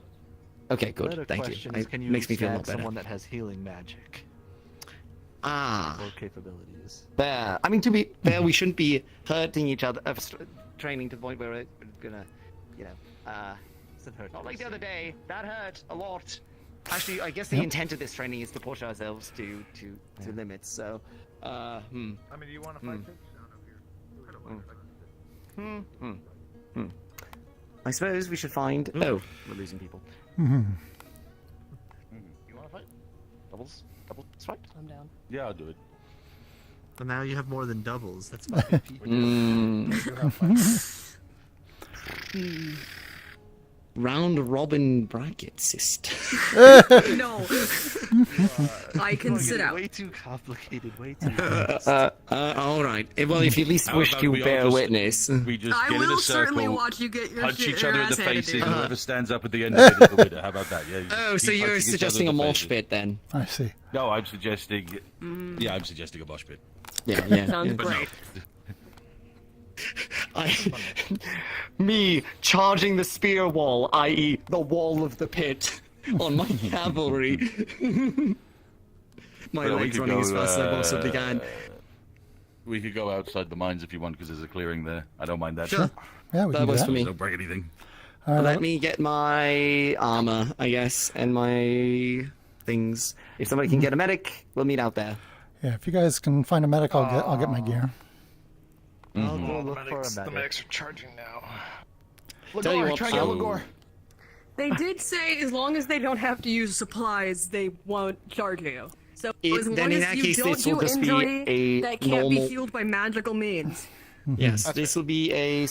Speaker 4: Okay, good.
Speaker 22: Another
Speaker 4: Thank
Speaker 22: question
Speaker 4: you.
Speaker 22: is, can you
Speaker 4: Makes me feel a lot
Speaker 22: snag
Speaker 4: better.
Speaker 22: someone that has healing magic
Speaker 4: Ah,
Speaker 22: or capabilities?
Speaker 4: fair. I mean, to be fair, we shouldn't be hurting each other. Training to the point where we're gonna,
Speaker 22: Doesn't hurt.
Speaker 4: not like the other day. That hurt a lot. Actually, I guess the intent of this training is to push ourselves to limits. So,
Speaker 7: I mean, do you want to fight Titch?
Speaker 4: I suppose we should find. Oh, we're losing people.
Speaker 1: Mm-hmm.
Speaker 7: You want to fight?
Speaker 4: Doubles fight.
Speaker 22: I'm down.
Speaker 18: Yeah, I'll do it.
Speaker 22: Well, now you have more than doubles. That's 5 people.
Speaker 4: Round robin bracket system.
Speaker 6: No. I can sit out.
Speaker 22: Way too complicated. Way too.
Speaker 4: All right. Well, if you at least
Speaker 18: How
Speaker 4: wish
Speaker 18: about
Speaker 4: to
Speaker 18: we all
Speaker 4: bear
Speaker 18: just-
Speaker 4: witness.
Speaker 18: We just
Speaker 6: I
Speaker 18: get in
Speaker 6: will
Speaker 18: a circle,
Speaker 6: certainly watch you get your
Speaker 18: punch
Speaker 6: shit,
Speaker 18: each
Speaker 6: your
Speaker 18: other in the
Speaker 6: ass handed
Speaker 18: faces,
Speaker 6: to
Speaker 18: and
Speaker 6: you.
Speaker 18: whoever stands up at the end of it is the winner. How about that? Yeah. you
Speaker 4: Oh,
Speaker 18: just
Speaker 4: so
Speaker 18: keep
Speaker 4: you're
Speaker 18: punching each other
Speaker 4: suggesting
Speaker 18: in
Speaker 4: a
Speaker 18: the
Speaker 4: mosh
Speaker 18: faces.
Speaker 4: pit then?
Speaker 1: I see.
Speaker 18: No, I'm suggesting. Yeah, I'm suggesting a mosh pit.
Speaker 4: Yeah.
Speaker 6: Sounds
Speaker 18: But no.
Speaker 6: great.
Speaker 4: Me charging the spear wall, i.e., the wall of the pit, on my cavalry. My
Speaker 18: But we
Speaker 4: legs
Speaker 18: could
Speaker 4: running as
Speaker 18: go,
Speaker 4: fast as I possibly can.
Speaker 18: We could go outside the mines if you want, because there's a clearing there. I don't mind that.
Speaker 4: Sure.
Speaker 1: Yeah, we
Speaker 4: That
Speaker 1: can do
Speaker 4: works
Speaker 1: that.
Speaker 4: for me.
Speaker 18: Don't break anything.
Speaker 1: All right,
Speaker 4: Let me get my armor, I guess, and my things. If somebody can get a medic, we'll meet out there.
Speaker 1: Yeah, if you guys can find a medic, I'll get my gear.
Speaker 22: I'll go look for a
Speaker 7: The
Speaker 22: medic.
Speaker 7: medics are charging now.
Speaker 4: Tell you
Speaker 7: Lagor,
Speaker 4: what,
Speaker 7: try to get
Speaker 4: I'll-
Speaker 7: Lagor.
Speaker 6: They did say as long as they don't have to use supplies, they won't charge you. So as
Speaker 4: then
Speaker 6: long
Speaker 4: in
Speaker 6: as
Speaker 4: that
Speaker 6: you
Speaker 4: case,
Speaker 6: don't
Speaker 4: this
Speaker 6: do
Speaker 4: will just be
Speaker 6: injury
Speaker 4: a
Speaker 6: that can't be
Speaker 4: normal-
Speaker 6: healed by magical means.
Speaker 4: Yes, this will be a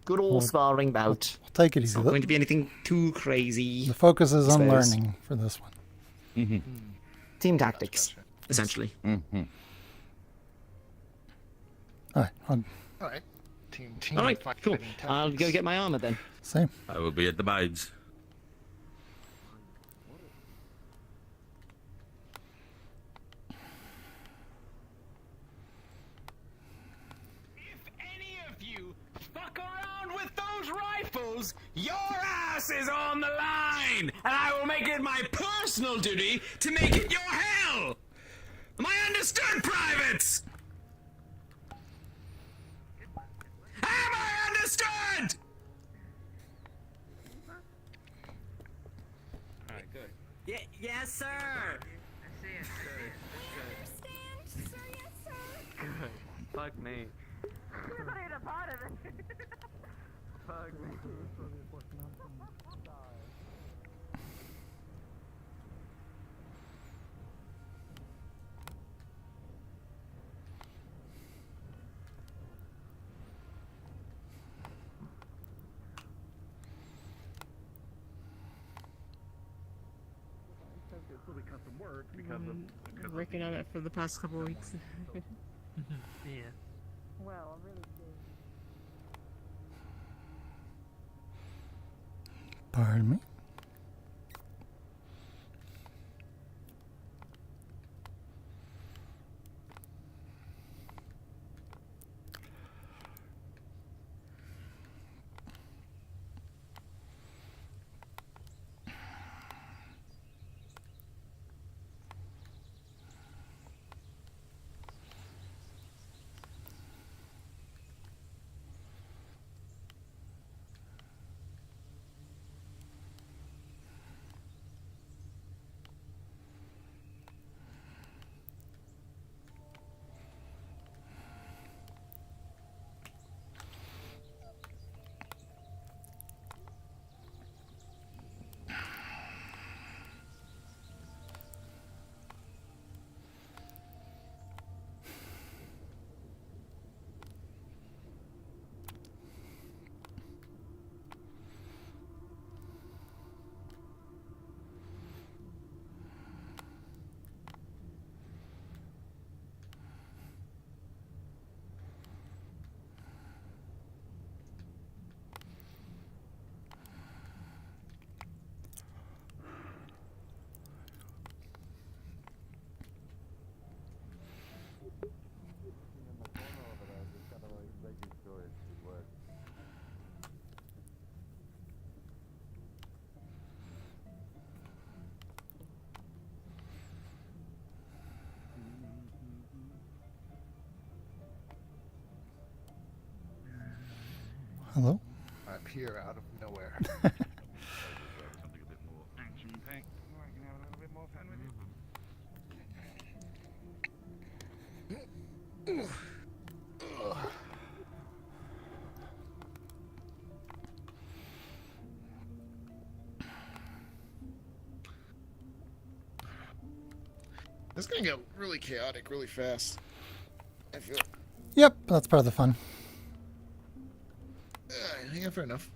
Speaker 4: good old
Speaker 1: Well,
Speaker 4: sparring bout.
Speaker 1: Take it
Speaker 4: It's
Speaker 1: easy.
Speaker 4: not going to be anything too crazy.
Speaker 1: The focus is
Speaker 4: I
Speaker 1: on
Speaker 4: suppose.
Speaker 1: learning for this one.
Speaker 4: Team tactics, essentially.
Speaker 1: All right.
Speaker 7: All right. Team.
Speaker 4: All right,
Speaker 7: fight-
Speaker 4: cool.
Speaker 7: fighting
Speaker 4: I'll go
Speaker 7: tactics.
Speaker 4: get my armor then.
Speaker 1: Same.
Speaker 18: I will be at the mines.
Speaker 9: Any of you fuck around with those rifles, your ass is on the line, and I will make it my personal duty to make it your hell. Am I understood, privates? Am I understood?
Speaker 10: Alright, good.
Speaker 9: Yes, sir.
Speaker 3: I see it.
Speaker 10: Good. Fuck me.
Speaker 5: You're not even a part of it.
Speaker 10: Fuck me.
Speaker 2: It'll become some work because of
Speaker 6: Working on it for the past couple of weeks.
Speaker 10: Yeah.
Speaker 5: Well, I'm really good.
Speaker 1: Pardon me. Hello?
Speaker 7: I appear out of nowhere.
Speaker 20: Something a bit more action-packed. I can have a little bit more fun with it.
Speaker 7: This is gonna get really chaotic really fast. I feel.
Speaker 1: Yep, that's part of the fun.
Speaker 7: Yeah, fair enough.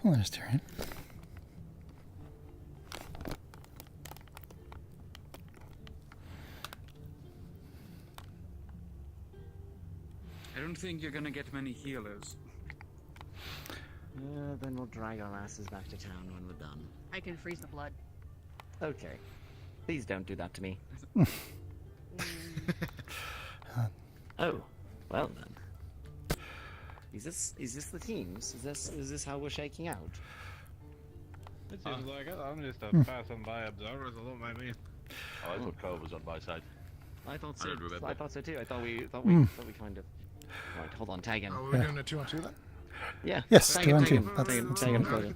Speaker 1: Well, there's Tyrion.
Speaker 21: I don't think you're gonna get many healers.
Speaker 4: Then we'll drag our asses back to town when we're done.
Speaker 6: I can freeze the blood.
Speaker 4: Okay. Please don't do that to me. Oh, well then. Is this the teams? Is this how we're shaking out?
Speaker 20: It seems like it. I'm just a passing by observer, so don't mind me.
Speaker 18: Oh, I thought Cove was on my side.
Speaker 4: I thought so.
Speaker 18: I don't remember.
Speaker 4: I thought so too. I thought we kind of. Right, hold on, tag him.
Speaker 7: Oh, we're doing a 2-on-2 then?
Speaker 4: Yeah.
Speaker 1: Yes,
Speaker 4: tag
Speaker 1: 2 on
Speaker 4: tag
Speaker 1: 2. That's
Speaker 4: tag him further.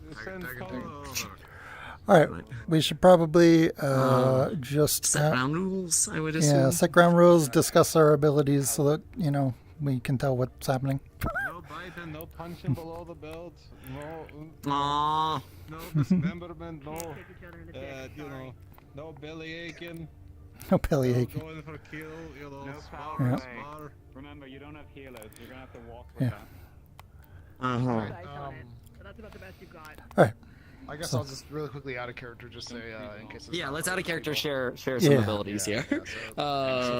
Speaker 1: all right. We should probably just
Speaker 4: set ground rules. I would assume.
Speaker 1: Yeah, set ground rules. Discuss our abilities so that we can tell what's happening.
Speaker 20: No biting, no punching below the belt,
Speaker 4: Aww.
Speaker 20: no dismemberment, no, no belly aching.
Speaker 1: No belly
Speaker 20: no
Speaker 1: aching.
Speaker 20: going for kill,
Speaker 22: No
Speaker 20: spar
Speaker 1: Yeah.
Speaker 20: for spar.
Speaker 22: Remember, you don't have healers. You're gonna have to walk
Speaker 1: Yeah.
Speaker 22: with them.
Speaker 6: That's about the best you got.
Speaker 1: Alright.
Speaker 7: I guess
Speaker 1: So-
Speaker 7: I'll just really quickly out of character, just say in case. it's
Speaker 4: Yeah,
Speaker 7: not
Speaker 4: let's
Speaker 7: for
Speaker 4: add a
Speaker 7: other
Speaker 4: character,
Speaker 7: people.
Speaker 4: share some
Speaker 1: Yeah.
Speaker 4: abilities here.
Speaker 7: so-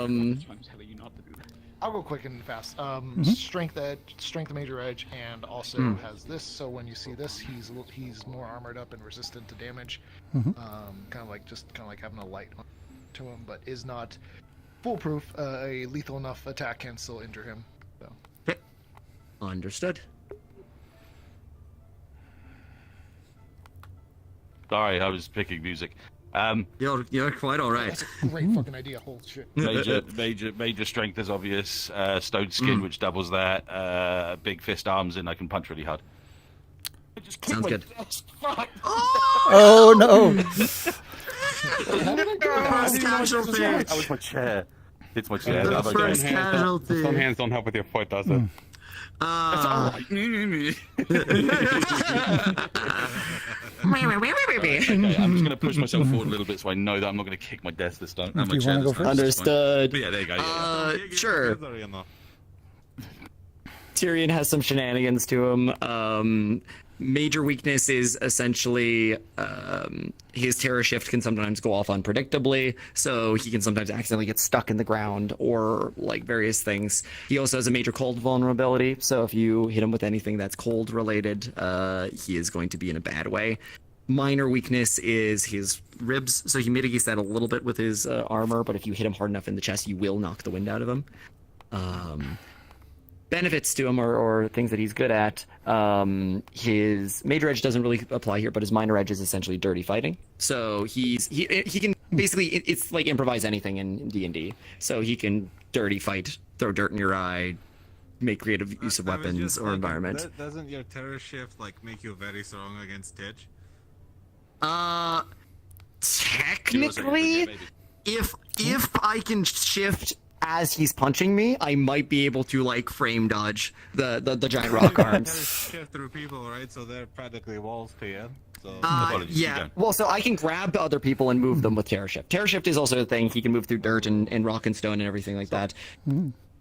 Speaker 4: Um,
Speaker 17: I'm telling you not to do that.
Speaker 7: I'll go quick and fast. Strength major edge, and also has this. So when you see this, he's more armored up and resistant to damage.
Speaker 1: Mhm.
Speaker 7: Kind of like having a light to him, but is not foolproof. A lethal enough attack can still injure him. So.
Speaker 4: Understood.
Speaker 15: Sorry, I was picking music.
Speaker 4: You're quite all right.
Speaker 7: That's a great fucking idea. Holy shit.
Speaker 15: Major strength is obvious. Stone skin, which doubles that. Big fist arms, and I can punch really hard.
Speaker 4: Sounds good.
Speaker 15: Fuck!
Speaker 1: Oh no!
Speaker 4: First casualty.
Speaker 15: That was my chair. It's my chair.
Speaker 4: The
Speaker 15: Have I
Speaker 4: first
Speaker 15: done?
Speaker 4: casualty.
Speaker 20: Some hands don't help with your foot, does it?
Speaker 15: Okay, I'm just going to push myself forward a little bit so I know that I'm not going to kick my desk this time.
Speaker 1: Do you wanna go first?
Speaker 4: Understood.
Speaker 15: But yeah, there you go. Yeah.
Speaker 4: Sure. Tyrion has some shenanigans to him. Major weakness is essentially his terror shift can sometimes go off unpredictably, so he can sometimes accidentally get stuck in the ground or like various things. He also has a major cold vulnerability, so if you hit him with anything that's cold related, he is going to be in a bad way. Minor weakness is his ribs, so he mitigates that a little bit with his armor, but if you hit him hard enough in the chest, you will knock the wind out of him. Benefits to him or things that he's good at. His major edge doesn't really apply here, but his minor edge is essentially dirty fighting. So he can basically it's like improvise anything in D&D. So he can dirty fight, throw dirt in your eye, make creative use of weapons or environment.
Speaker 20: Doesn't your terror shift like make you very strong against Titch?
Speaker 4: Technically, if I can shift as he's punching me, I might be able to like frame dodge the giant rock arms.
Speaker 20: Shift through people, right? So they're practically walls to you. So
Speaker 4: Yeah. Well, so I can grab other people and move them with terror shift. Terror shift is also a thing. He can move through dirt and rock and stone and everything like that.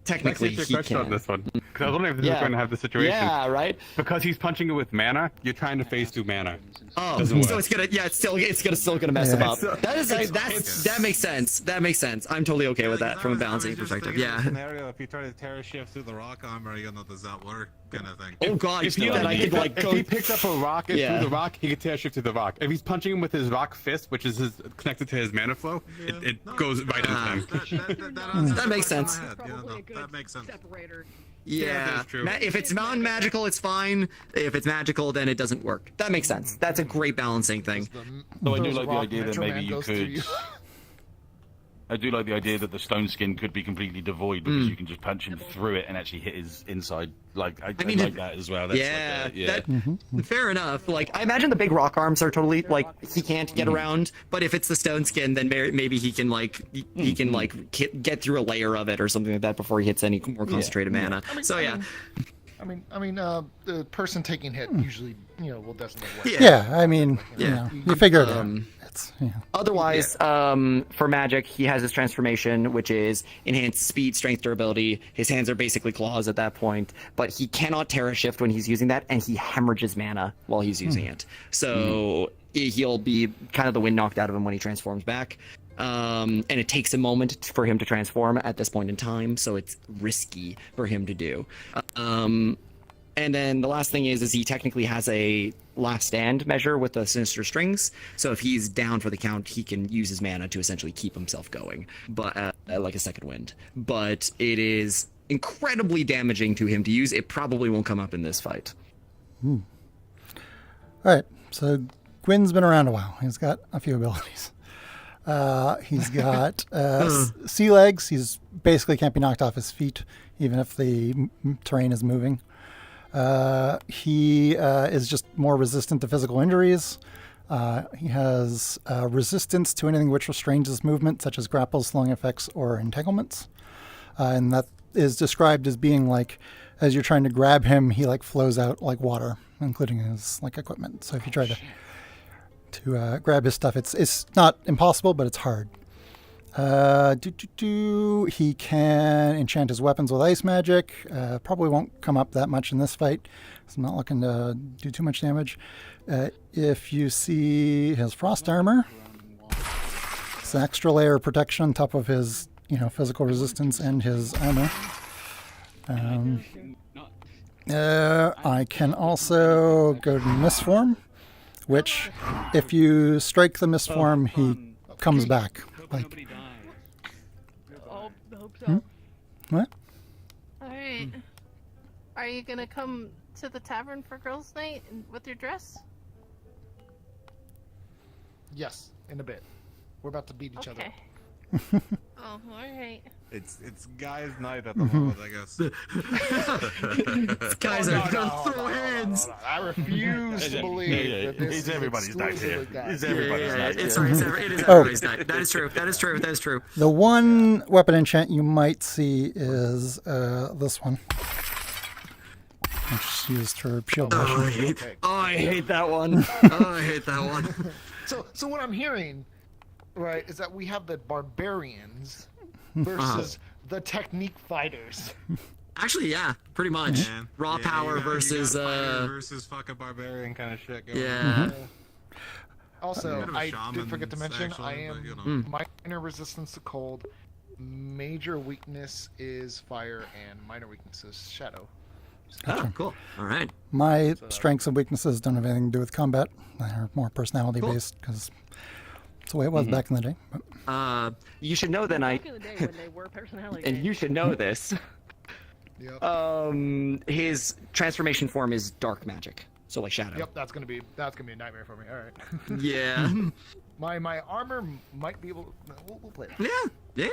Speaker 4: Technically,
Speaker 20: Let's
Speaker 4: he
Speaker 20: get your question
Speaker 4: can.
Speaker 20: on this one. Because I was wondering if this is going to have the situation.
Speaker 4: Yeah, right.
Speaker 20: Because he's punching you with mana, you're trying to phase through mana.
Speaker 4: Oh,
Speaker 20: Doesn't
Speaker 4: so
Speaker 20: work.
Speaker 4: it's still gonna mess him up. That makes sense. That makes sense. I'm totally okay with that from a balancing perspective. Yeah.
Speaker 20: Scenario, if you try to terror shift through the rock armor, does that work? Kind of thing.
Speaker 4: Oh god,
Speaker 20: if he picks up a rock through the rock, he can tear shift through the rock. If he's punching him with his rock fist, which is connected to his mana flow, it goes right into him.
Speaker 4: That makes sense.
Speaker 20: That makes sense.
Speaker 4: Yeah.
Speaker 20: that's true.
Speaker 4: If it's non-magical, it's fine. If it's magical, then it doesn't work. That makes sense. That's a great balancing thing.
Speaker 15: So I do like the idea that maybe you could. I do like the idea that the stone skin could be completely devoid because you can just punch him through it and actually hit his inside. Like I
Speaker 4: mean,
Speaker 15: like that as well. That's
Speaker 4: Fair enough. Like I imagine the big rock arms are totally like he can't get around, but if it's the stone skin, then maybe he can get through a layer of it or something like that before he hits any more concentrated mana.
Speaker 7: The person taking hit usually, will definitely work.
Speaker 1: You figure it out.
Speaker 4: Otherwise, for magic, he has his transformation, which is enhanced speed, strength, durability. His hands are basically claws at that point, but he cannot terror shift when he's using that, and he hemorrhages mana while he's using it. So he'll be kind of the wind knocked out of him when he transforms back. And it takes a moment for him to transform at this point in time, so it's risky for him to do. And then the last thing is he technically has a last stand measure with the sinister strings. So if he's down for the count, he can use his mana to essentially keep himself going, but like a second wind. But it is incredibly damaging to him to use. It probably won't come up in this fight.
Speaker 1: All right. So Gwyn's been around a while. He's got a few abilities. He's got sea legs. He's basically can't be knocked off his feet, even if the terrain is moving. He is just more resistant to physical injuries. He has resistance to anything which restrains his movement, such as grapples, slowing effects, or entanglements. And that is described as being like, as you're trying to grab him, he like flows out like water, including his like equipment. So if you try to grab his stuff, it's not impossible, but it's hard. He can enchant his weapons with ice magic. Probably won't come up that much in this fight. So I'm not looking to do too much damage. If you see his frost armor, it's an extra layer of protection on top of his, physical resistance and his armor. I can also go to Mist Form, which, if you strike the Mist Form, he comes back. Like,
Speaker 16: hope so.
Speaker 1: What?
Speaker 16: Alright. Are you gonna come to the tavern for girls' night with your dress?
Speaker 7: Yes, in a bit. We're about to beat each other.
Speaker 16: Oh, alright.
Speaker 19: It's guys' night at the moment, I guess.
Speaker 4: Guys are gonna throw hands.
Speaker 7: I refuse to believe that this
Speaker 15: It's everybody's night here. It's
Speaker 4: Yeah,
Speaker 15: everybody's night.
Speaker 4: it is everybody's night. That is true. That is true. That is true.
Speaker 1: The one weapon enchant you might see is this one. Which is used for shield motion.
Speaker 4: I hate that one. I hate that one.
Speaker 7: So what I'm hearing, right, is that we have the barbarians versus the technique fighters.
Speaker 4: Actually, yeah, pretty much.
Speaker 19: Man.
Speaker 4: Raw power
Speaker 19: you
Speaker 4: versus
Speaker 19: got fighter versus fucking barbarian kind of shit going
Speaker 4: yeah.
Speaker 19: on.
Speaker 7: Also,
Speaker 19: Bit of a
Speaker 7: I did
Speaker 19: shaman,
Speaker 7: forget to mention,
Speaker 19: actually,
Speaker 7: I am
Speaker 19: but, you know.
Speaker 7: minor resistance to cold, major weakness is fire, and minor weakness is shadow.
Speaker 4: Oh, cool. All right.
Speaker 1: My strengths and weaknesses don't have anything to do with combat. They're more personality based because it's the way it was back in the day. But.
Speaker 4: You should know then
Speaker 6: Back in the day when they were personality
Speaker 4: and
Speaker 6: games.
Speaker 4: you should know this. His transformation form is dark magic, so like shadow.
Speaker 7: Yep, that's gonna be a nightmare for me. All right.
Speaker 4: Yeah.
Speaker 7: my armor might be able to. We'll play that.
Speaker 4: Yeah.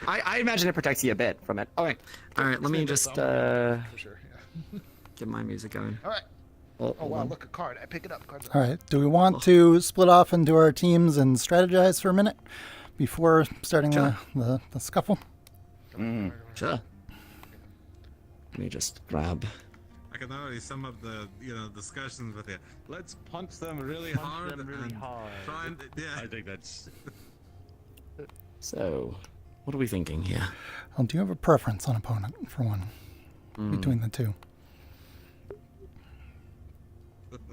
Speaker 4: I imagine it protects you a bit from it. All right. Let me just
Speaker 7: for sure. Yeah.
Speaker 4: get my music going.
Speaker 7: All right. Oh wow! Look, a card. I pick it up. Card's
Speaker 1: All right. Do we want to split off into our teams and strategize for a minute before starting the scuffle?
Speaker 4: Sure. Let me just grab.
Speaker 19: I can already sum up the discussions with you. Let's punch them really hard. Try and, yeah.
Speaker 15: I think that's.
Speaker 4: So, what are we thinking here?
Speaker 1: Well, do you have a preference on opponent for one between the two?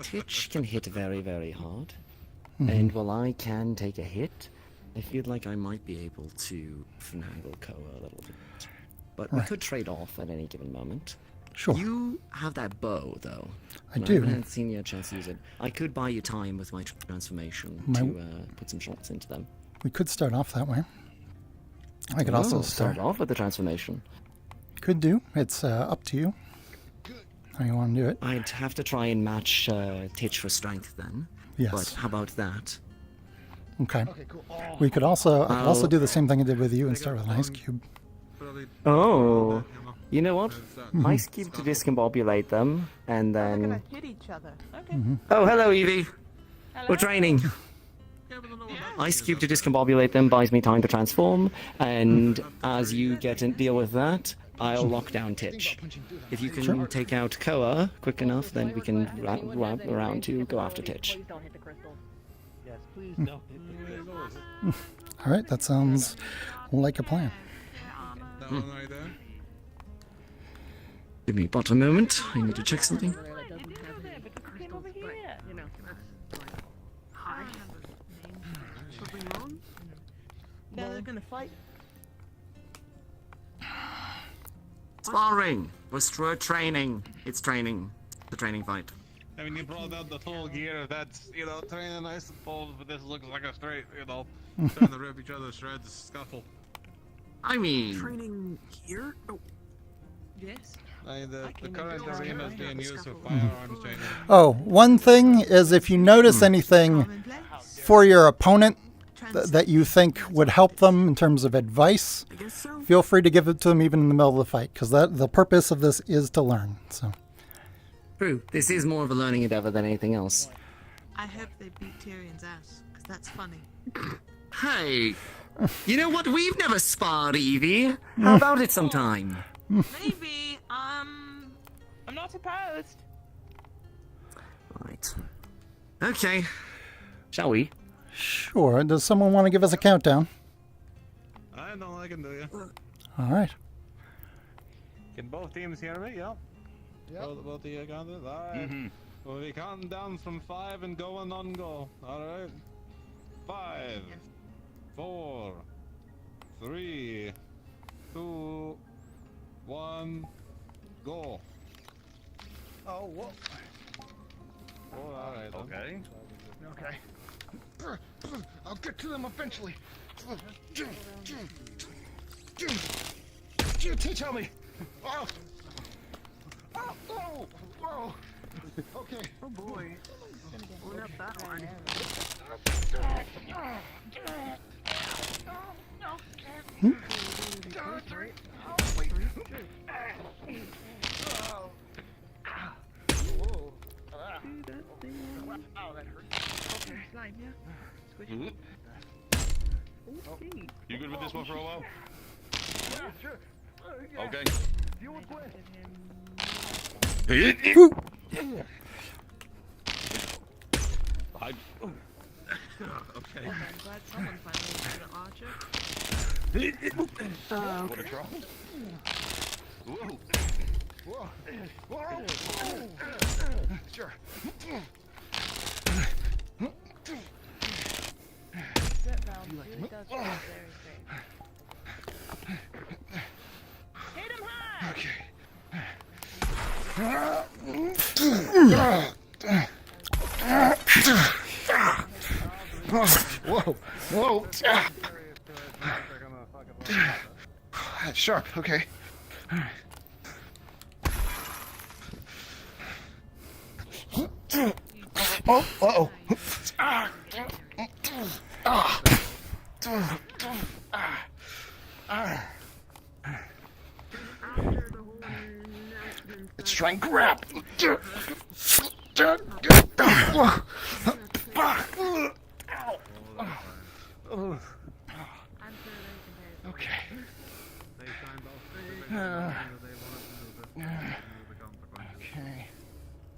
Speaker 4: Titch can hit very, very hard, and while I can take a hit, I feel like I might be able to finagle Koa a little bit. But we could trade off at any given moment.
Speaker 1: Sure.
Speaker 4: You have that bow, though.
Speaker 1: I do.
Speaker 4: I haven't seen you a chance to use it. I could buy you time with my transformation to put some shots into them.
Speaker 1: We could start off that way. I could also
Speaker 4: start off with the transformation.
Speaker 1: Could do. It's up to you. How you want to do it?
Speaker 4: I'd have to try and match Titch for strength then.
Speaker 1: Yes.
Speaker 4: But how about that?
Speaker 1: Okay. Cool. We could also I could also do the same thing I did with you and start with an ice cube.
Speaker 4: Oh, you know what? Ice cube to discombobulate them, and then.
Speaker 16: They're gonna hit each other. Okay.
Speaker 4: Oh, hello, Evie.
Speaker 16: Hello.
Speaker 4: We're training. Ice cube to discombobulate them buys me time to transform, and as you get and deal with that, I'll lock down Titch. If you can take out Koa quick enough, then we can wrap around to go after Titch.
Speaker 8: Please don't hit the crystal. Yes, please don't hit the crystal.
Speaker 1: All right, that sounds like a plan.
Speaker 19: That one right there.
Speaker 4: Give me but a moment. I need to check something.
Speaker 16: Now they're gonna fight.
Speaker 4: Sparring. We're training. It's training. The training fight.
Speaker 19: I mean, you brought out the full gear. That's, training, I suppose, but this looks like a straight, trying to rip each other's shreds, scuffle.
Speaker 4: I mean...
Speaker 6: Training here? Oh. Yes.
Speaker 19: The current arena is being used for firearms training.
Speaker 1: Oh, one thing is if you notice anything for your opponent that you think would help them in terms of advice, feel free to give it to them even in the middle of the fight, because the purpose of this is to learn. So.
Speaker 4: True. This is more of a learning endeavor than anything else.
Speaker 16: I hope they beat Tyrion's ass, because that's funny.
Speaker 4: Hey, You know what? We've never sparred, Evie. How about it sometime?
Speaker 6: Maybe. I'm not opposed.
Speaker 4: Right. Okay. Shall we?
Speaker 1: Sure. Does someone want to give us a countdown?
Speaker 19: I know I can do you.
Speaker 1: All right.
Speaker 19: Can both teams hear me? Yeah.
Speaker 7: Yep.
Speaker 19: Both of you counters? Alright. We'll be counting down from 5 and going on go. Alright. 5, 4, 3, 2, 1, go.
Speaker 7: Oh, whoa.
Speaker 19: Oh, alright.
Speaker 2: Okay.
Speaker 7: Okay. I'll get to them eventually. Tell me. Oh. Oh, oh, oh. Okay.
Speaker 6: Oh boy. Own up that one.
Speaker 7: Wow, that hurt.
Speaker 6: Okay, slime, yeah. Squish it. Okay.
Speaker 15: You good with this one for a while?
Speaker 7: Yeah, sure. Yeah.
Speaker 15: Okay.
Speaker 7: Deal with Gwyn.
Speaker 19: Okay.
Speaker 6: I'm glad someone finally did an archer.
Speaker 15: What a drop.
Speaker 7: Whoa. Whoa. Whoa. Sure.
Speaker 5: That valve really does feel very safe. Hit him high!
Speaker 7: Okay. Whoa. Whoa. Sharp. Okay. Oh. Uh-oh. Let's try and grab. Okay. Okay.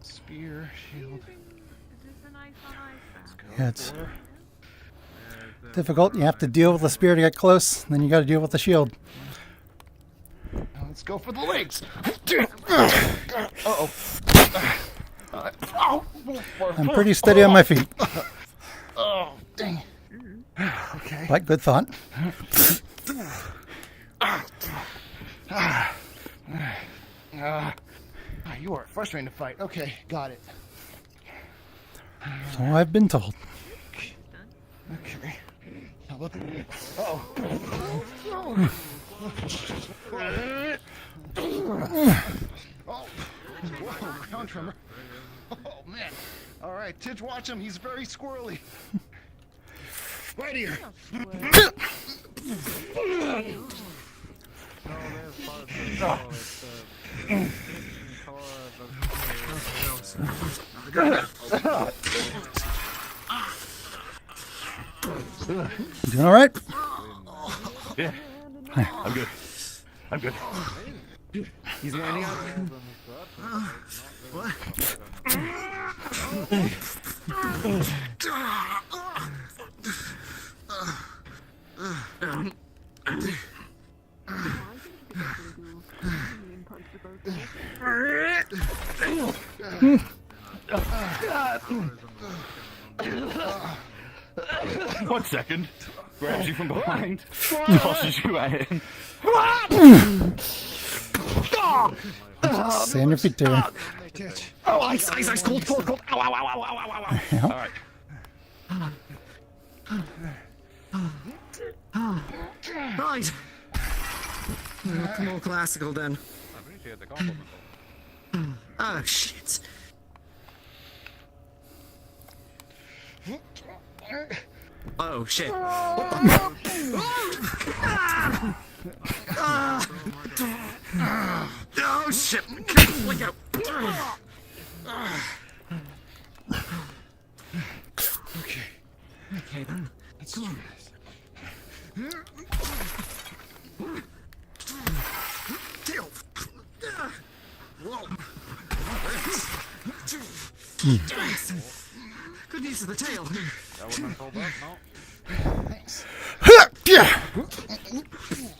Speaker 7: Spear, shield.
Speaker 1: Yeah, it's difficult. You have to deal with the spear to get close, then you got to deal with the shield.
Speaker 7: Now let's go for the legs. Uh-oh.
Speaker 1: I'm pretty steady on my feet.
Speaker 7: Oh, dang. Okay.
Speaker 1: But good thought.
Speaker 7: You are frustrating to fight. Okay, got it.
Speaker 1: So I've been told.
Speaker 7: Okay. Now look. Oh. Oh. Whoa, ground tremor. Oh, man. All right, Tidge, watch him. He's very squirrely. Right here.
Speaker 1: Doing all right?
Speaker 15: Yeah. I'm good. I'm good.
Speaker 4: He's landing up.
Speaker 6: What?
Speaker 15: One second. Grabs you from behind. Tosses you at him.
Speaker 1: Stay on your feet, Taylor.
Speaker 4: Oh, ice, cold. Ow, ow, ow, ow, ow, ow, ow.
Speaker 1: Yeah.
Speaker 15: All right.
Speaker 4: Right. More classical then. Oh, shit. Oh, shit. Oh, shit. Look out.
Speaker 7: Okay.
Speaker 4: Okay, then.
Speaker 7: Let's try this. Tail. Whoa.
Speaker 6: Good use of the tail.
Speaker 19: That wasn't unfold up, no.
Speaker 7: Thanks.
Speaker 1: Yeah.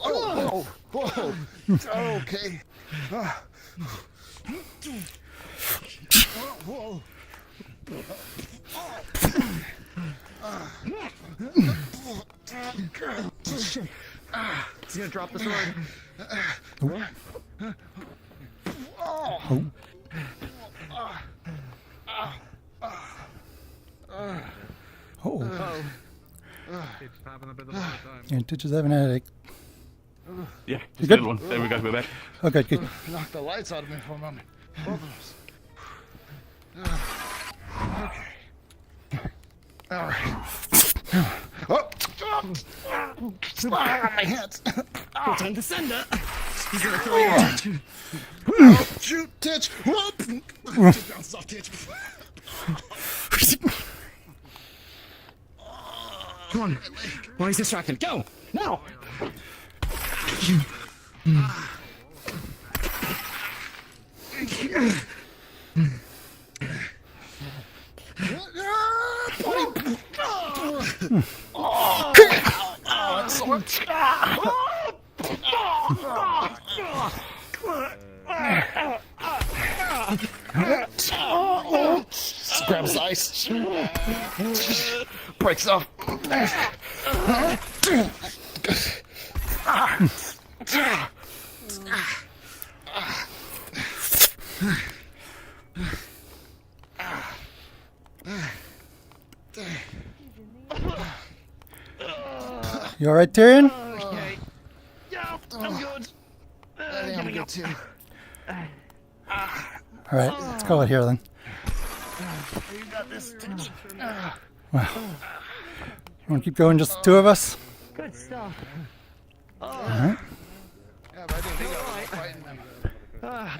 Speaker 7: Oh, whoa. Okay. Whoa.
Speaker 3: He's gonna drop the sword.
Speaker 1: Oh. Oh.
Speaker 20: It's having a bit of a hard time.
Speaker 1: Yeah, Titch is having a headache.
Speaker 15: Yeah,
Speaker 1: You
Speaker 15: just
Speaker 1: good?
Speaker 15: the one. There we go, we're back.
Speaker 1: Oh, good, good.
Speaker 7: Knocked the lights out of me for a moment. Both of us. Okay. All right. Oh! My hands.
Speaker 6: Full time to sender. He's gonna throw you.
Speaker 7: Oh, shoot, Titch. Whoop. Bounce off, Titch.
Speaker 6: Come on. Why is distracted? Go! Now!
Speaker 7: Grabs ice. Breaks off.
Speaker 1: You all right, Tyrion?
Speaker 7: Okay. Yeah, I'm good. I think I'm good too.
Speaker 1: All right, let's call it here then.
Speaker 7: You got this, Titch.
Speaker 1: Well, you want to keep going, just the two of us?
Speaker 3: Good stuff.
Speaker 1: All right.
Speaker 7: Yeah, but I didn't think I was fighting them.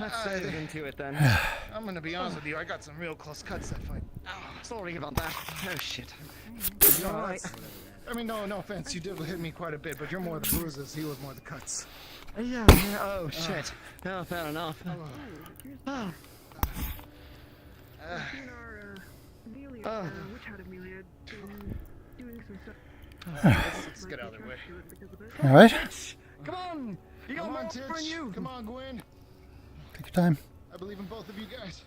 Speaker 3: Let's dive into it then.
Speaker 7: I'm gonna be honest with you, I got some real close cuts that fight.
Speaker 3: Sorry about that. Oh shit.
Speaker 7: You know, I mean, no offense, you did hit me quite a bit, but you're more the bruises, he was more the cuts.
Speaker 3: Yeah, oh shit. No, fair enough.
Speaker 7: Let's get out of their way.
Speaker 1: All right.
Speaker 7: Come on! You got more for you! Come on, Gwyn!
Speaker 1: Take your time.
Speaker 7: I believe in both of you guys.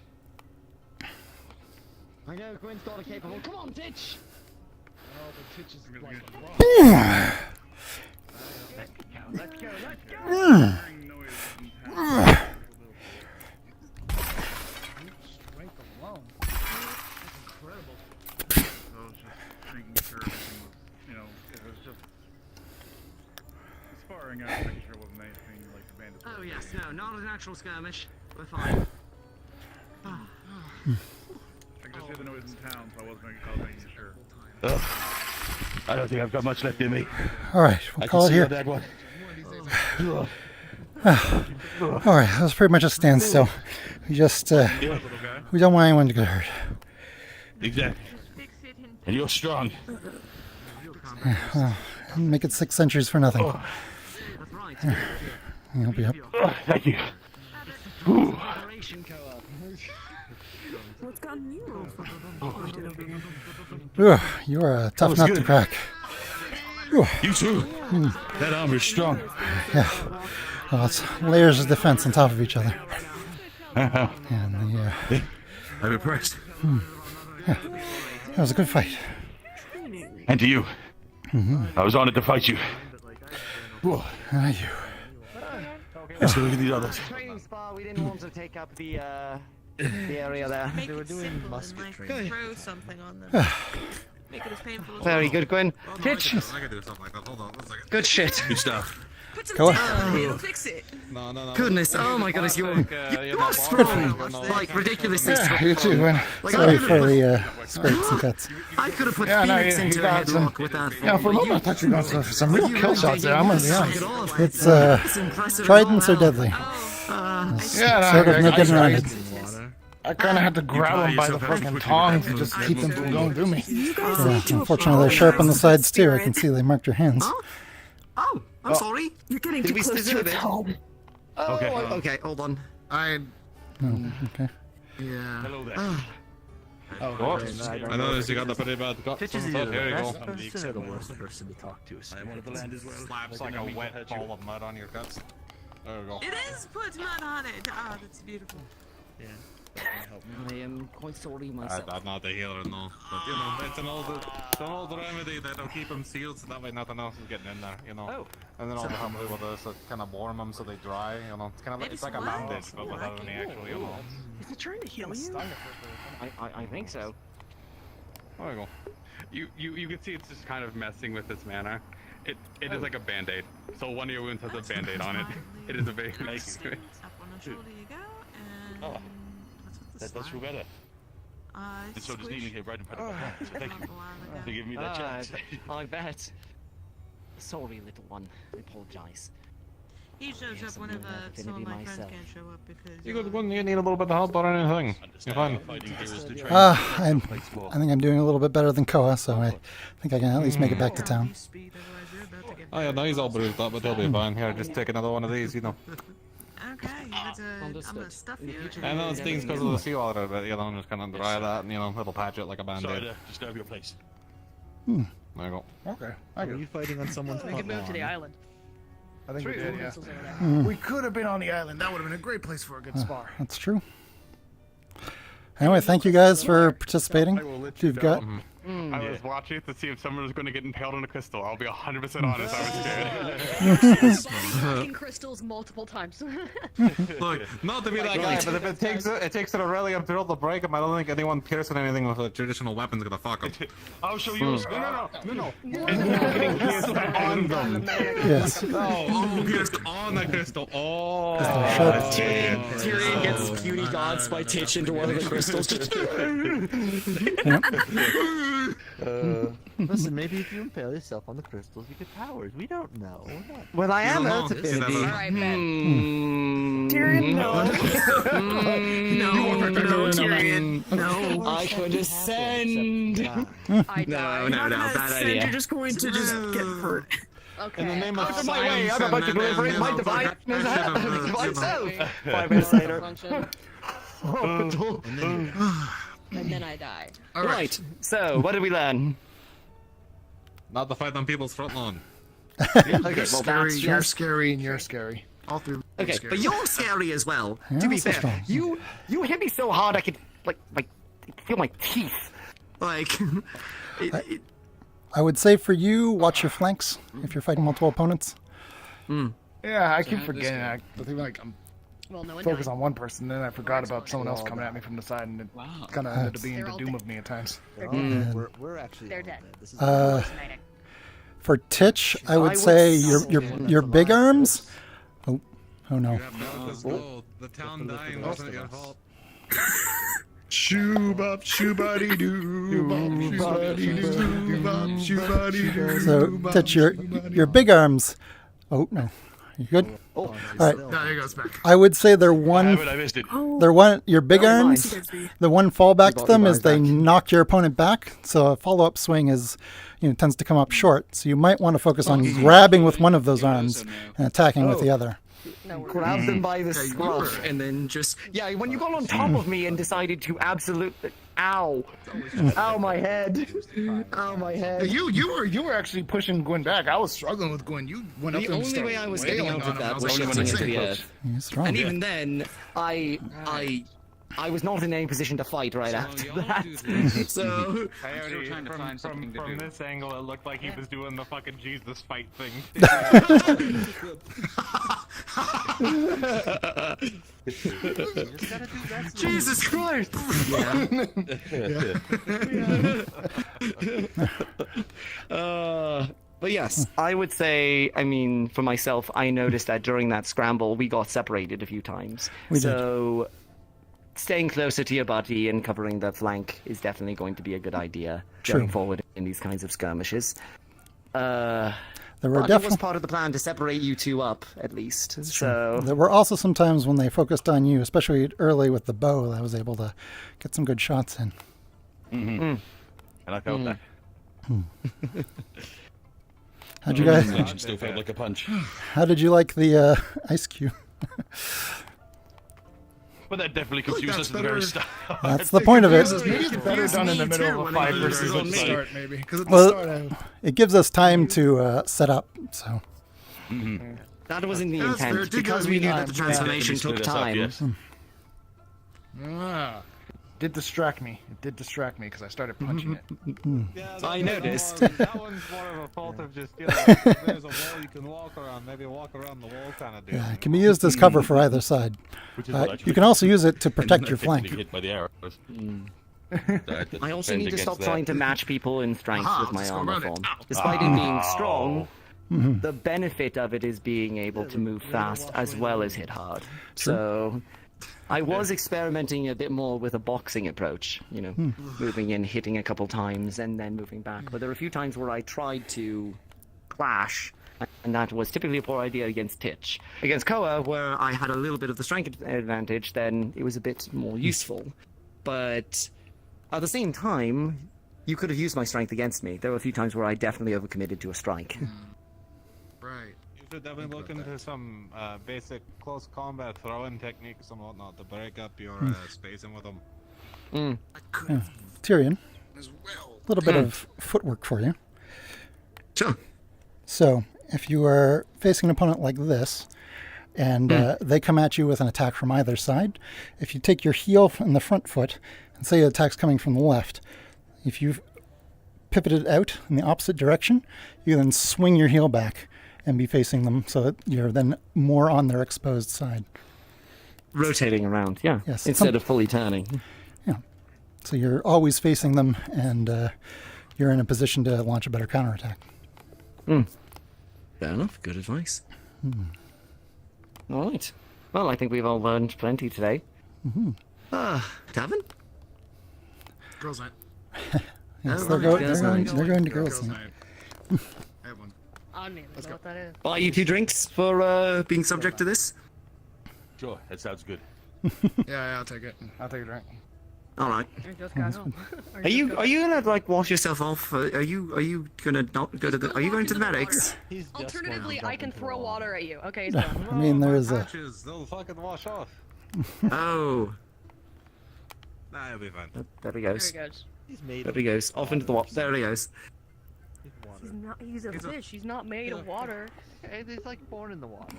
Speaker 3: I know Gwyn's got a capable. Come on, Titch!
Speaker 7: Oh, the Titch is like
Speaker 3: Let's go.
Speaker 7: Strength alone. That's incredible.
Speaker 2: I was just making sure everything was, it was just sparring. I was making sure it wasn't anything like the bandits.
Speaker 6: Oh yes, no, not an actual skirmish. We're fine.
Speaker 2: I could just hear the noise in town, so I was making sure.
Speaker 15: I don't think I've got much left in me.
Speaker 1: All right, we'll call it here.
Speaker 15: That one.
Speaker 1: All right, that was pretty much a standstill. We just, we don't want anyone to get hurt.
Speaker 15: Exactly. And you're strong.
Speaker 1: Yeah, well, make it 6 centuries for nothing. You'll be up.
Speaker 15: Thank you.
Speaker 6: What's gotten you?
Speaker 1: Ugh, you are a tough nut to crack. Ugh.
Speaker 15: You too. That armor is strong.
Speaker 1: Yeah. Well, it's layers of defense on top of each other. And the,
Speaker 15: I'm impressed.
Speaker 1: yeah, that was a good fight.
Speaker 15: And to you. I was honored to fight you.
Speaker 1: You.
Speaker 15: Let's go look at these others.
Speaker 3: Training spa, we didn't want to take up the area there.
Speaker 12: Make
Speaker 3: They were
Speaker 12: it
Speaker 3: doing
Speaker 12: simple
Speaker 3: musket
Speaker 12: and like
Speaker 3: training.
Speaker 12: throw something on them. Make it as painful as
Speaker 3: Very
Speaker 12: possible.
Speaker 3: good, Gwyn. Titch.
Speaker 20: I can do something like that. Hold on, 1 second.
Speaker 3: Good shit.
Speaker 15: Good stuff.
Speaker 12: Put some
Speaker 1: Go
Speaker 12: tape
Speaker 1: on.
Speaker 12: on it, it'll fix it.
Speaker 19: No.
Speaker 6: Goodness, oh my goodness, you're strong. Like, ridiculously strong.
Speaker 1: You too, Gwen.
Speaker 6: Like,
Speaker 1: Sorry for the scrapes and cuts.
Speaker 6: I could have put
Speaker 7: Yeah, no,
Speaker 6: Phoenix
Speaker 7: you
Speaker 6: into a
Speaker 7: got some.
Speaker 6: headlock with that.
Speaker 7: Yeah, for a moment I thought you were going for some real kill shots there. I'm gonna be honest.
Speaker 1: It's tridents are deadly.
Speaker 7: Yeah,
Speaker 1: Sort of no getting around it.
Speaker 7: I kind of had to grab him by the fucking tongs and just keep them from going through me.
Speaker 1: Yeah, unfortunately, they're sharp on the sides too. I can see they marked your hands.
Speaker 4: Oh, I'm sorry.
Speaker 6: You're getting
Speaker 4: Did
Speaker 6: too
Speaker 4: we
Speaker 6: close
Speaker 4: still
Speaker 6: to
Speaker 4: do
Speaker 6: its
Speaker 4: it?
Speaker 6: home.
Speaker 4: Oh,
Speaker 15: Okay.
Speaker 4: okay, hold on.
Speaker 11: I.
Speaker 1: Oh, okay.
Speaker 11: Yeah.
Speaker 15: Hello there.
Speaker 19: Oh,
Speaker 11: great.
Speaker 19: I noticed you got the pretty bad guts and stuff. Here you go.
Speaker 11: person or the worst person to talk to?
Speaker 15: I am one of the land as well.
Speaker 19: Slaps like a wet ball of mud on your guts. There we go.
Speaker 12: It is put mud on it. Ah, that's beautiful.
Speaker 11: Yeah.
Speaker 4: I am quite sorry myself.
Speaker 19: I'm not the healer, no. But, you know, it's an old remedy that'll keep them sealed so that way nothing else is getting in there, you know.
Speaker 11: Oh.
Speaker 19: And then all the humble will do is kind of warm them so they dry, you know. It's kind of like, it's like a bandage, but without any actual, you know.
Speaker 11: Is he trying to heal you?
Speaker 4: I think so.
Speaker 19: There we go.
Speaker 10: You can see it's just kind of messing with its mana. It is like a band-aid. So one of your wounds has a band-aid on it. It is a very
Speaker 12: Up on the shoulder you go, and
Speaker 15: Oh.
Speaker 12: what's with the
Speaker 15: That does feel
Speaker 12: slide?
Speaker 15: better. And so does kneeling here right in front of my hand. So thank you for giving me that chance.
Speaker 4: I bet. Sorry, little one. I apologize.
Speaker 12: He shows up whenever some of my friends can't show up because.
Speaker 19: You good one? You need a little bit of help or anything? You're fine.
Speaker 1: I think I'm doing a little bit better than Koa, so I think I can at least make it back to town.
Speaker 19: Oh yeah, no, he's all bruised up, but he'll be fine. Here, just take another one of these, you know.
Speaker 12: Okay, I'm gonna stuff you.
Speaker 19: I know it stings because of the seawater, but you know, just kind of dry that and, you know, it'll patch it like a band-aid.
Speaker 15: Sorry to disturb your place.
Speaker 19: There you go.
Speaker 7: Okay.
Speaker 11: Are you fighting on someone's
Speaker 16: We could move to the island.
Speaker 7: I think we
Speaker 16: True.
Speaker 7: did, yeah.
Speaker 16: Missiles over there.
Speaker 1: Mm.
Speaker 7: We could have been on the island. That would have been a great place for a good spar.
Speaker 1: That's true. Anyway, thank you guys for participating. You've got.
Speaker 10: I was watching to see if someone was going to get impaled on a crystal. I'll be 100% honest. I was scared.
Speaker 6: Fucking crystals multiple times.
Speaker 19: Look, not to be that guy, but if it takes an Aurelium drill to break him, I don't think anyone piercing anything with a traditional weapon's gonna fuck him.
Speaker 15: I'll show you.
Speaker 19: No. Getting pierced on them.
Speaker 1: Yes.
Speaker 19: Oh, pierced on the crystal. Oh.
Speaker 4: Tyrion gets puny gods by Titch into one of the crystals.
Speaker 11: Listen, maybe if you impale yourself on the crystals, you get powers. We don't know.
Speaker 4: Well, I am
Speaker 11: a
Speaker 4: relativity.
Speaker 6: Alright, Ben.
Speaker 16: Tyrion, no. No, Tyrion. No.
Speaker 4: I could ascend.
Speaker 6: I died.
Speaker 4: Bad idea.
Speaker 16: You're just going to just get hurt.
Speaker 6: Okay.
Speaker 19: In the name of
Speaker 4: Out of my way, I'm about to deliberate my divine myself. 5
Speaker 6: minutes
Speaker 4: later.
Speaker 6: And then I die.
Speaker 4: Right. So, what did we learn?
Speaker 19: Not to fight on people's front lawn.
Speaker 7: Okay, well, scary, you're scary, and you're scary. All three.
Speaker 4: Okay,
Speaker 7: scary.
Speaker 4: but you're scary as well.
Speaker 1: Yeah,
Speaker 4: To be
Speaker 1: so
Speaker 4: fair,
Speaker 1: strong.
Speaker 4: you hit me so hard I could feel my teeth. Like,
Speaker 1: I would say for you, watch your flanks if you're fighting multiple opponents.
Speaker 7: Yeah, I keep forgetting. I think like I'm
Speaker 6: Well, no one
Speaker 7: focused
Speaker 6: died.
Speaker 7: on one person, then I forgot about someone else coming at me from the side, and it kind of ended up being
Speaker 6: They're
Speaker 7: the
Speaker 6: all
Speaker 7: doom
Speaker 6: dead.
Speaker 7: of me at times.
Speaker 11: We're actually.
Speaker 6: They're dead.
Speaker 11: This is
Speaker 6: Fascinating.
Speaker 1: For Titch, I would say your big arms. Oh no.
Speaker 19: The town dying wasn't your fault.
Speaker 7: Shoobop, shoobody doo, shoobody doo, shoobody doo.
Speaker 1: So Titch, your big arms. Oh no. You good?
Speaker 11: Oh,
Speaker 1: all right.
Speaker 7: No, there it goes back.
Speaker 1: I would say they're one.
Speaker 15: I missed it.
Speaker 1: They're one. Your big arms. The one fallback to them is they knock your opponent back. So a follow-up swing is, tends to come up short. So you might want to focus on grabbing with one of those arms and attacking with the other.
Speaker 4: Grab them by the scruff and then just when you got on top of me and decided to absolutely ow my head. Ow my head.
Speaker 7: You were actually pushing Gwyn back. I was struggling with Gwyn. You went up
Speaker 4: The
Speaker 7: and
Speaker 4: only way I was getting out of that was shooting into the earth. And even then I was not in any position to fight right after that. So
Speaker 19: Still trying to find something to do. From this angle, it looked like he was doing the fucking Jesus fight thing.
Speaker 4: Jesus Christ! But yes, I would say, for myself, I noticed that during that scramble, we got separated a few times. So staying closer to your buddy and covering the flank is definitely going to be a good idea going forward in these kinds of skirmishes. It was part of the plan to separate you two up, at least. So
Speaker 1: There were also some times when they focused on you, especially early with the bow. I was able to get some good shots in.
Speaker 15: I felt that.
Speaker 1: How'd you guys?
Speaker 15: Action still felt like a punch.
Speaker 1: How did you like the ice cube?
Speaker 15: But that definitely confused us at the very start.
Speaker 1: That's the point of it.
Speaker 7: Maybe it's better done in the middle of a fight versus at the start, maybe. Because at the
Speaker 1: Well,
Speaker 7: start,
Speaker 1: it gives us time to set up. So.
Speaker 4: That wasn't the
Speaker 7: That's fair.
Speaker 4: intent,
Speaker 7: It did
Speaker 4: because
Speaker 7: give
Speaker 4: we
Speaker 7: us
Speaker 4: knew
Speaker 7: time.
Speaker 4: that the transformation took time.
Speaker 7: Did distract me. It did distract me because I started punching it.
Speaker 4: I noticed.
Speaker 19: That one's more of a fault of just, if there's a wall you can walk around, maybe walk around the wall kind of deal.
Speaker 1: Yeah, it can be used as cover for either side. You can also use it to protect your flank.
Speaker 15: Hit by the arrows.
Speaker 4: I also need to stop trying to match people in strength with my armor form. Despite it being strong, the benefit of it is being able to move fast as well as hit hard. So I was experimenting a bit more with a boxing approach, moving in, hitting a couple times, and then moving back. But there were a few times where I tried to clash, and that was typically a poor idea against Titch. Against Koa, where I had a little bit of the strength advantage, then it was a bit more useful. But at the same time, you could have used my strength against me. There were a few times where I definitely overcommitted to a strike.
Speaker 19: Right. You should definitely look into some basic close combat throwing techniques and whatnot to break up your spacing with them.
Speaker 1: Yeah. Tyrion, a little bit of footwork for you.
Speaker 4: Sure.
Speaker 1: So, if you are facing an opponent like this, and they come at you with an attack from either side, if you take your heel in the front foot, and say the attack's coming from the left, if you pivot it out in the opposite direction, you then swing your heel back and be facing them so that you're then more on their exposed side.
Speaker 4: Rotating around, yeah.
Speaker 1: Yes.
Speaker 4: Instead of fully turning.
Speaker 1: Yeah. So you're always facing them, and you're in a position to launch a better counterattack.
Speaker 4: Fair enough. Good advice. All right. Well, I think we've all learned plenty today. Tavern?
Speaker 7: Girls' night.
Speaker 1: Yes,
Speaker 4: Oh,
Speaker 1: they're,
Speaker 4: right,
Speaker 1: they're going to
Speaker 7: Girls'
Speaker 1: girls'
Speaker 7: night.
Speaker 1: night.
Speaker 7: I have one.
Speaker 6: I don't even know what that is.
Speaker 4: Buy you 2 drinks for being subject to this?
Speaker 15: Sure, that sounds good.
Speaker 7: Yeah, I'll take it. I'll take a drink.
Speaker 4: All right.
Speaker 6: I just got home.
Speaker 4: Are you gonna like wash yourself off? Are you gonna not go to the? Are you going to the medics?
Speaker 6: Alternatively, I can throw water at you. Okay, so.
Speaker 1: I mean, there is a...
Speaker 19: Patches, they'll fucking wash off.
Speaker 4: Oh.
Speaker 19: Nah, it'll be fine.
Speaker 4: There he goes.
Speaker 6: There he goes.
Speaker 4: There he goes. Off into the water. There he goes.
Speaker 6: He's a fish. He's not made of water.
Speaker 11: He's like born in the water.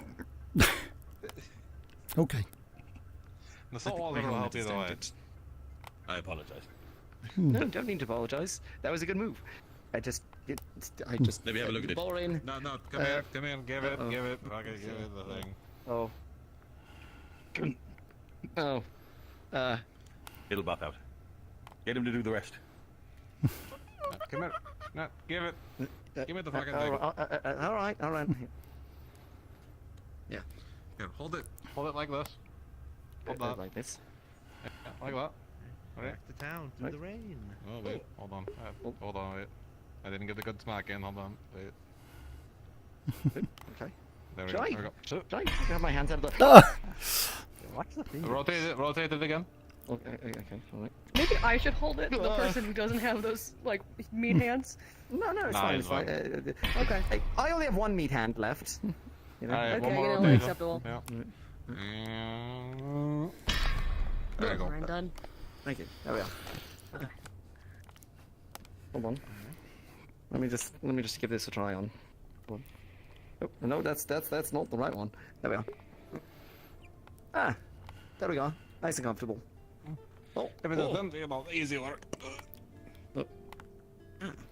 Speaker 1: Okay.
Speaker 19: The salt water will help either way.
Speaker 15: I apologize.
Speaker 4: No, don't need to apologize. That was a good move. I just
Speaker 15: Let me have a look at it.
Speaker 4: Boring.
Speaker 19: No, come here, give it,
Speaker 4: Uh-oh.
Speaker 19: give it, fucking give it the thing.
Speaker 4: Oh. Oh.
Speaker 15: It'll buff out. Get him to do the rest.
Speaker 19: Come here. No, give it. Give me the fucking thing.
Speaker 4: All right. Yeah.
Speaker 19: Here, hold it. Hold it like this. Hold that.
Speaker 4: Like this.
Speaker 19: Yeah, like that. Okay.
Speaker 11: Back to town through the rain.
Speaker 19: Oh wait, hold on. Hold on, wait. I didn't get the good smack in. Hold on. Wait.
Speaker 4: Okay.
Speaker 19: There we
Speaker 4: Shall
Speaker 19: go.
Speaker 4: I?
Speaker 19: There we go.
Speaker 4: Shall I have my hands out of the...
Speaker 11: Watch the fingers.
Speaker 19: Rotate it again.
Speaker 4: Okay, all right.
Speaker 6: Maybe I should hold it. The person who doesn't have those like meat hands.
Speaker 4: No, it's
Speaker 19: Nah,
Speaker 4: fine.
Speaker 19: it's
Speaker 4: It's fine.
Speaker 6: Okay.
Speaker 4: I only have 1 meat hand left. You know?
Speaker 19: Alright,
Speaker 6: Okay,
Speaker 19: one more
Speaker 6: you know,
Speaker 19: rotation.
Speaker 6: acceptable.
Speaker 19: Yeah. There you go.
Speaker 6: I'm done.
Speaker 4: Thank you. There we are. Hold on. Let me just give this a try on. Hold on. Oh, no, that's not the right one. There we are. There we go. Nice and comfortable. Oh,
Speaker 19: If it doesn't, you know, easy work.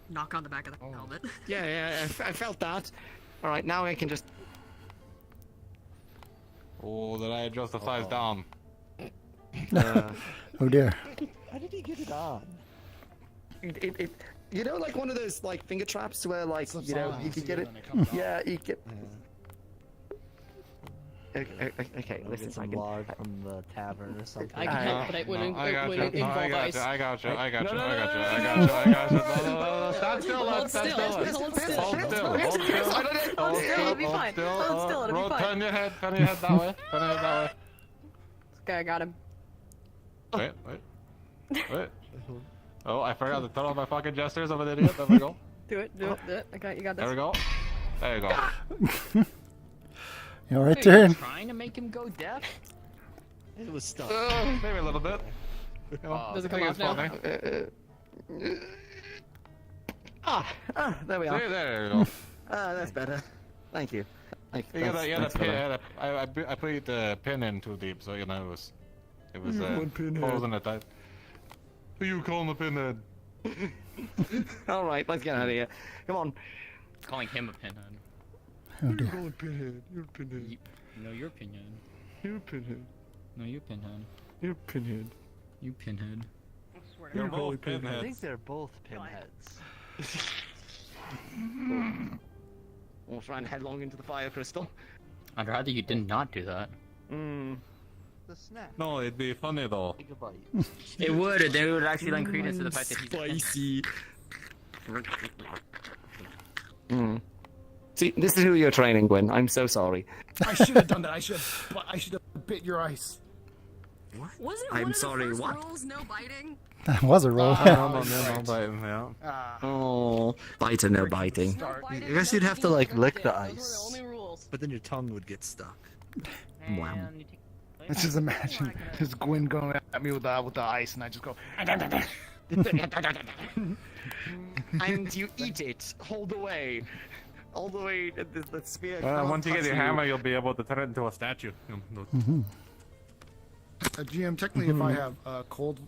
Speaker 6: Knock on the back of the helmet.
Speaker 4: Yeah, I felt that. All right, now I can just.
Speaker 19: Oh, did I adjust the size down?
Speaker 1: Oh dear.
Speaker 11: How did he get it on?
Speaker 4: It you know, like one of those like finger traps where like
Speaker 7: Slips
Speaker 4: you know
Speaker 7: on,
Speaker 4: you can
Speaker 7: see
Speaker 4: get
Speaker 7: it
Speaker 4: it.
Speaker 7: when it comes off.
Speaker 4: Yeah, you get. Okay, listen,
Speaker 11: Some
Speaker 4: I can.
Speaker 11: log from the tavern or something.
Speaker 6: I can help, but it wouldn't,
Speaker 19: I got
Speaker 6: wouldn't
Speaker 19: you. No,
Speaker 6: involve ice.
Speaker 19: I got you.
Speaker 4: No.
Speaker 19: No, stand still, lad. Stand still.
Speaker 6: Hold still.
Speaker 19: Hold still.
Speaker 6: Hold still, it'll be fine. Hold still, it'll be fine.
Speaker 19: Turn your head that way. Turn your head that way.
Speaker 6: Okay, I got him.
Speaker 19: Wait. Oh, I forgot to turn on my fucking gestures. I'm an idiot. There we go.
Speaker 6: Do it. I got you. Got this.
Speaker 19: There we go. There you go.
Speaker 1: You alright, Darren?
Speaker 11: Trying to make him go deaf? It was stuck.
Speaker 19: Maybe a little bit.
Speaker 6: Does it come off now?
Speaker 4: There we are.
Speaker 19: There you go.
Speaker 4: That's better. Thank you.
Speaker 19: You gotta pin, I put the pin in too deep, so you know it was closing it tight. Who you calling the pinhead?
Speaker 4: All right, let's get out of here. Come on.
Speaker 11: Calling him a pinhead.
Speaker 1: Oh dear.
Speaker 19: You're pinhead. You're pinhead.
Speaker 11: No, you're pinhead.
Speaker 19: You're pinhead.
Speaker 11: No, you're pinhead.
Speaker 19: You're pinhead.
Speaker 11: You pinhead.
Speaker 19: You're both pinheads.
Speaker 11: I think they're both pinheads.
Speaker 4: We'll try and headlong into the fire crystal.
Speaker 11: I'd rather you did not do that.
Speaker 4: Mm.
Speaker 11: The snack.
Speaker 19: No, it'd be funny though.
Speaker 11: It would, and then it would actually lend credence to the fact that he's
Speaker 4: spicy. See, this is who you're training, Gwyn. I'm so sorry.
Speaker 13: I should have done that. I should have bit your ice.
Speaker 6: Wasn't
Speaker 4: I'm
Speaker 6: one of
Speaker 4: sorry,
Speaker 6: the first
Speaker 4: what?
Speaker 6: rules no biting?
Speaker 1: That was a roll.
Speaker 19: No biting, yeah.
Speaker 4: Oh, bite or no biting.
Speaker 11: I guess you'd have to like lick the ice, but then your tongue would get stuck.
Speaker 4: Wow.
Speaker 13: Let's just imagine this Gwyn going at me with the ice, and I just go.
Speaker 4: And you eat it all the way. All the way. The spear.
Speaker 19: Once you get your hammer, you'll be able to turn it into a statue.
Speaker 13: GM, technically, if I have cold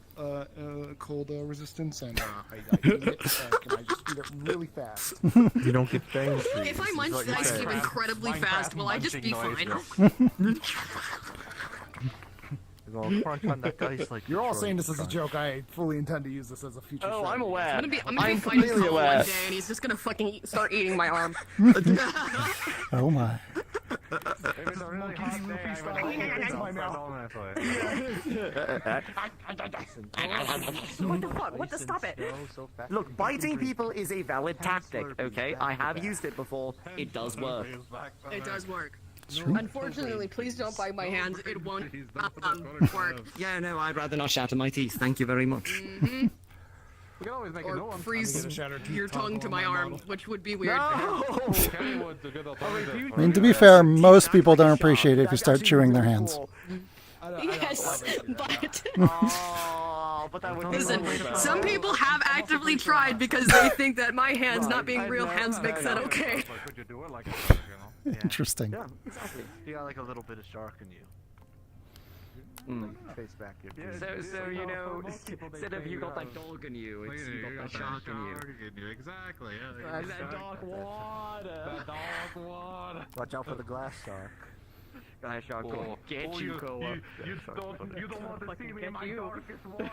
Speaker 13: resistance and I eat it, can I just eat it really fast?
Speaker 11: You don't get fangs.
Speaker 6: If I munch the ice cream incredibly fast, will I just be fine?
Speaker 13: You're all saying this as a joke. I fully intend to use this as a future.
Speaker 4: Oh, I'm aware.
Speaker 6: I'm gonna be fighting Cole one day, and he's just gonna fucking start eating my arm.
Speaker 1: Oh my.
Speaker 6: What the fuck? What the stop it?
Speaker 4: Look, biting people is a valid tactic, okay? I have used it before. It does work.
Speaker 6: It does work.
Speaker 1: True.
Speaker 6: Unfortunately, please don't bite my hands. It won't work.
Speaker 4: Yeah, no, I'd rather not shatter my teeth. Thank you very much.
Speaker 6: Mm-hmm.
Speaker 19: We can always make a new
Speaker 6: Or
Speaker 19: one.
Speaker 6: freeze your tongue to my arm, which would be weird.
Speaker 4: No!
Speaker 1: I mean, to be fair, most people don't appreciate it if you start chewing their hands.
Speaker 6: Yes, but
Speaker 4: But that would
Speaker 6: listen, some people have actively tried because they think that my hands not being real hands makes that okay.
Speaker 1: Interesting.
Speaker 11: Yeah, exactly. You got like a little bit of shark in you. Face back here.
Speaker 4: So you know, instead of you got that dog in you, it's you got that shark in you.
Speaker 19: Exactly.
Speaker 4: That dark water.
Speaker 19: That dark water.
Speaker 11: Watch out for the glass shark.
Speaker 4: Glass shark will get you, Koa.
Speaker 19: You don't want to see me in my darkest water.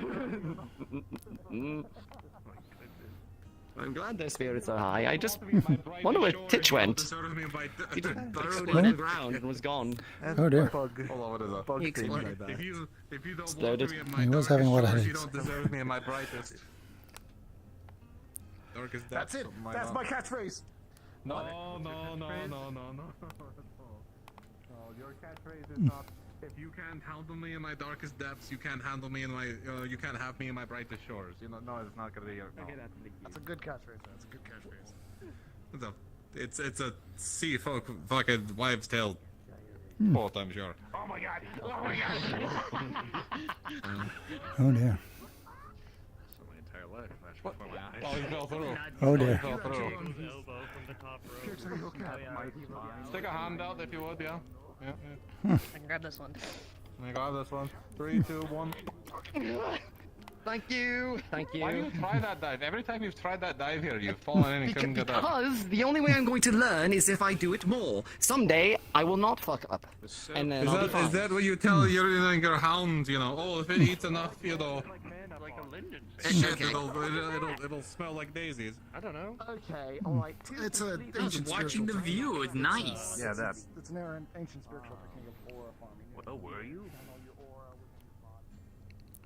Speaker 4: I'm glad their spirits are high. I just wonder where Titch went. He just burrowed in the ground and was gone.
Speaker 1: Oh dear.
Speaker 19: He
Speaker 4: exploded.
Speaker 19: If you don't
Speaker 1: Exploded.
Speaker 19: want me in my
Speaker 1: He was having a lot of
Speaker 19: darkest
Speaker 1: headaches.
Speaker 19: shores, you don't deserve me in my brightest. Darkest
Speaker 13: That's it. That's my catchphrase.
Speaker 19: No. Your catchphrase is not. If you can't handle me in my darkest depths, you can't handle me in my. You can't have me in my brightest shores. You know, no, it's not gonna be your. No.
Speaker 13: Okay, that's a good catchphrase. That's a good catchphrase.
Speaker 19: It's a sea folk fucking wives' tale. 4 times sure. Oh my god! Oh my god!
Speaker 1: Oh dear.
Speaker 19: My entire life flashed before my eyes. Oh, he fell through.
Speaker 1: Oh dear.
Speaker 19: He fell through. Stick a hand out if you would, yeah.
Speaker 6: I can grab this one.
Speaker 19: I got this one. 3, 2, 1.
Speaker 4: Thank you. Thank you.
Speaker 19: Why do you try that dive? Every time you've tried that dive here, you've fallen in and couldn't get up.
Speaker 4: Because the only way I'm going to learn is if I do it more. Someday I will not fuck up. And then I'll be fine.
Speaker 19: Is that what you tell your hound? You know, oh, if it eats enough, you know,
Speaker 20: Like a linden.
Speaker 19: shit, it'll smell like daisies.
Speaker 20: I don't know.
Speaker 4: Okay, alright.
Speaker 13: It's an ancient
Speaker 11: Watching the
Speaker 13: spiritual
Speaker 11: view is nice.
Speaker 13: Yeah, that. It's an ancient spiritual technique of aura farming.
Speaker 20: Well, were you?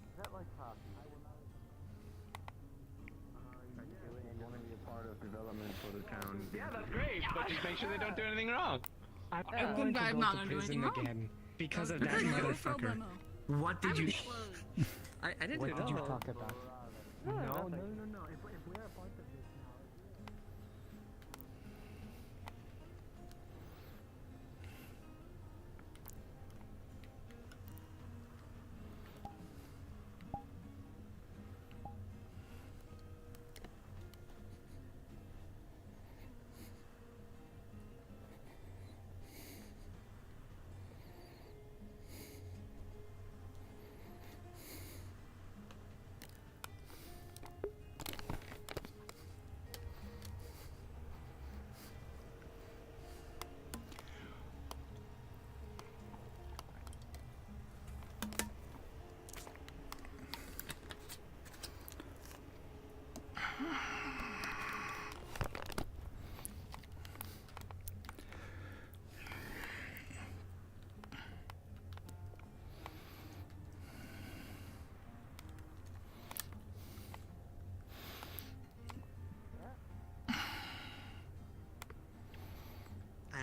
Speaker 13: Is that like coffee?
Speaker 20: Yeah, that's great, but just make sure they don't do anything wrong.
Speaker 6: I'm not gonna do anything wrong.
Speaker 22: Because of that motherfucker.
Speaker 11: What did you?
Speaker 6: I didn't
Speaker 22: What
Speaker 6: do
Speaker 22: did you
Speaker 6: that.
Speaker 22: talk about?
Speaker 13: No.
Speaker 22: If we are a part of this now,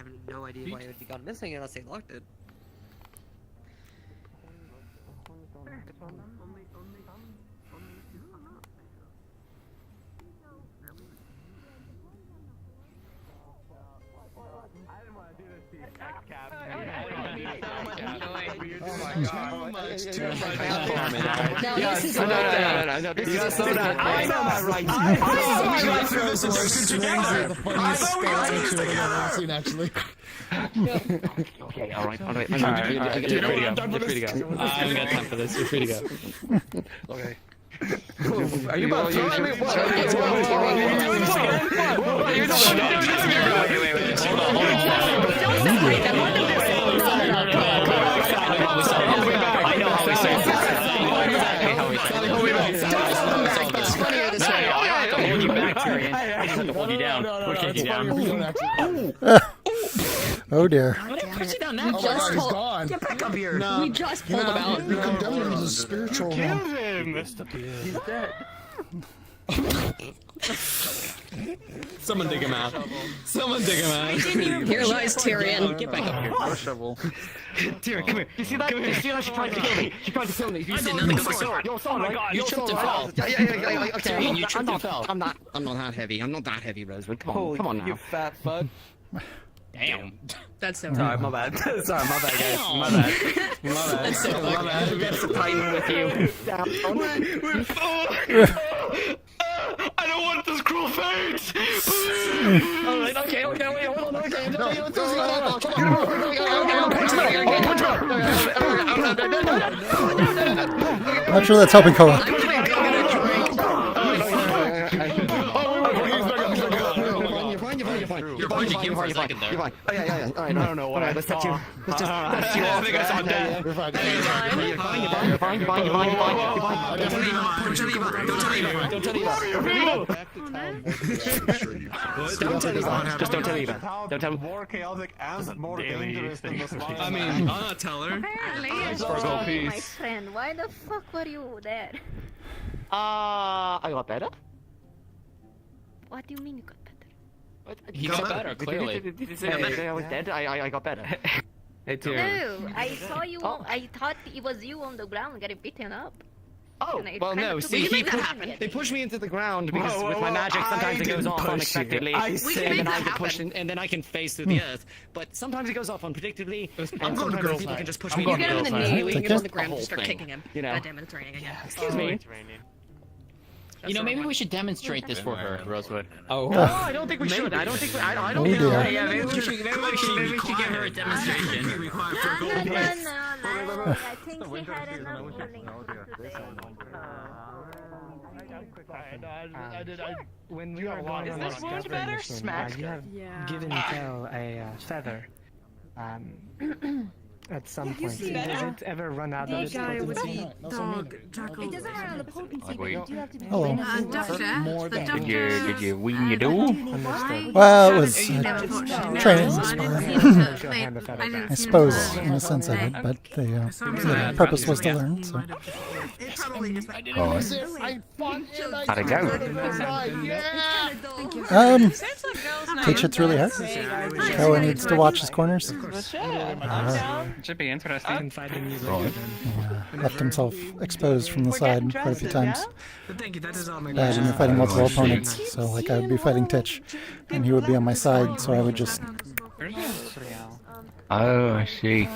Speaker 3: have no idea why it would be gone missing unless they locked it.
Speaker 13: Actually.
Speaker 4: Okay, all right. You're free to go. I haven't got time for this. You're free to go.
Speaker 13: Okay.
Speaker 4: Are you about to tell me what? I know how he says it. I have to hold you back, Tyrion. I just have to hold you down. We'll kick you down.
Speaker 1: Oh dear.
Speaker 6: Push you down now.
Speaker 13: Oh my God, he's gone.
Speaker 6: Get back up here.
Speaker 13: No.
Speaker 6: We just pulled him out.
Speaker 13: You condemned him as a spiritual one.
Speaker 10: He's dead.
Speaker 11: Someone dig him out. Someone dig him out.
Speaker 6: Here lies Tyrion. Get back up here.
Speaker 11: Shovel.
Speaker 4: Tyrion, come here. You see that? You see that? She tried to kill me. She tried to kill me. You see
Speaker 6: nothing
Speaker 4: that?
Speaker 6: but sword.
Speaker 4: Your sword, right?
Speaker 6: You tripped and fell.
Speaker 4: Tyrion, you tripped and
Speaker 6: fell.
Speaker 4: I'm not that heavy. I'm not that heavy, Rosewood. Come on now.
Speaker 11: You fat fuck.
Speaker 4: Damn.
Speaker 6: That's so
Speaker 11: Sorry, my bad. Sorry, my bad, guys. My bad.
Speaker 6: That's so
Speaker 11: My bad.
Speaker 4: That's the Titan with you.
Speaker 10: I don't want this cruel fate!
Speaker 4: Alright, okay, wait, hold on, okay.
Speaker 1: Not sure that's helping Koa.
Speaker 4: You're fine. You're fine. Oh, yeah. All right, I don't know what. Let's touch you. Let's just touch you.
Speaker 10: I think I saw death.
Speaker 13: You're fine.
Speaker 4: You're fine. Don't tell Eva. Just don't tell Eva. Don't tell him.
Speaker 19: More chaotic and more dangerous than the smile.
Speaker 11: I mean, I'll not tell her.
Speaker 5: Apparently, my friend, why the fuck were you there?
Speaker 4: I got better.
Speaker 5: What do you mean you got better?
Speaker 11: He got better, clearly.
Speaker 4: Did you say I was dead? I got better.
Speaker 11: Hey,
Speaker 5: No, I saw you. I thought it was you on the ground getting beaten up.
Speaker 4: Oh,
Speaker 5: And I
Speaker 4: well,
Speaker 5: kinda
Speaker 4: no.
Speaker 5: took
Speaker 4: See,
Speaker 5: it.
Speaker 4: they push me into the ground because with my magic, sometimes it goes off unexpectedly, and then I get pushed, and then I can phase through the earth. But sometimes it goes off unpredictably, and sometimes people can just push me.
Speaker 6: You get him in the knee, we
Speaker 1: Take
Speaker 6: get him on
Speaker 1: it.
Speaker 6: the ground,
Speaker 4: The
Speaker 6: just start
Speaker 4: whole
Speaker 6: kicking him.
Speaker 4: you know.
Speaker 6: God damn it, it's raining again.
Speaker 4: Excuse me.
Speaker 11: You know, maybe we should demonstrate this for her, Rosewood.
Speaker 4: Oh, I don't think we should. I don't think we. I don't think.
Speaker 1: dear.
Speaker 11: Yeah, maybe we should give her a demonstration.
Speaker 5: No. I think he had enough feelings today.
Speaker 22: When we were going on this gathering mission, you have given Tel a feather. At some point, did it ever run out of its potency?
Speaker 5: It doesn't run out of potency, but you do have to be
Speaker 1: Hello.
Speaker 15: Did you win your duel?
Speaker 1: Well, it was training. I suppose, in a sense, I did, but the purpose was to learn. So.
Speaker 15: How'd it go?
Speaker 1: Teach it's really hard. Koa needs to watch his corners.
Speaker 10: Should be interesting.
Speaker 1: Left himself exposed from the side quite a few times.
Speaker 22: Thank you, that is all my
Speaker 1: Bad when you're fighting multiple opponents. So, like, I would be fighting Titch, and he would be on my side, so I would just...
Speaker 15: Oh, I see.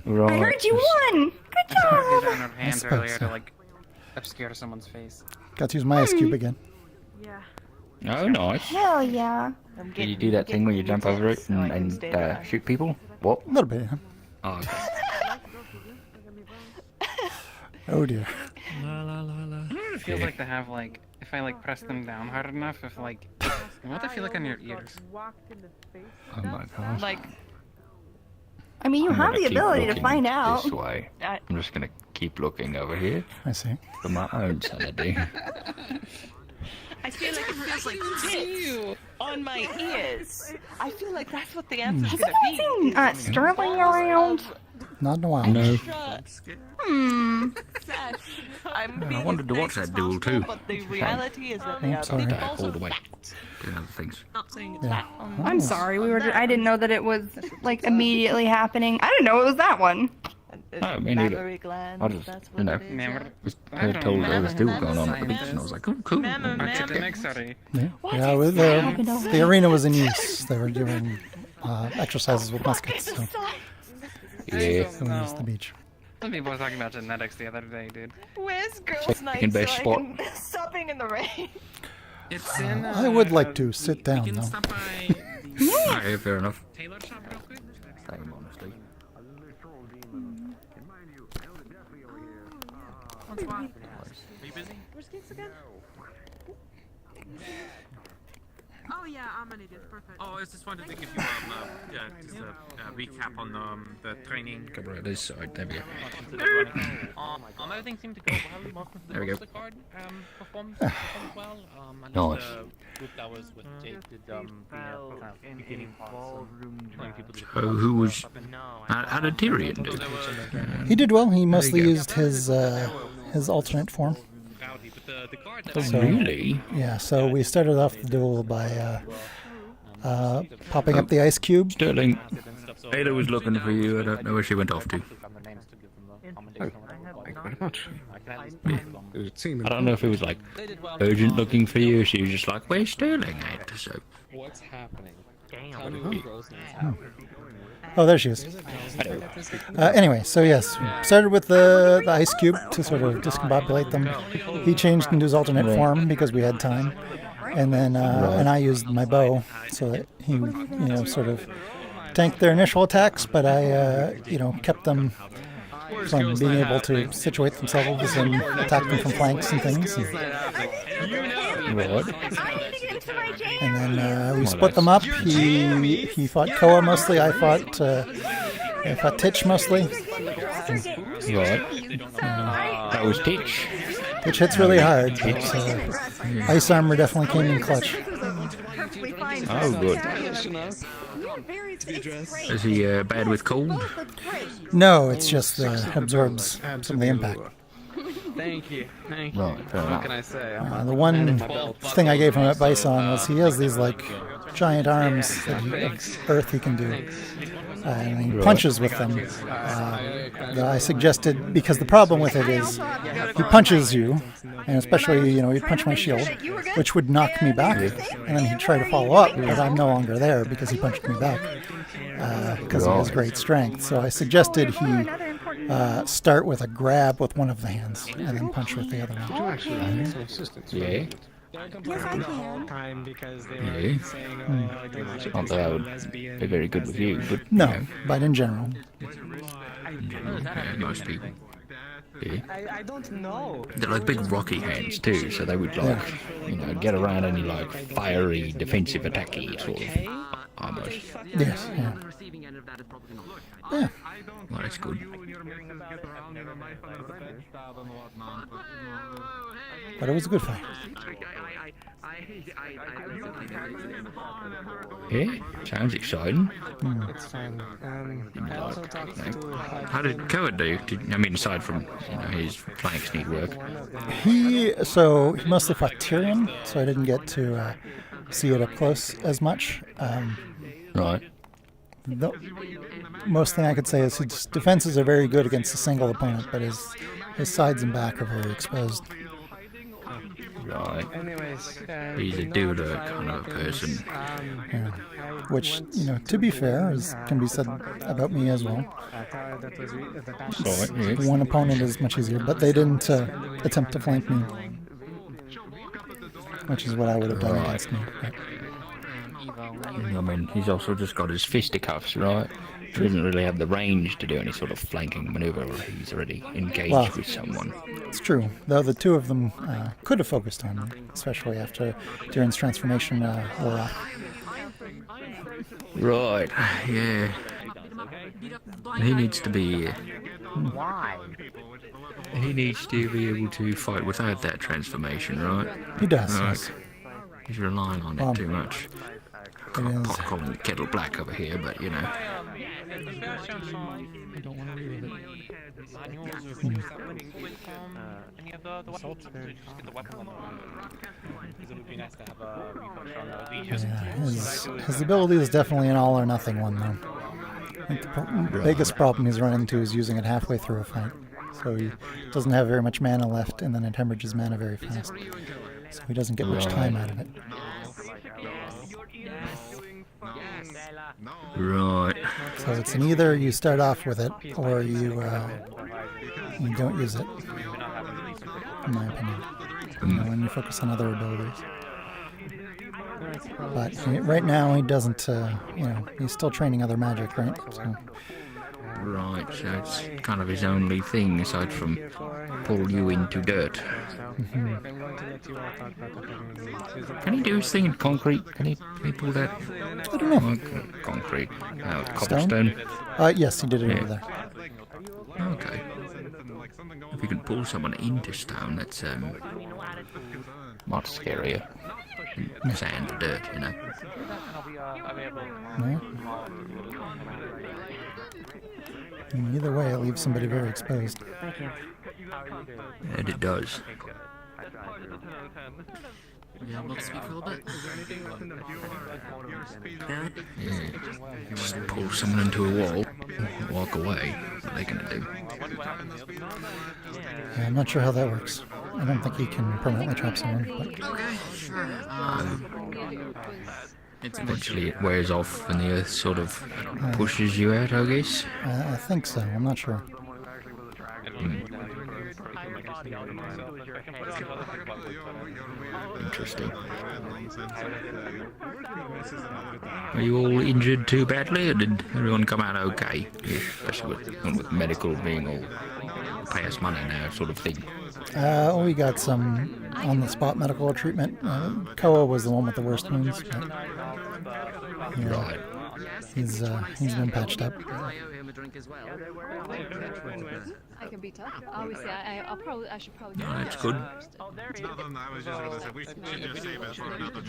Speaker 15: Right.
Speaker 5: I heard you won! Good job!
Speaker 10: Hands earlier to like obscure someone's face.
Speaker 1: Got to use my ice cube again.
Speaker 5: Yeah.
Speaker 15: Oh, nice.
Speaker 5: Hell yeah.
Speaker 15: Did you do that thing where you jump over it and shoot people? What?
Speaker 1: A little bit, yeah.
Speaker 15: Oh, okay.
Speaker 1: Oh dear.
Speaker 10: It feels like to have like, if I like press them down hard enough, if like, what do they feel like on your ears?
Speaker 15: Oh my gosh.
Speaker 12: Like,
Speaker 5: I mean, you
Speaker 15: I'm
Speaker 5: have
Speaker 15: gonna
Speaker 5: the
Speaker 15: keep
Speaker 5: ability to
Speaker 15: looking
Speaker 5: find out.
Speaker 15: This way. I'm just gonna keep looking over here
Speaker 1: I see.
Speaker 15: for my own sanity.
Speaker 12: I feel like it feels like
Speaker 9: on my ears. I feel like that's what the answer's
Speaker 5: Has
Speaker 9: gonna
Speaker 5: anyone
Speaker 9: be.
Speaker 5: seen Sterling around?
Speaker 1: Not in a while.
Speaker 4: No.
Speaker 9: I'm
Speaker 11: I
Speaker 9: being
Speaker 11: wanted to
Speaker 9: as
Speaker 11: watch
Speaker 9: nice
Speaker 11: that duel
Speaker 9: as possible,
Speaker 11: too.
Speaker 9: But the reality is that they are
Speaker 1: sorry.
Speaker 9: big
Speaker 11: All
Speaker 9: balls
Speaker 11: the
Speaker 9: of
Speaker 11: way.
Speaker 9: fat.
Speaker 11: Doing other things.
Speaker 12: Not saying it's
Speaker 1: Yeah.
Speaker 12: that on
Speaker 5: I'm sorry. I didn't know that it was like immediately happening. I didn't know it was that one.
Speaker 11: Oh, me neither.
Speaker 9: Mammary glands,
Speaker 11: I just,
Speaker 9: that's
Speaker 11: you
Speaker 9: what
Speaker 11: know,
Speaker 9: it is, yeah.
Speaker 11: I was told there was a duel going on at the beach, and I was like, oh, cool.
Speaker 10: Sorry.
Speaker 1: Yeah, yeah the arena was in use. They were doing exercises with muskets. So
Speaker 11: Yeah.
Speaker 1: so we used the beach.
Speaker 10: Some people were talking about genetics the other day, dude.
Speaker 9: Where's girls'
Speaker 11: Second
Speaker 9: night so
Speaker 11: best
Speaker 9: I
Speaker 11: spot.
Speaker 9: can stop being in the rain?
Speaker 10: It's in.
Speaker 1: I would like to sit down though.
Speaker 10: Stop by
Speaker 11: Okay, fair enough.
Speaker 10: Taylor shop real quick.
Speaker 11: Same, honestly.
Speaker 12: Are you busy?
Speaker 6: Where's Geeks again?
Speaker 12: Oh yeah, I'm an idiot. Perfect. Oh, I just wanted to give you just a recap on the training.
Speaker 11: Come right this side, there we go.
Speaker 12: Everything seemed to go well. Most of the
Speaker 11: There we go.
Speaker 12: roster card performed well. And
Speaker 11: Nice.
Speaker 12: the group that was with Jake did the beginning parts.
Speaker 11: So who was... How did Tyrion do?
Speaker 1: He did well. He mostly used his alternate form. So,
Speaker 11: Really?
Speaker 1: Yeah. So we started off the duel by popping up the ice cube.
Speaker 11: Sterling, Ada was looking for you. I don't know where she went off to.
Speaker 13: Oh, thank you very much.
Speaker 11: I don't know if it was like urgent looking for you. She was just like, "Where's Sterling at?" So.
Speaker 19: What's happening?
Speaker 1: Oh, there she is. Anyway, so yes, started with the ice cube to sort of discombobulate them. He changed into his alternate form because we had time, and then and I used my bow so that he, sort of tanked their initial attacks, but I, kept them from being able to situate themselves and attack them from flanks and things. And then we split them up. He fought Koa mostly. I fought Titch mostly.
Speaker 11: Right. That was Titch.
Speaker 1: Titch hits really hard, but ice armor definitely came in clutch.
Speaker 11: Oh, good. Is he bad with cold?
Speaker 1: No, it's just absorbs some of the impact.
Speaker 19: Thank you. Thank you.
Speaker 11: Right, fair
Speaker 19: What
Speaker 11: enough.
Speaker 19: can I say?
Speaker 1: The one thing I gave him advice on was he has these like giant arms of earth he can do, and he punches with them. I suggested, because the problem with it is he punches you, and especially he'd punch my shield, which would knock me back, and then he'd try to follow up, but I'm no longer there because he punched me back because of his great strength. So I suggested he start with a grab with one of the hands and then punch with the other one.
Speaker 11: Yeah.
Speaker 22: Yes, I can. Time because they were
Speaker 11: Yeah.
Speaker 22: saying,
Speaker 11: Not that I would be very good with you, but
Speaker 1: No, but in general.
Speaker 11: Most people. Yeah.
Speaker 22: I don't know.
Speaker 11: They're like big rocky hands too, so they would like, get around any like fiery defensive attacky sort of almost.
Speaker 1: Yes, yeah. Yeah.
Speaker 11: Well, that's good.
Speaker 1: But it was a good fight.
Speaker 11: Yeah, sounds exciting.
Speaker 22: It's fine. I also talked to
Speaker 11: How did Koa do? Aside from his flanks need work.
Speaker 1: He mostly fought Tyrion, so I didn't get to see it up close as much.
Speaker 11: Right.
Speaker 1: The most thing I could say is his defenses are very good against a single opponent, but his sides and back are very exposed.
Speaker 11: Right.
Speaker 22: Anyways,
Speaker 11: He's a dueler kind of a person.
Speaker 1: Yeah. Which, to be fair, can be said about me as well. One opponent is much easier, but they didn't attempt to flank me, which is what I would have done against me. But
Speaker 11: He's also just got his fisticuffs, right? He doesn't really have the range to do any sort of flanking maneuver where he's already engaged with someone.
Speaker 1: It's true, though the two of them could have focused on me, especially after Tyrion's transformation wore off.
Speaker 11: Right, yeah. He needs to be...
Speaker 9: Why?
Speaker 11: He needs to be able to fight without that transformation, right?
Speaker 1: He does,
Speaker 11: Right.
Speaker 1: yes.
Speaker 11: He's relying on it too much.
Speaker 1: It is.
Speaker 11: Pot calling the kettle black over here, but you know.
Speaker 19: I don't want to read it.
Speaker 8: Any of the weapons? Just get the weapon on the because it would be nice to have a refresh on the
Speaker 1: His ability is definitely an all or nothing one, though. I think the biggest problem he's run into is using it halfway through a fight. So he doesn't have very much mana left, and then it hemorrhages mana very fast. So he doesn't get much time out of it.
Speaker 11: Right.
Speaker 1: So it's an either you start off with it, or you don't use it, in my opinion. When you focus on other abilities. But right now he doesn't, he's still training other magic, right? So.
Speaker 11: Right, so it's kind of his only thing aside from pull you into dirt. Can he do his thing in concrete? Can he pull that?
Speaker 1: I don't know.
Speaker 11: Concrete. Cobblestone?
Speaker 1: Yes, he did it over there.
Speaker 11: Okay. If you can pull someone into stone, that's much scarier. Sand or dirt, you know.
Speaker 1: Yeah. Either way, it leaves somebody very exposed.
Speaker 8: Thank you.
Speaker 11: And it does.
Speaker 8: Yeah, I'm about to speak for a little bit.
Speaker 11: Yeah. Just pull someone into a wall, walk away. What are they going to do?
Speaker 1: Yeah, I'm not sure how that works. I don't think he can permanently trap someone. But...
Speaker 8: Okay, sure.
Speaker 11: Eventually it wears off and the earth sort of pushes you out, I guess.
Speaker 1: I think so. I'm not sure.
Speaker 11: Interesting. Are you all injured too badly, or did everyone come out okay? Yeah, especially with medical being all pay us money now sort of thing.
Speaker 1: We got some on-the-spot medical treatment. Koa was the one with the worst wounds. But, yeah,
Speaker 11: right.
Speaker 1: He's been patched up.
Speaker 5: I can be tough. Obviously, I should probably.
Speaker 11: No, that's good.
Speaker 19: It's nothing. I was just going to say we should just save it for another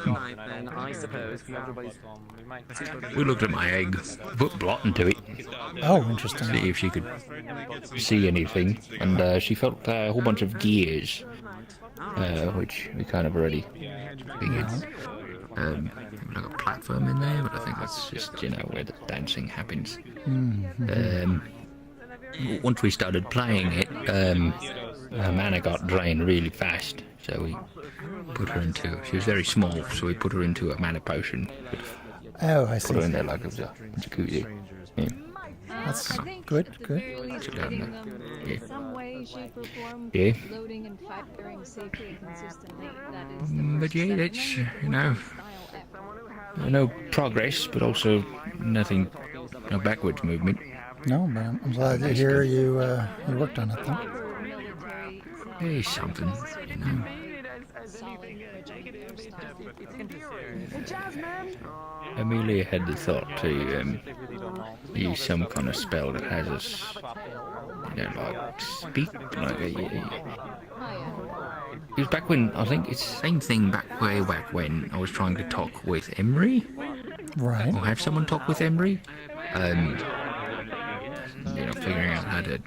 Speaker 19: night.
Speaker 4: Then I suppose.
Speaker 11: We looked at my egg, put blot into it.
Speaker 1: Oh, interesting.
Speaker 11: See if she could see anything, and she felt a whole bunch of gears, which we kind of already figured. Like a platform in there, but I think that's just where the dancing happens. Once we started playing it, her mana got drained really fast, so we put her into. She was very small, so we put her into a mana potion.
Speaker 1: Oh, I see.
Speaker 11: Put her in there like it was a jacuzzi. Yeah.
Speaker 1: That's good. Good.
Speaker 11: Yeah.
Speaker 5: Some way, shape, or form,
Speaker 11: Yeah.
Speaker 5: loading and firing safely and consistently. That is
Speaker 11: But yeah, that's no progress, but also nothing, no backwards movement.
Speaker 1: No, but I'm glad to hear you worked on it, though.
Speaker 11: There's something, Amelia had the thought to use some kind of spell that has us, like speak, like it was back when, I think it's the same thing way back when I was trying to talk with Emery.
Speaker 1: Right.
Speaker 11: Or have someone talk with Emery. Figuring out how to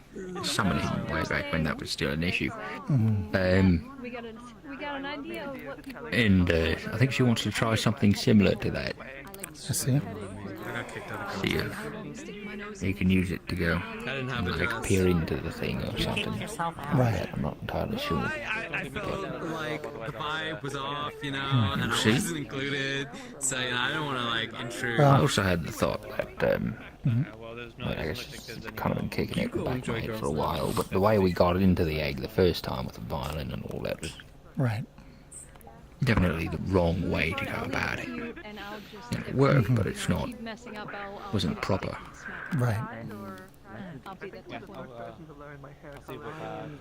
Speaker 11: summon him way back when that was still an issue.
Speaker 5: We got an idea of what people.
Speaker 11: And I think she wants to try something similar to that.
Speaker 1: I see.
Speaker 11: See if you can use it to go, like peer into the thing or something.
Speaker 1: Right.
Speaker 11: I'm not entirely sure.
Speaker 12: I felt like the vibe was off, and I wasn't included, so I don't want to intrude.
Speaker 11: Well, I also had the thought that I guess it's kind of been kicking it back my head for a while, but the way we got into the egg the first time with the violin and all that was
Speaker 1: right.
Speaker 11: Definitely the wrong way to go about it. It worked, but it's not. Wasn't proper.
Speaker 1: Right.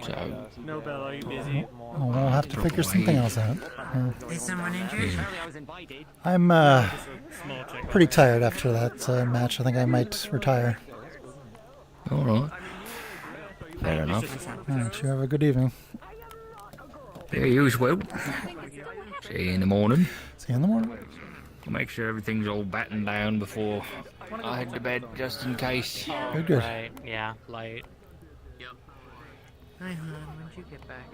Speaker 11: So.
Speaker 8: Nobel, are you busy?
Speaker 1: Well, we'll have to figure something else out.
Speaker 8: Is someone injured?
Speaker 1: I'm pretty tired after that match. I think I might retire.
Speaker 11: All right. Fair enough.
Speaker 1: All right. You have a good evening.
Speaker 11: Yeah, you as well. See you in the morning.
Speaker 1: See you in the morning.
Speaker 11: I'll make sure everything's all battened down before I head to bed, just in case.
Speaker 1: Good, good.
Speaker 8: Right, yeah, light.
Speaker 3: Hi, hon. When'd you get back?